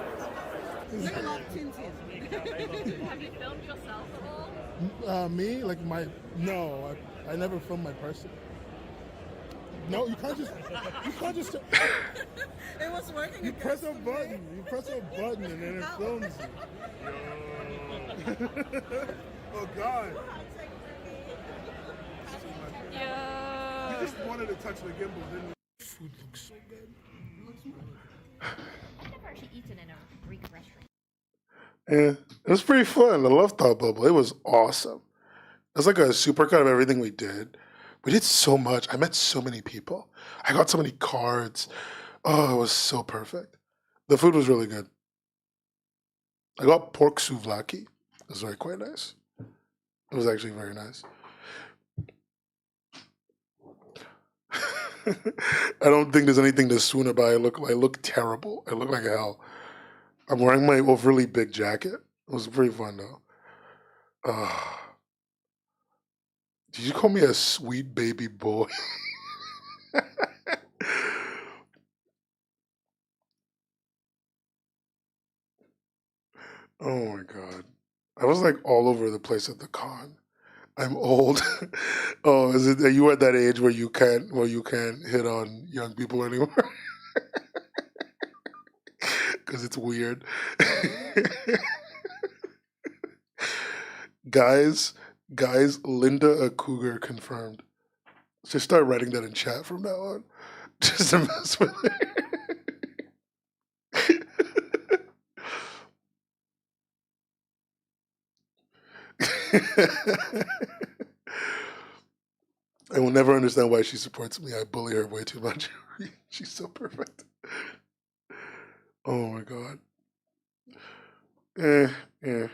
You're not tinted. Have you filmed yourself at all? Me? Like no, I never film my person. No, you can't just, It was working. you press a button and then it films you. Oh God. Yeah. You just wanted to touch the gimbal, didn't you? Food looks so good. I've never actually eaten in a Greek restaurant. Yeah, it was pretty fun. I love Thought Bubble. It was awesome. That's like a supercut of everything we did. We did so much. I met so many people. I got so many cards. Oh, it was so perfect. The food was really good. I got pork souvlaki. It was very quite nice. It was actually very nice. I don't think there's anything to swoon about. I look terrible. I look like hell. I'm wearing my overly big jacket. It was pretty fun though. Uh, did you call me a sweet baby boy? Oh my god. I was like all over the place at the con. I'm old. Oh, is it? Are you at that age where you can't hit on young people anymore? Because it's weird. guys, guys, Linda a cougar confirmed. Just start writing that in chat from now on. Just to mess with her. I will never understand why she supports me. I bully her way too much. She's so perfect. Oh my god. Eh, eh.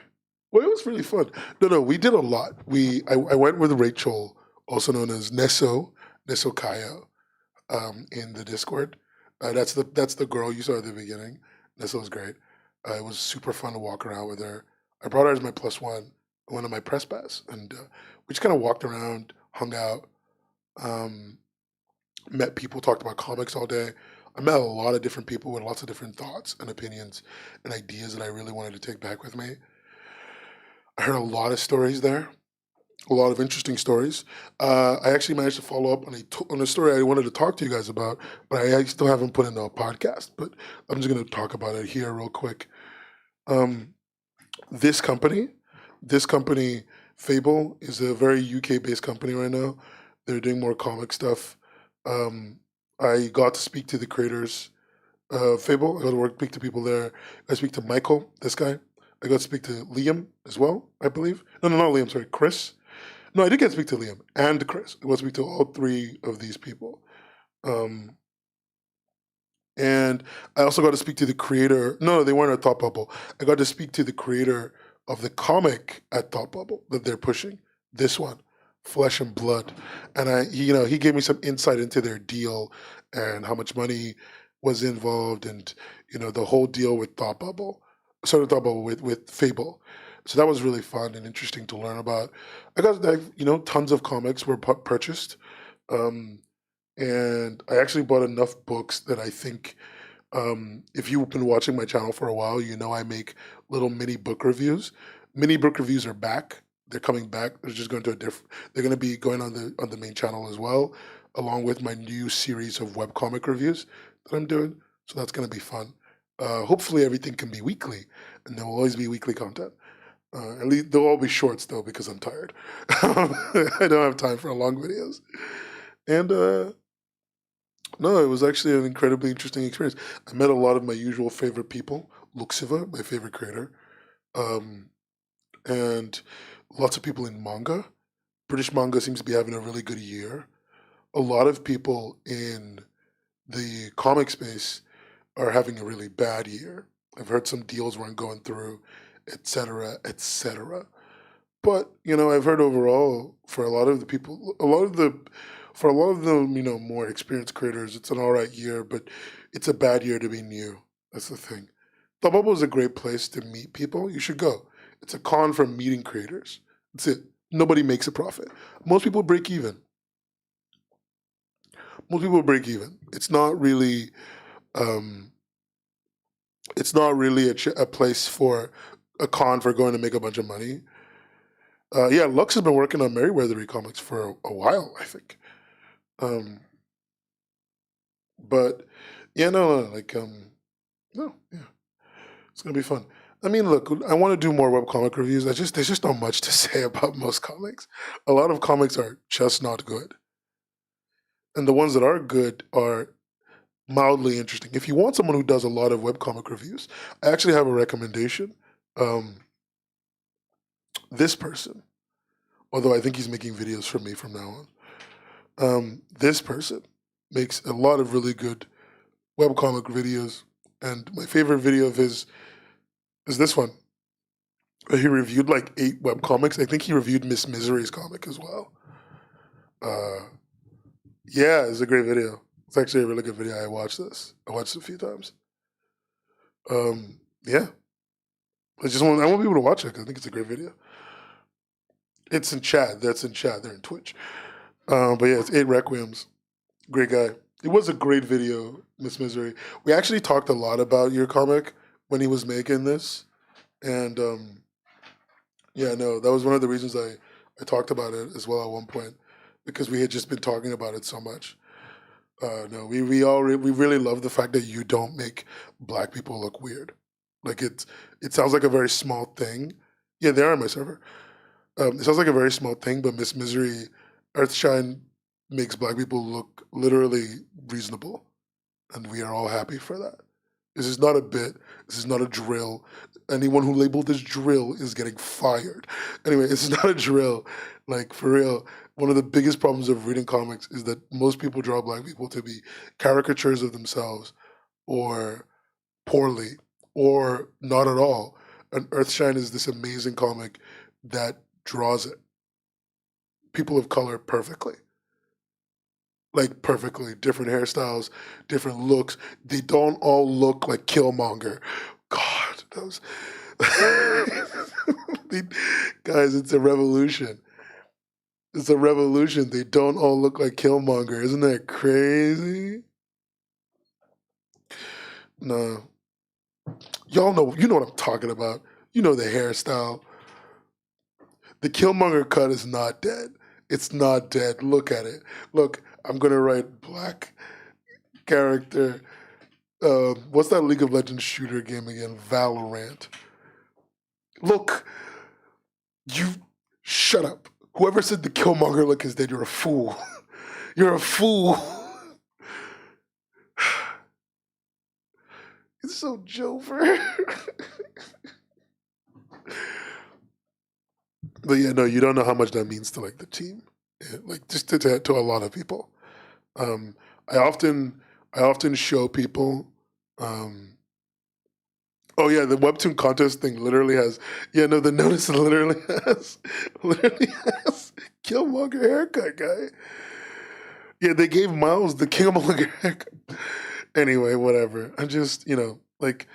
Well, it was really fun. No, we did a lot. I went with Rachel, also known as Neso Kaya, in the Discord. That's the girl you saw at the beginning. Neso was great. It was super fun to walk around with her. I brought her as my plus one of my press pass, and we just kind of walked around, hung out, um, met people, talked about comics all day. I met a lot of different people with lots of different thoughts and opinions and ideas that I really wanted to take back with me. I heard a lot of stories there, a lot of interesting stories. I actually managed to follow up on on a story I wanted to talk to you guys about, but I still haven't put into a podcast. But I'm just going to talk about it here real quick. Um, this company, this company, Fable, is a very UK-based company right now. They're doing more comic stuff. Um, I got to speak to the creators Fable. I got to speak to people there. I speak to Michael, this guy. I got to speak to Liam as well, I believe. No, not Liam, sorry, Chris. No, I did get to speak to Liam and Chris. I got to speak to all three of these people. Um, and I also got to speak to the creator. No, they weren't at Thought Bubble. I got to speak to the creator of the comic at Thought Bubble that they're pushing. This one, Flesh and Blood. And he gave me some insight into their deal and how much money was involved, and the whole deal with Thought Bubble. Sorry, Thought Bubble with Fable. So that was really fun and interesting to learn about. I got tons of comics were purchased. Um, and I actually bought enough books that I think, if you've been watching my channel for a while, I make little mini book reviews. Mini book reviews are back. They're coming back. They're just going to a different. They're going to be going on the main channel as well, along with my new series of webcomic reviews that I'm doing. So that's going to be fun. Hopefully everything can be weekly, and there will always be weekly content. At least they'll all be shorts though, because I'm tired. I don't have time for long videos. And no, it was actually an incredibly interesting experience. I met a lot of my usual favorite people. Luxiva, my favorite creator, um, and lots of people in manga. British manga seems to be having a really good year. A lot of people in the comic space are having a really bad year. I've heard some deals weren't going through, etc., etc. But I've heard overall for a lot of the people, for a lot of the more experienced creators, it's an all right year, but it's a bad year to be new. That's the thing. The Bubble is a great place to meet people. You should go. It's a con for meeting creators. That's it. Nobody makes a profit. Most people break even. Most people break even. It's not really. Um, it's not really a place for a con for going to make a bunch of money. Yeah, Lux has been working on Merryweather comics for a while, I think. Um, but yeah, no, no, yeah, it's gonna be fun. I mean, look, I want to do more webcomic reviews. There's just not much to say about most comics. A lot of comics are just not good, and the ones that are good are mildly interesting. If you want someone who does a lot of webcomic reviews, I actually have a recommendation. Um, this person, Although I think he's making videos for me from now on. This person makes a lot of really good webcomic videos, and my favorite video of his is this one. He reviewed like 8 webcomics. I think he reviewed Miss Misery's comic as well. Yeah, it's a great video. It's actually a really good video. I watched it a few times. Yeah. I want people to watch it because I think it's a great video. It's in chat. That's in chat. They're in Twitch. But yeah, it's 8 Requiems. Great guy. It was a great video, Miss Misery. We actually talked a lot about your comic when he was making this. And yeah, no, that was one of the reasons I talked about it as well at one point, because we had just been talking about it so much. No, we really love the fact that you don't make black people look weird. Like it sounds like a very small thing. Yeah, they are on my server. It sounds like a very small thing, but Miss Misery, Earthshine makes black people look literally reasonable, and we are all happy for that. This is not a bit. This is not a drill. Anyone who labeled this drill is getting fired. Anyway, this is not a drill. Like, for real, one of the biggest problems of reading comics is that most people draw black people to be caricatures of themselves, or poorly, or not at all. And Earthshine is this amazing comic that draws it. People of color perfectly. Like, perfectly. Different hairstyles, different looks. They don't all look like Killmonger. God, that was... Guys, it's a revolution. It's a revolution. They don't all look like Killmonger. Isn't that crazy? No. Y'all know, you know what I'm talking about. You know the hairstyle. The Killmonger cut is not dead. It's not dead. Look at it. Look, I'm going to write black character. What's that League of Legends shooter game again? Valorant. Look, you shut up. Whoever said the Killmonger look is dead, you're a fool. You're a fool. It's so Jover. But yeah, no, you don't know how much that means to like the team. Yeah, like just to a lot of people. I often show people. Oh yeah, the Webtoon contest thing literally has. Yeah, no, the notice literally has Killmonger haircut guy. Yeah, they gave Miles the Killmonger haircut. Anyway, whatever. I'm just, like,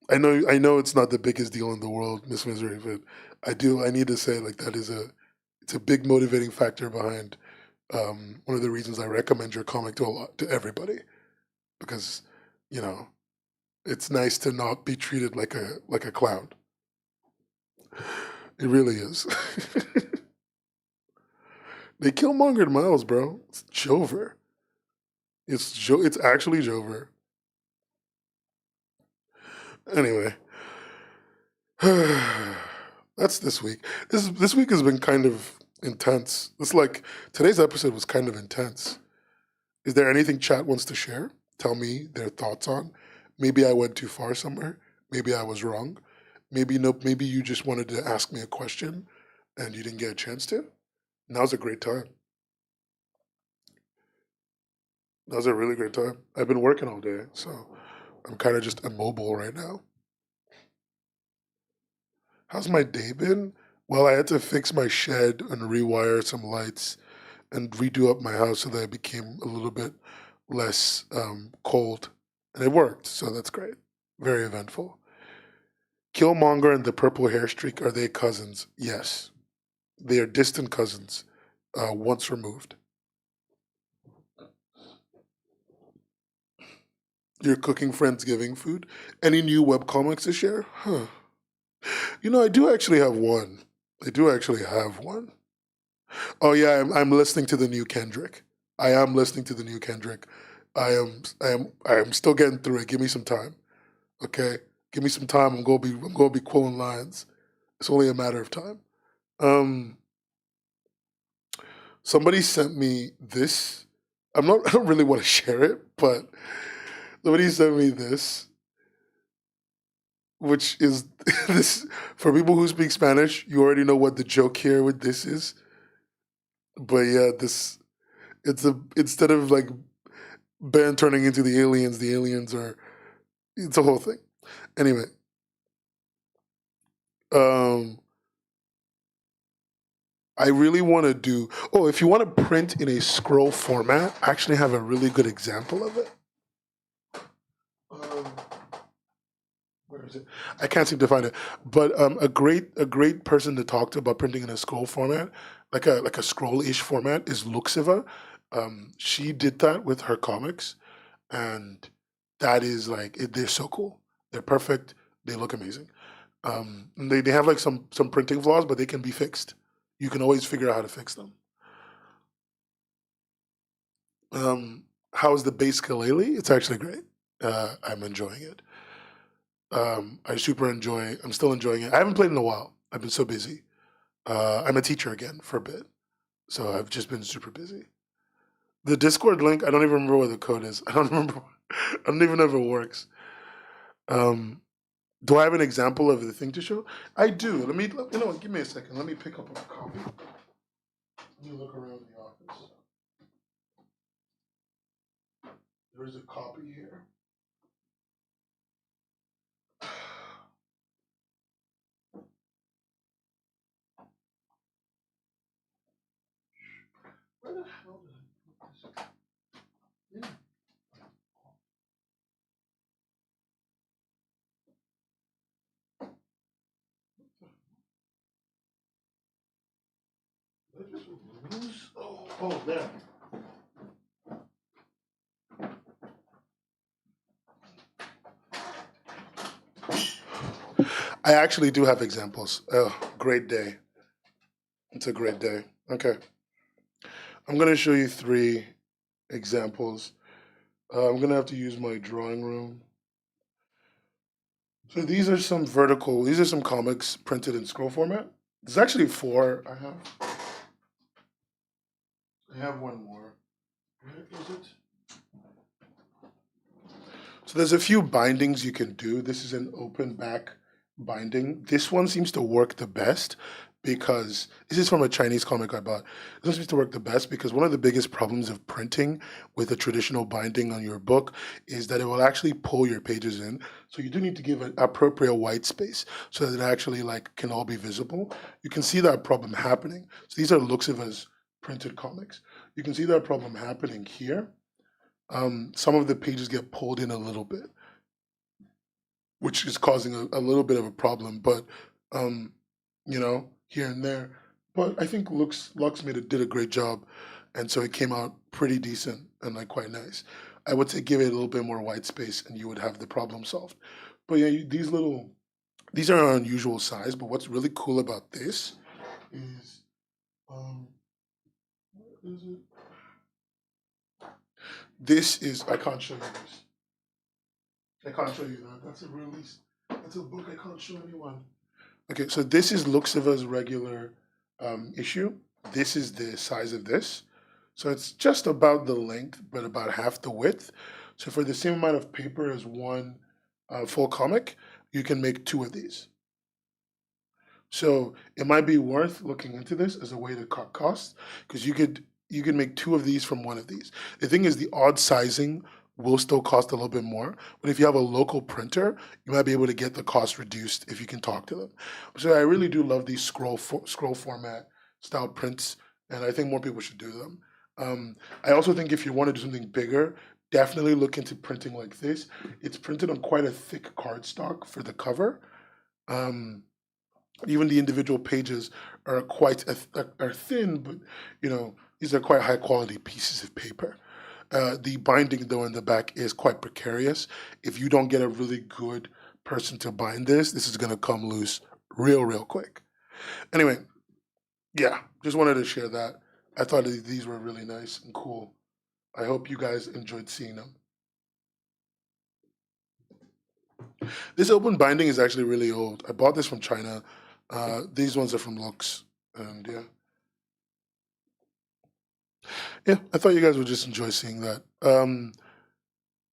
I know it's not the biggest deal in the world, Miss Misery, but I need to say, like, it's a big motivating factor behind one of the reasons I recommend your comic to everybody, because it's nice to not be treated like a clown. It really is. They Killmongered Miles, bro. It's Jover. It's actually Jover. Anyway, that's this week. This week has been kind of intense. Today's episode was kind of intense. Is there anything chat wants to share? Tell me their thoughts on. Maybe I went too far somewhere. Maybe I was wrong. Maybe you just wanted to ask me a question and you didn't get a chance to. Now's a great time. Now's a really great time. I've been working all day, so I'm kind of just immobile right now. How's my day been? Well, I had to fix my shed and rewire some lights and redo up my house so that it became a little bit less cold. And it worked, so that's great. Very eventful. Killmonger and the purple hair streak, are they cousins? Yes. They are distant cousins, once removed. Your cooking Friendsgiving food? Any new webcomics to share? Huh. I do actually have one. Oh yeah, I'm listening to the new Kendrick. I am listening to the new Kendrick. I am still getting through it. Give me some time. Okay? Give me some time. I'm gonna be quoting lines. It's only a matter of time. Somebody sent me this. I don't really want to share it, but somebody sent me this, which is this for people who speak Spanish. You already know what the joke here with this is. But yeah, instead of like Ben turning into the aliens are it's a whole thing. Anyway, um, I really want to do. Oh, if you want to print in a scroll format, I actually have a really good example of it. Um, where is it? I can't seem to find it. But a great person to talk to about printing in a scroll format, like a scroll-ish format, is Luxiva. She did that with her comics, and that is like they're so cool. They're perfect. They look amazing. And they have like some printing flaws, but they can be fixed. You can always figure out how to fix them. How's the base Kalele? It's actually great. I'm enjoying it. I'm still enjoying it. I haven't played in a while. I've been so busy. I'm a teacher again for a bit, so I've just been super busy. The Discord link, I don't even remember what the code is. I don't remember. I don't even know if it works. Um, do I have an example of the thing to show? I do. You know what? Give me a second. Let me pick up a copy. Let me look around the office. There is a copy here. Where the hell did I put this? Yeah. Did I just lose? Oh, there. I actually do have examples. Oh, great day. It's a great day. Okay. I'm going to show you three examples. I'm going to have to use my drawing room. So these are some comics printed in scroll format. There's actually four I have. I have one more. Where is it? So there's a few bindings you can do. This is an open back binding. This one seems to work the best because this is from a Chinese comic I bought. This one seems to work the best because one of the biggest problems of printing with a traditional binding on your book is that it will actually pull your pages in. So you do need to give an appropriate white space so that it actually like can all be visible. You can see that problem happening. So these are Luxiva's printed comics. You can see that problem happening here. Some of the pages get pulled in a little bit, which is causing a little bit of a problem, but um, here and there. But I think Lux did a great job, and so it came out pretty decent and like quite nice. I would say give it a little bit more white space, and you would have the problem solved. But yeah, these are an unusual size. But what's really cool about this is, um, what is it? This is I can't show you this. I can't show you that. That's a release. That's a book I can't show anyone. Okay, so this is Luxiva's regular issue. This is the size of this. So it's just about the length, but about half the width. So for the same amount of paper as one full comic, you can make two of these. So it might be worth looking into this as a way to cut costs because you could make two of these from one of these. The thing is, the odd sizing will still cost a little bit more, but if you have a local printer, you might be able to get the cost reduced if you can talk to them. So I really do love these scroll format style prints, and I think more people should do them. I also think if you want to do something bigger, definitely look into printing like this. It's printed on quite a thick cardstock for the cover. Um, Even the individual pages are are thin, but these are quite high quality pieces of paper. The binding though in the back is quite precarious. If you don't get a really good person to bind this is gonna come loose real quick. Anyway, yeah, just wanted to share that. I thought these were really nice and cool. I hope you guys enjoyed seeing them. This open binding is actually really old. I bought this from China. These ones are from Lux, and yeah, I thought you guys would just enjoy seeing that.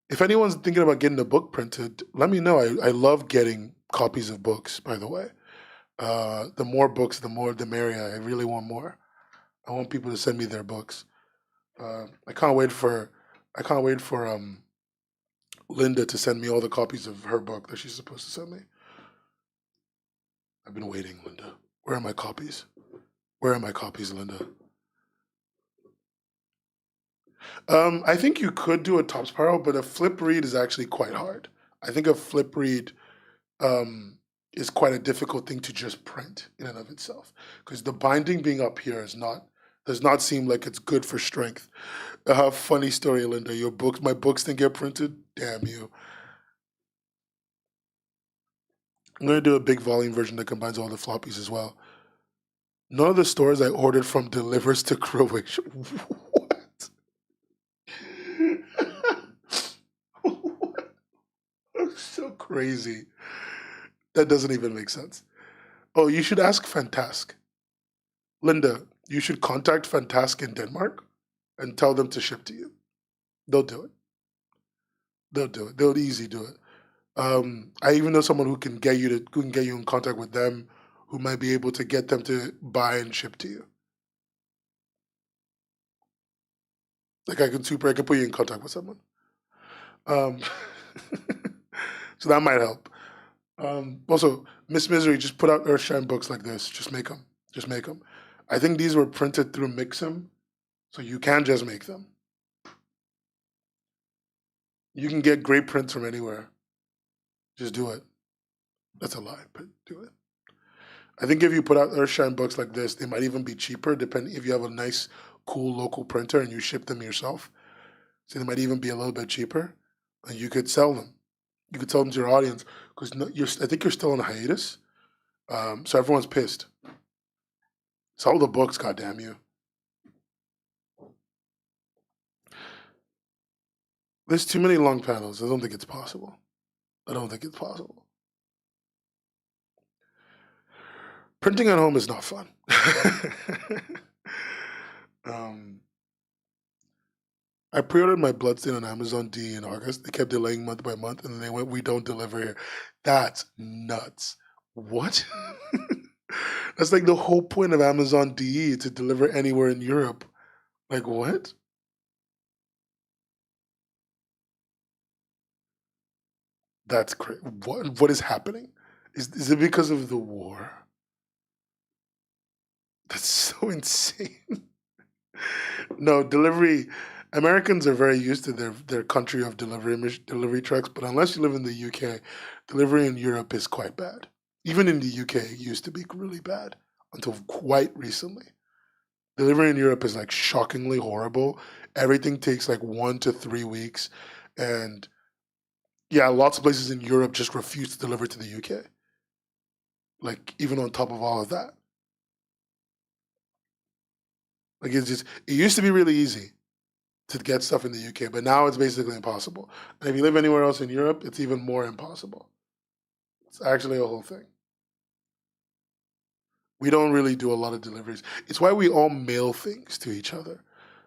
If anyone's thinking about getting a book printed, let me know. I love getting copies of books. By the way, the more books, the merrier. I really want more. I want people to send me their books. I can't wait for Linda to send me all the copies of her book that she's supposed to send me. I've been waiting, Linda. Where are my copies? Where are my copies, Linda? I think you could do a top spiral, but a flip read is actually quite hard. I think a flip read is quite a difficult thing to just print in and of itself, because the binding being up here does not seem like it's good for strength. Funny story, Linda. My books didn't get printed. Damn you. I'm gonna do a big volume version that combines all the floppies as well. None of the stores I ordered from delivers to Croatia. What? That's so crazy. That doesn't even make sense. Oh, you should ask Fantask. Linda, you should contact Fantask in Denmark and tell them to ship to you. They'll do it. They'll do it. They'll easily do it. I even know someone who can get you in contact with them, who might be able to get them to buy and ship to you. Like I can put you in contact with someone. Um, so that might help. Also, Miss Misery, just put out Earthshine books like this. Just make them. Just make them. I think these were printed through Mixam, so you can just make them. You can get great prints from anywhere. Just do it. That's a lie, but do it. I think if you put out Earthshine books like this, they might even be cheaper, depending if you have a nice, cool local printer and you ship them yourself. So they might even be a little bit cheaper, and you could sell them. You could sell them to your audience, because I think you're still on hiatus, so everyone's pissed. Sell the books, goddamn you. There's too many long panels. I don't think it's possible. Printing at home is not fun. I pre-ordered my Bloodstain on Amazon D in August. They kept delaying month by month, and then they went, "We don't deliver here." That's nuts. What? That's like the whole point of Amazon DE, to deliver anywhere in Europe. Like what? That's crazy. What is happening? Is it because of the war? That's so insane. No, delivery. Americans are very used to their country of delivery trucks, but unless you live in the UK, delivery in Europe is quite bad. Even in the UK, it used to be really bad until quite recently. Delivery in Europe is like shockingly horrible. Everything takes like 1 to 3 weeks, and yeah, lots of places in Europe just refuse to deliver to the UK. Like even on top of all of that, like it used to be really easy to get stuff in the UK, but now it's basically impossible. And if you live anywhere else in Europe, it's even more impossible. It's actually a whole thing. We don't really do a lot of deliveries. It's why we all mail things to each other.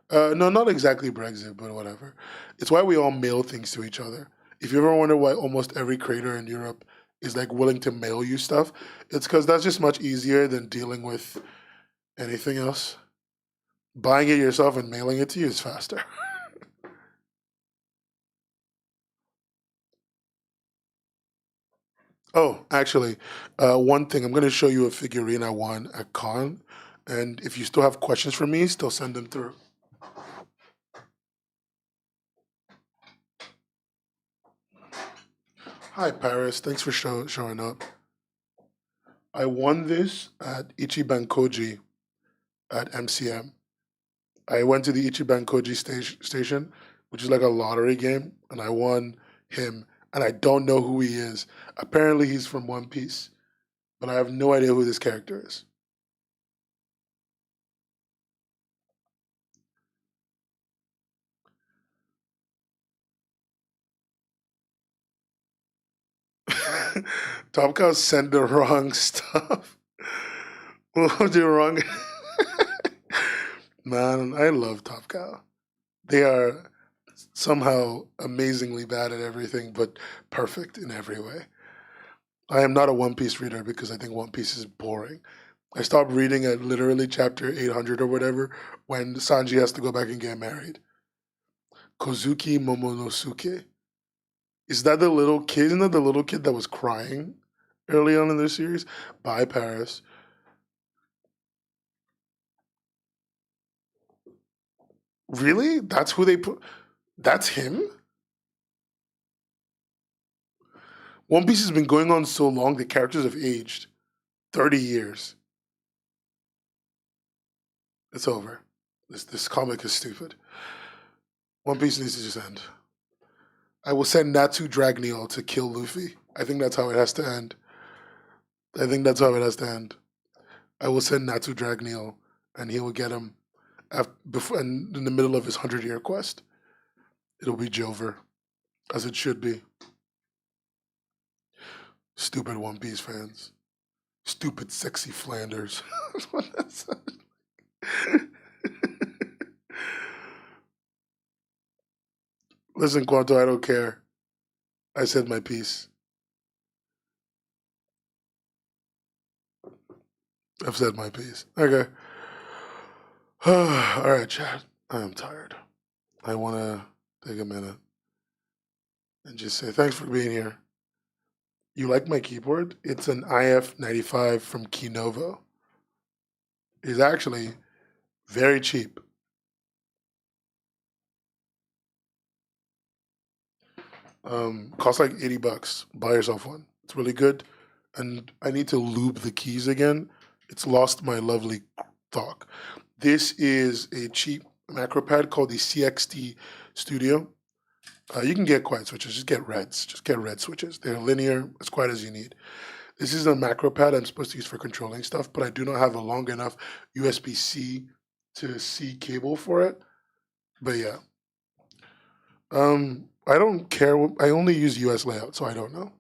No, not exactly Brexit, but whatever. It's why we all mail things to each other. If you ever wonder why almost every creator in Europe is like willing to mail you stuff, it's because that's just much easier than dealing with anything else. Buying it yourself and mailing it to you is faster. Oh, actually, one thing, I'm going to show you a figurine I won at Con, and if you still have questions for me, still send them through. Hi, Paris. Thanks for showing up. I won this at Ichiban Koji at MCM. I went to the Ichiban Koji station, which is like a lottery game, and I won him, and I don't know who he is. Apparently, he's from One Piece, but I have no idea who this character is. Top Cow sent the wrong stuff. Well, the wrong. Man, I love Top Cow. They are somehow amazingly bad at everything, but perfect in every way. I am not a One Piece reader because I think One Piece is boring. I stopped reading at literally chapter 800 or whatever when Sanji has to go back and get married. Kozuki Momonosuke. Is that the little kid? Isn't that the little kid that was crying early on in the series? Bye, Paris. Really? That's who they put? That's him? One Piece has been going on so long, the characters have aged. 30 years. It's over. This comic is stupid. One Piece needs to just end. I will send Natsu Dragneel to kill Luffy. I think that's how it has to end. I think that's how it has to end. I will send Natsu Dragneel, and he will get him before, in the middle of his 100-year quest. It'll be Jover, as it should be. Stupid One Piece fans. Stupid sexy Flanders. That's what that sounds like. Listen, Quanto, I don't care. I said my piece. I've said my piece. Okay. All right, Chad. I am tired. I want to take a minute and just say thanks for being here. You like my keyboard? It's an IF95 from Kinovo. It's actually very cheap. Costs like $80. Buy yourself one. It's really good. And I need to lube the keys again. It's lost my lovely talk. This is a cheap macro pad called the CXT Studio. You can get quiet switches. Just get reds. Just get red switches. They're linear, as quiet as you need. This is a macro pad I'm supposed to use for controlling stuff, but I do not have a long enough USB-C to C cable for it. But yeah. I don't care. I only use US layout, so I don't know.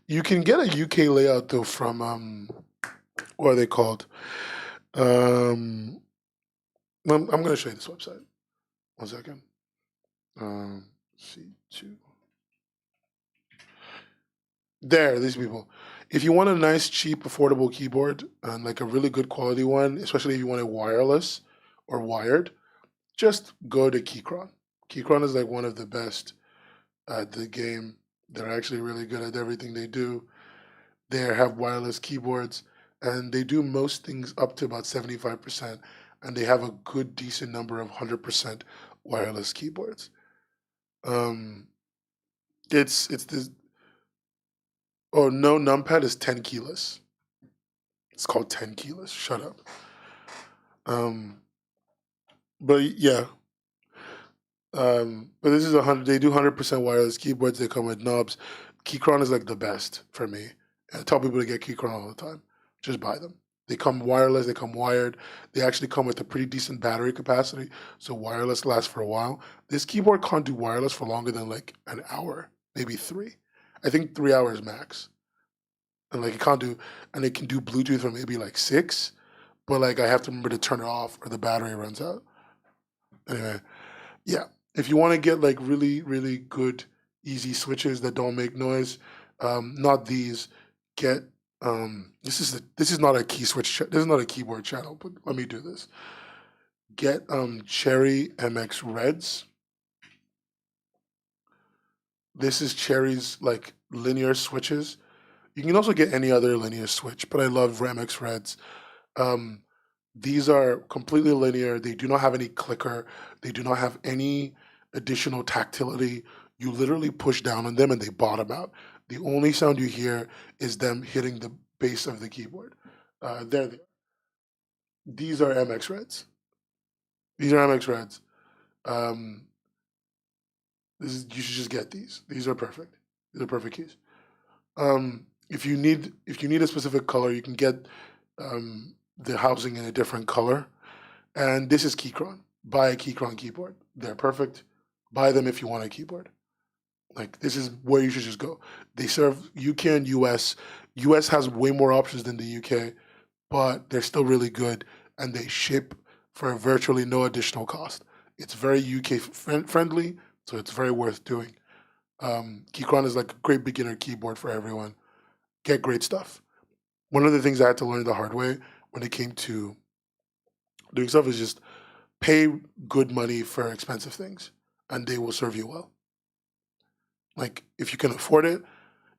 You can get a UK layout though from what are they called? I'm going to show you this website. 1 second. C2. There, these people. If you want a nice, cheap, affordable keyboard and like a really good quality one, especially if you want it wireless or wired, just go to Keychron. Keychron is like one of the best at the game. They're actually really good at everything they do. They have wireless keyboards, and they do most things up to about 75%, and they have a good, decent number of 100% wireless keyboards. It's this. Oh no, numpad is 10 keyless. It's called 10 keyless. Shut up. But yeah. But this is 100. They do 100% wireless keyboards. They come with knobs. Keychron is like the best for me. I tell people to get Keychron all the time. Just buy them. They come wireless. They come wired. They actually come with a pretty decent battery capacity, so wireless lasts for a while. This keyboard can't do wireless for longer than like an hour, maybe 3. I think 3 hours max. And like it can't do, and it can do Bluetooth for maybe like 6, but like I have to remember to turn it off or the battery runs out. Anyway, yeah. If you want to get like really, really good, easy switches that don't make noise, not these. Get this is not a key switch. This is not a keyboard channel, but let me do this. Get Cherry MX Reds. This is Cherry's like linear switches. You can also get any other linear switch, but I love MX Reds. These are completely linear. They do not have any clicker. They do not have any additional tactility. You literally push down on them and they bottom out. The only sound you hear is them hitting the base of the keyboard. There they are. These are MX Reds. These are MX Reds. You should just get these. These are perfect. These are perfect keys. If you need a specific color, you can get the housing in a different color. And this is Keychron. Buy a Keychron keyboard. They're perfect. Buy them if you want a keyboard. Like this is where you should just go. They serve UK and US. US has way more options than the UK, but they're still really good and they ship for virtually no additional cost. It's very UK friendly, so it's very worth doing. Keychron is like a great beginner keyboard for everyone. Get great stuff. One of the things I had to learn the hard way when it came to doing stuff is just pay good money for expensive things, and they will serve you well. Like if you can afford it,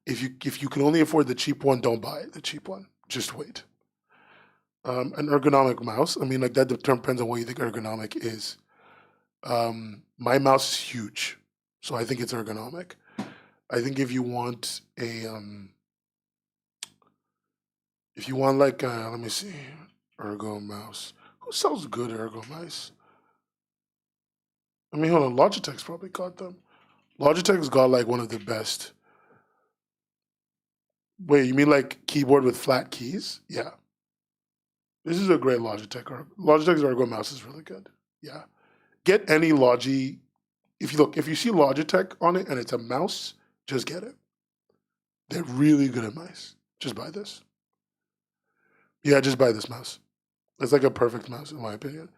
if you can only afford the cheap one, don't buy the cheap one. Just wait. An ergonomic mouse. I mean, like that term depends on what you think ergonomic is. My mouse is huge, so I think it's ergonomic. I think if you want like let me see, ergo mouse. Who sells good ergo mice? I mean, hold on, Logitech's probably got them. Logitech's got like one of the best. Wait, you mean like keyboard with flat keys? Yeah. This is a great Logitech. Logitech's ergo mouse is really good. Yeah. Get any Logi. If you see Logitech on it and it's a mouse, just get it. They're really good at mice. Just buy this. Yeah, just buy this mouse. It's like a perfect mouse in my opinion.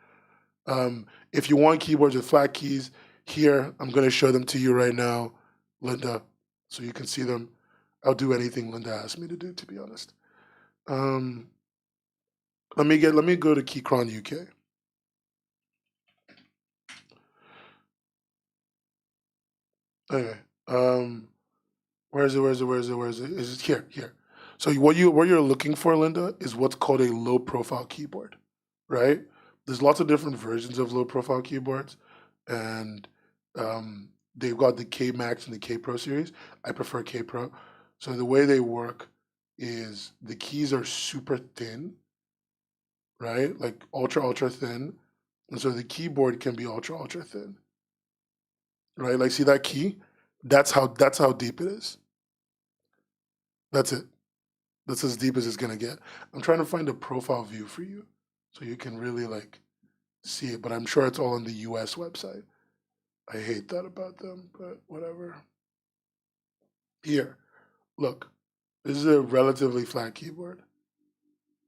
If you want keyboards with flat keys, here I'm going to show them to you right now, Linda, so you can see them. I'll do anything Linda asks me to do, to be honest. Let me go to Keychron UK. Okay. Where is it? Is it here? Here. So what you're looking for, Linda, is what's called a low profile keyboard, right? There's lots of different versions of low profile keyboards, and they've got the K Max and the K Pro series. I prefer K Pro. So the way they work is the keys are super thin, right? Like ultra thin, and so the keyboard can be ultra thin, right? Like see that key? That's how deep it is. That's it. That's as deep as it's gonna get. I'm trying to find a profile view for you so you can really like see it, but I'm sure it's all on the US website. I hate that about them, but whatever. Here, look. This is a relatively flat keyboard.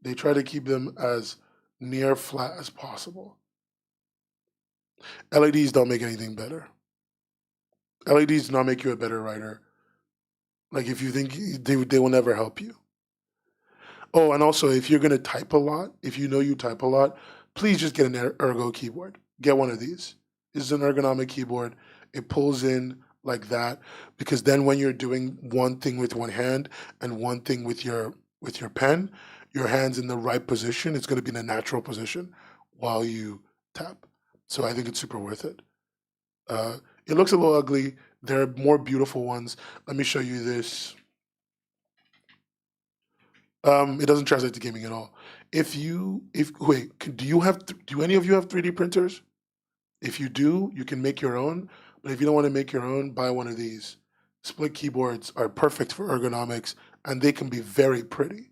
They try to keep them as near flat as possible. LEDs don't make anything better. LEDs do not make you a better writer. Like if you think they will never help you. Oh, and also if you're gonna type a lot, if you know you type a lot, please just get an ergo keyboard. Get one of these. This is an ergonomic keyboard. It pulls in like that because then when you're doing one thing with one hand and one thing with your pen, your hand's in the right position. It's gonna be in a natural position while you tap. So I think it's super worth it. It looks a little ugly. There are more beautiful ones. Let me show you this. It doesn't translate to gaming at all. Do any of you have 3D printers? If you do, you can make your own. But if you don't want to make your own, buy one of these. Split keyboards are perfect for ergonomics, and they can be very pretty.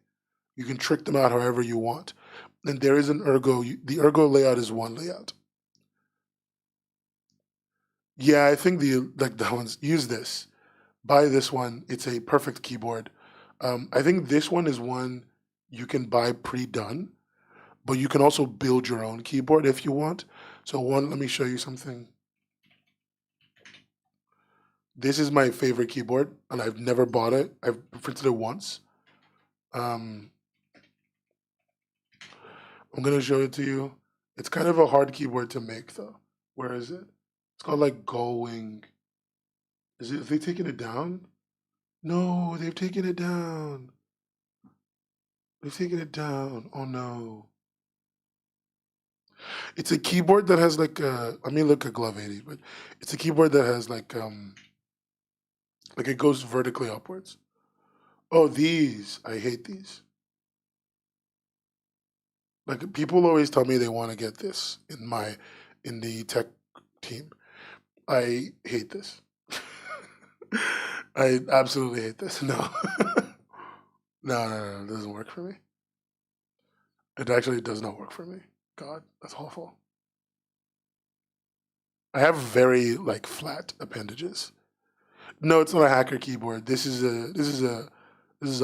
You can trick them out however you want. And there is an ergo. The ergo layout is one layout. Yeah, I think that one's use this. Buy this one. It's a perfect keyboard. I think this one is one you can buy pre-done, but you can also build your own keyboard if you want. So let me show you something. This is my favorite keyboard, and I've never bought it. I've printed it once. I'm gonna show it to you. It's kind of a hard keyboard to make, though. Where is it? It's called like Gullwing. Have they taken it down? No, they've taken it down. They've taken it down. Oh no. It's a keyboard that has like let me look at Glove 80, but it's a keyboard that has like it goes vertically upwards. Oh, these. I hate these. Like people always tell me they want to get this in the tech team. I hate this. I absolutely hate this. No. No, it doesn't work for me. It actually does not work for me. God, that's awful. I have very like flat appendages. No, it's not a hacker keyboard. This is a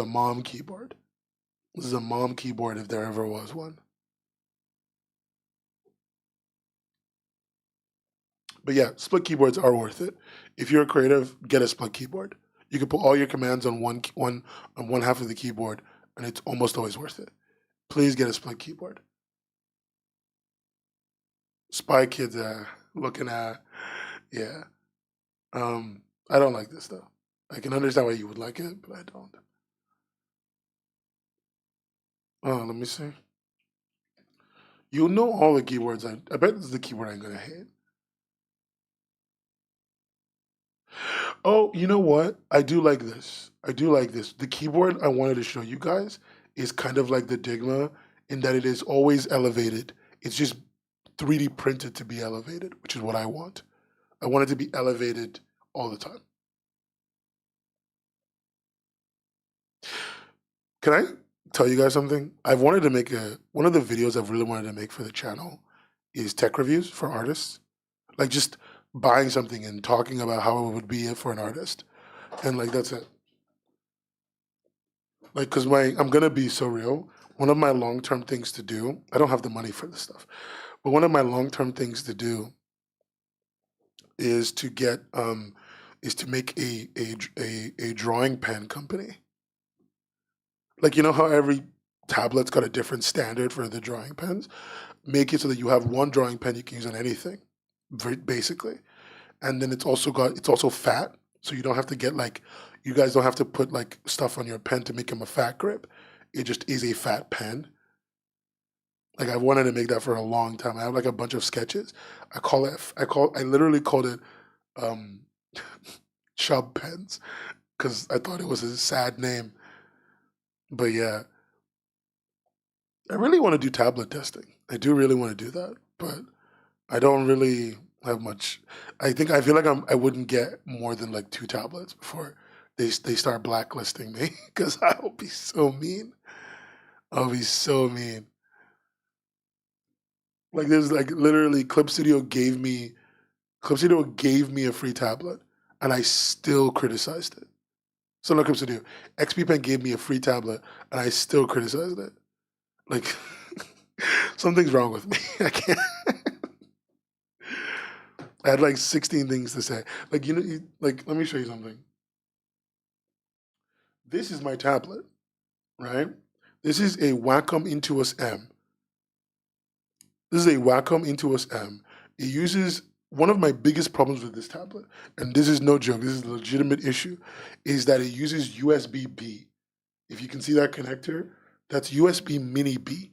mom keyboard. This is a mom keyboard if there ever was one. But yeah, split keyboards are worth it. If you're a creative, get a split keyboard. You can put all your commands on one half of the keyboard, and it's almost always worth it. Please get a split keyboard. Spy Kids looking at, yeah. I don't like this though. I can understand why you would like it, but I don't. Oh, let me see. You know all the keywords. I bet this is the keyboard I'm gonna hate. Oh, you know what? I do like this. I do like this. The keyboard I wanted to show you guys is kind of like the Digma in that it is always elevated. It's just 3D printed to be elevated, which is what I want. I want it to be elevated all the time. Can I tell you guys something? I've wanted to make one of the videos I've really wanted to make for the channel is tech reviews for artists. Like just buying something and talking about how it would be for an artist. And like that's it. Like cause I'm gonna be so real. One of my long-term things to do, I don't have the money for this stuff, but one of my long-term things to do is to get is to make a drawing pen company. Like you know how every tablet's got a different standard for the drawing pens? Make it so that you have one drawing pen you can use on anything, very basically. And then it's also fat, so you don't have to get like you guys don't have to put like stuff on your pen to make them a fat grip. It just is a fat pen. Like I've wanted to make that for a long time. I have like a bunch of sketches. I literally called it um chub pens because I thought it was a sad name. But yeah, I really want to do tablet testing. I do really want to do that, but I don't really have much. I feel like I wouldn't get more than like 2 tablets before they start blacklisting me because I'll be so mean. I'll be so mean. Like there's like literally Clip Studio gave me a free tablet and I still criticized it. So not Clip Studio. XP Pen gave me a free tablet and I still criticized it. Like something's wrong with me. I can't. I had like 16 things to say. Like like let me show you something. This is my tablet, right? This is a Wacom Intuos M. This is a Wacom Intuos M. It uses one of my biggest problems with this tablet, and this is no joke, this is a legitimate issue, is that it uses USB-B. If you can see that connector, that's USB Mini B.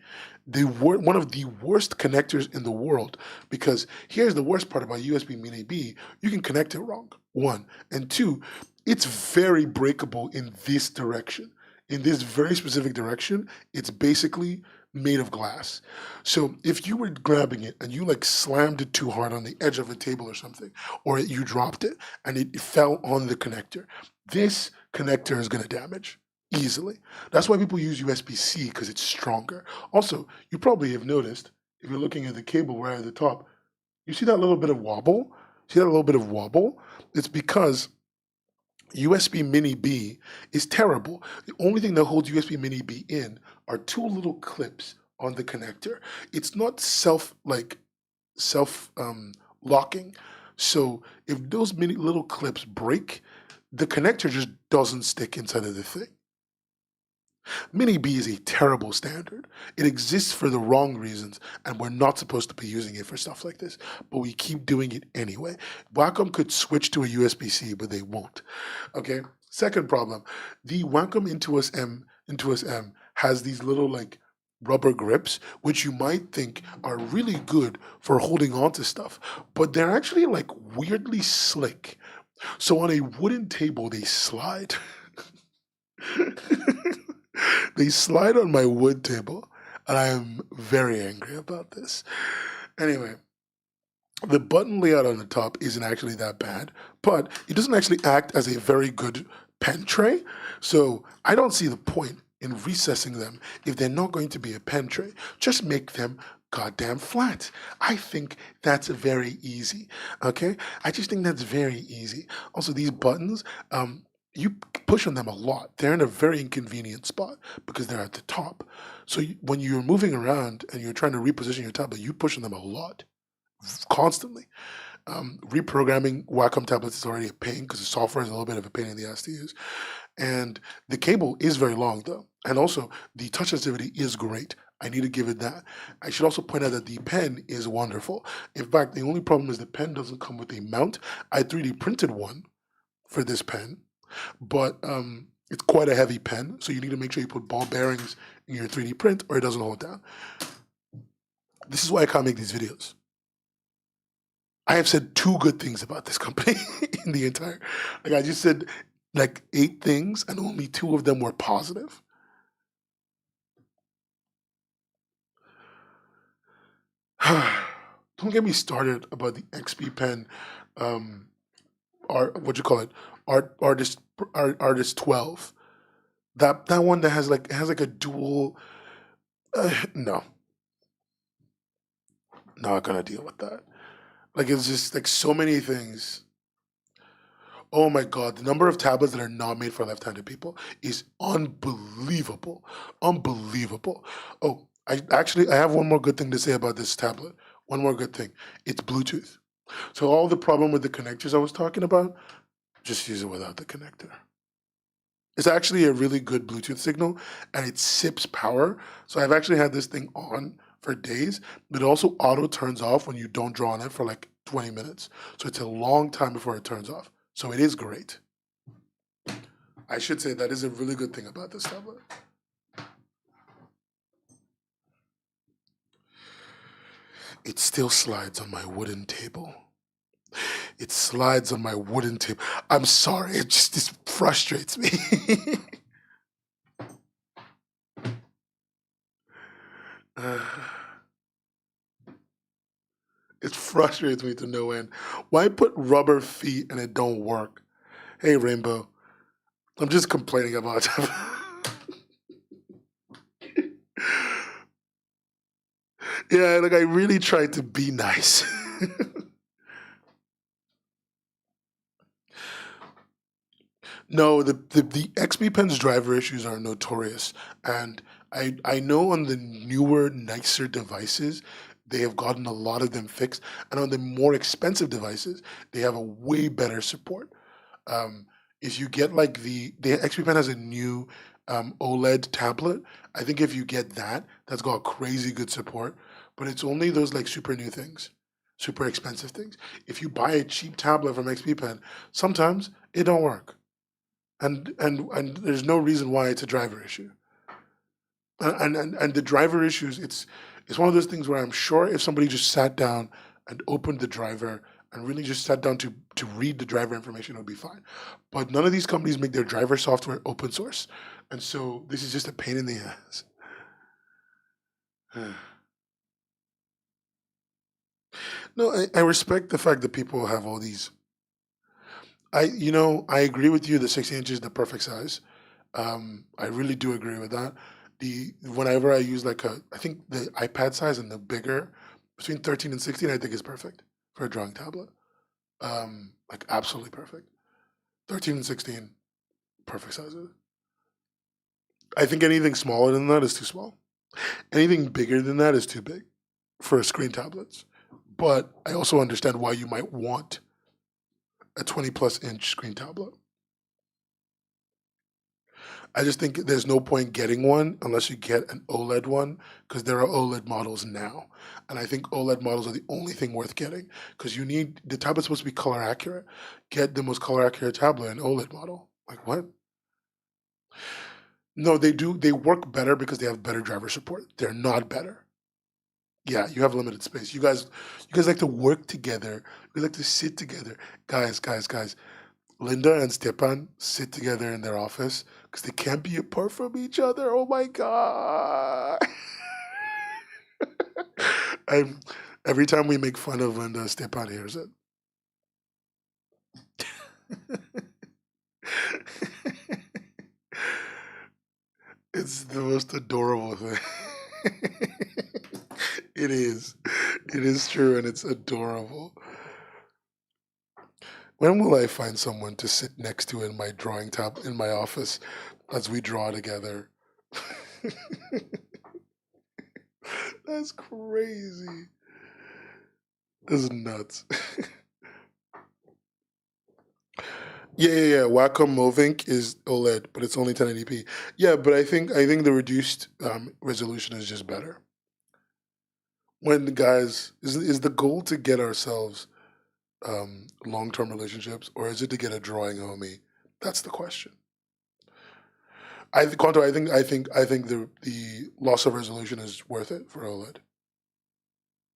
One of the worst connectors in the world, because here's the worst part about USB Mini B, you can connect it wrong, 1. And 2, it's very breakable in this direction. In this very specific direction, it's basically made of glass. So if you were grabbing it and you like slammed it too hard on the edge of a table or something, or you dropped it and it fell on the connector, this connector is gonna damage easily. That's why people use USB-C because it's stronger. Also, you probably have noticed, if you're looking at the cable right at the top, you see that little bit of wobble? See that little bit of wobble? It's because USB Mini B is terrible. The only thing that holds USB Mini B in are 2 little clips on the connector. It's not self locking. So if those mini little clips break, the connector just doesn't stick inside of the thing. Mini B is a terrible standard. It exists for the wrong reasons, and we're not supposed to be using it for stuff like this, but we keep doing it anyway. Wacom could switch to a USB-C, but they won't. Okay? Second problem, the Wacom Intuos M has these little like rubber grips, which you might think are really good for holding on to stuff, but they're actually like weirdly slick. So on a wooden table, they slide. They slide on my wood table, and I am very angry about this. Anyway, the button layout on the top isn't actually that bad, but it doesn't actually act as a very good pen tray. So I don't see the point in recessing them if they're not going to be a pen tray. Just make them goddamn flat. I think that's very easy. Okay? I just think that's very easy. Also, these buttons, you push on them a lot. They're in a very inconvenient spot because they're at the top. So when you're moving around and you're trying to reposition your tablet, you push on them a lot, constantly. Reprogramming Wacom tablets is already a pain because the software is a little bit of a pain in the ass to use. And the cable is very long though. And also the touch sensitivity is great. I need to give it that. I should also point out that the pen is wonderful. In fact, the only problem is the pen doesn't come with a mount. I 3D printed one for this pen, but it's quite a heavy pen, so you need to make sure you put ball bearings in your 3D print or it doesn't hold down. This is why I can't make these videos. I have said 2 good things about this company in the entire, like I just said like 8 things and only 2 of them were positive. Don't get me started about the XP pen, art, what you call it, artist 12. That one that has like a dual. No, not gonna deal with that. Like it's just like so many things. Oh my god, the number of tablets that are not made for left-handed people is unbelievable, unbelievable. Oh, I have one more good thing to say about this tablet. One more good thing. It's Bluetooth. So all the problem with the connectors I was talking about, just use it without the connector. It's actually a really good Bluetooth signal and it sips power. So I've actually had this thing on for days, but it also auto turns off when you don't draw on it for like 20 minutes. So it's a long time before it turns off. So it is great. I should say that is a really good thing about this tablet. It still slides on my wooden table. It slides on my wooden table. I'm sorry, this frustrates me. It frustrates me to no end. Why put rubber feet and it don't work? Hey, Rainbow, I'm just complaining about it. Yeah, like I really tried to be nice. No, the XP Pen's driver issues are notorious, and I know on the newer, nicer devices, they have gotten a lot of them fixed, and on the more expensive devices, they have a way better support. If you get like the XP Pen has a new OLED tablet. I think if you get that, that's got crazy good support, but it's only those like super new things, super expensive things. If you buy a cheap tablet from XP Pen, sometimes it don't work and there's no reason why it's a driver issue. And the driver issues, it's one of those things where I'm sure if somebody just sat down and opened the driver and really just sat down to read the driver information, it would be fine. But none of these companies make their driver software open source, and so this is just a pain in the ass. No, I respect the fact that people have all these. I agree with you. The 16 inches is the perfect size. I really do agree with that. Whenever I use I think the iPad size and the bigger between 13 and 16, I think is perfect for a drawing tablet. Like absolutely perfect. 13 and 16, perfect sizes. I think anything smaller than that is too small. Anything bigger than that is too big for screen tablets. But I also understand why you might want a 20 plus inch screen tablet. I just think there's no point getting one unless you get an OLED one because there are OLED models now. And I think OLED models are the only thing worth getting because the tablet's supposed to be color accurate. Get the most color accurate tablet, an OLED model. Like what? No, they do. They work better because they have better driver support. They're not better. Yeah, you have limited space. You guys like to work together. You like to sit together. Guys. Linda and Stepan sit together in their office because they can't be apart from each other. Oh my god! Every time we make fun of Linda, Stepan hears it. It's the most adorable thing. It is. It is true, and it's adorable. When will I find someone to sit next to in my drawing tab in my office as we draw together? That's crazy. That's nuts. Yeah. Wacom Movink is OLED, but it's only 1080p. Yeah, but I think the reduced resolution is just better. When the guys is the goal to get ourselves long term relationships, or is it to get a drawing homie? That's the question. Quanto, I think the loss of resolution is worth it for OLED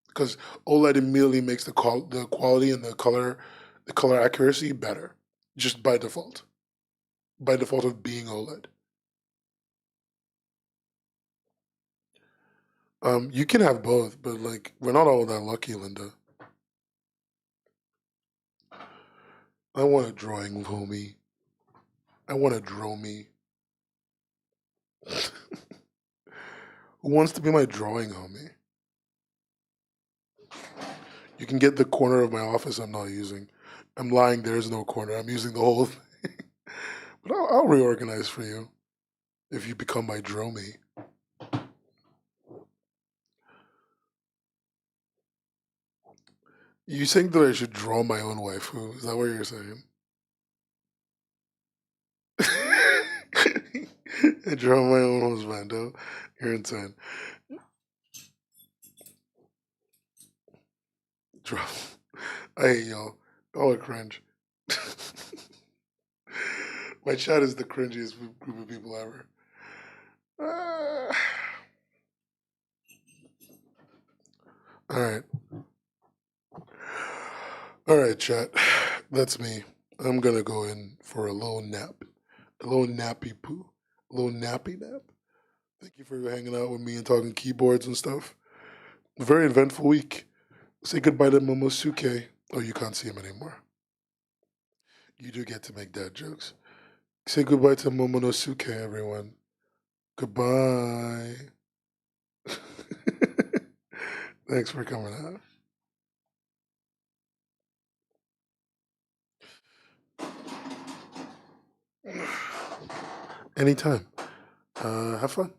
because OLED immediately makes the quality and the color accuracy better, just by default of being OLED. You can have both, but like we're not all that lucky, Linda. I want a drawing homie. I want a draw me. Who wants to be my drawing homie? You can get the corner of my office I'm not using. I'm lying, there is no corner. I'm using the whole thing. But I'll reorganize for you if you become my draw me. You think that I should draw my own waifu? Is that what you're saying? I draw my own husbando. You're insane. Draw. I hate y'all. Y'all are cringe. My chat is the cringiest group of people ever. All right. All right, chat. That's me. I'm gonna go in for a little nap. A little nappy poo. A little nappy nap. Thank you for hanging out with me and talking keyboards and stuff. A very eventful week. Say goodbye to Momosuke. Oh, you can't see him anymore. You do get to make dad jokes. Say goodbye to Momonosuke, everyone. Goodbye. Thanks for coming out. Anytime. Have fun.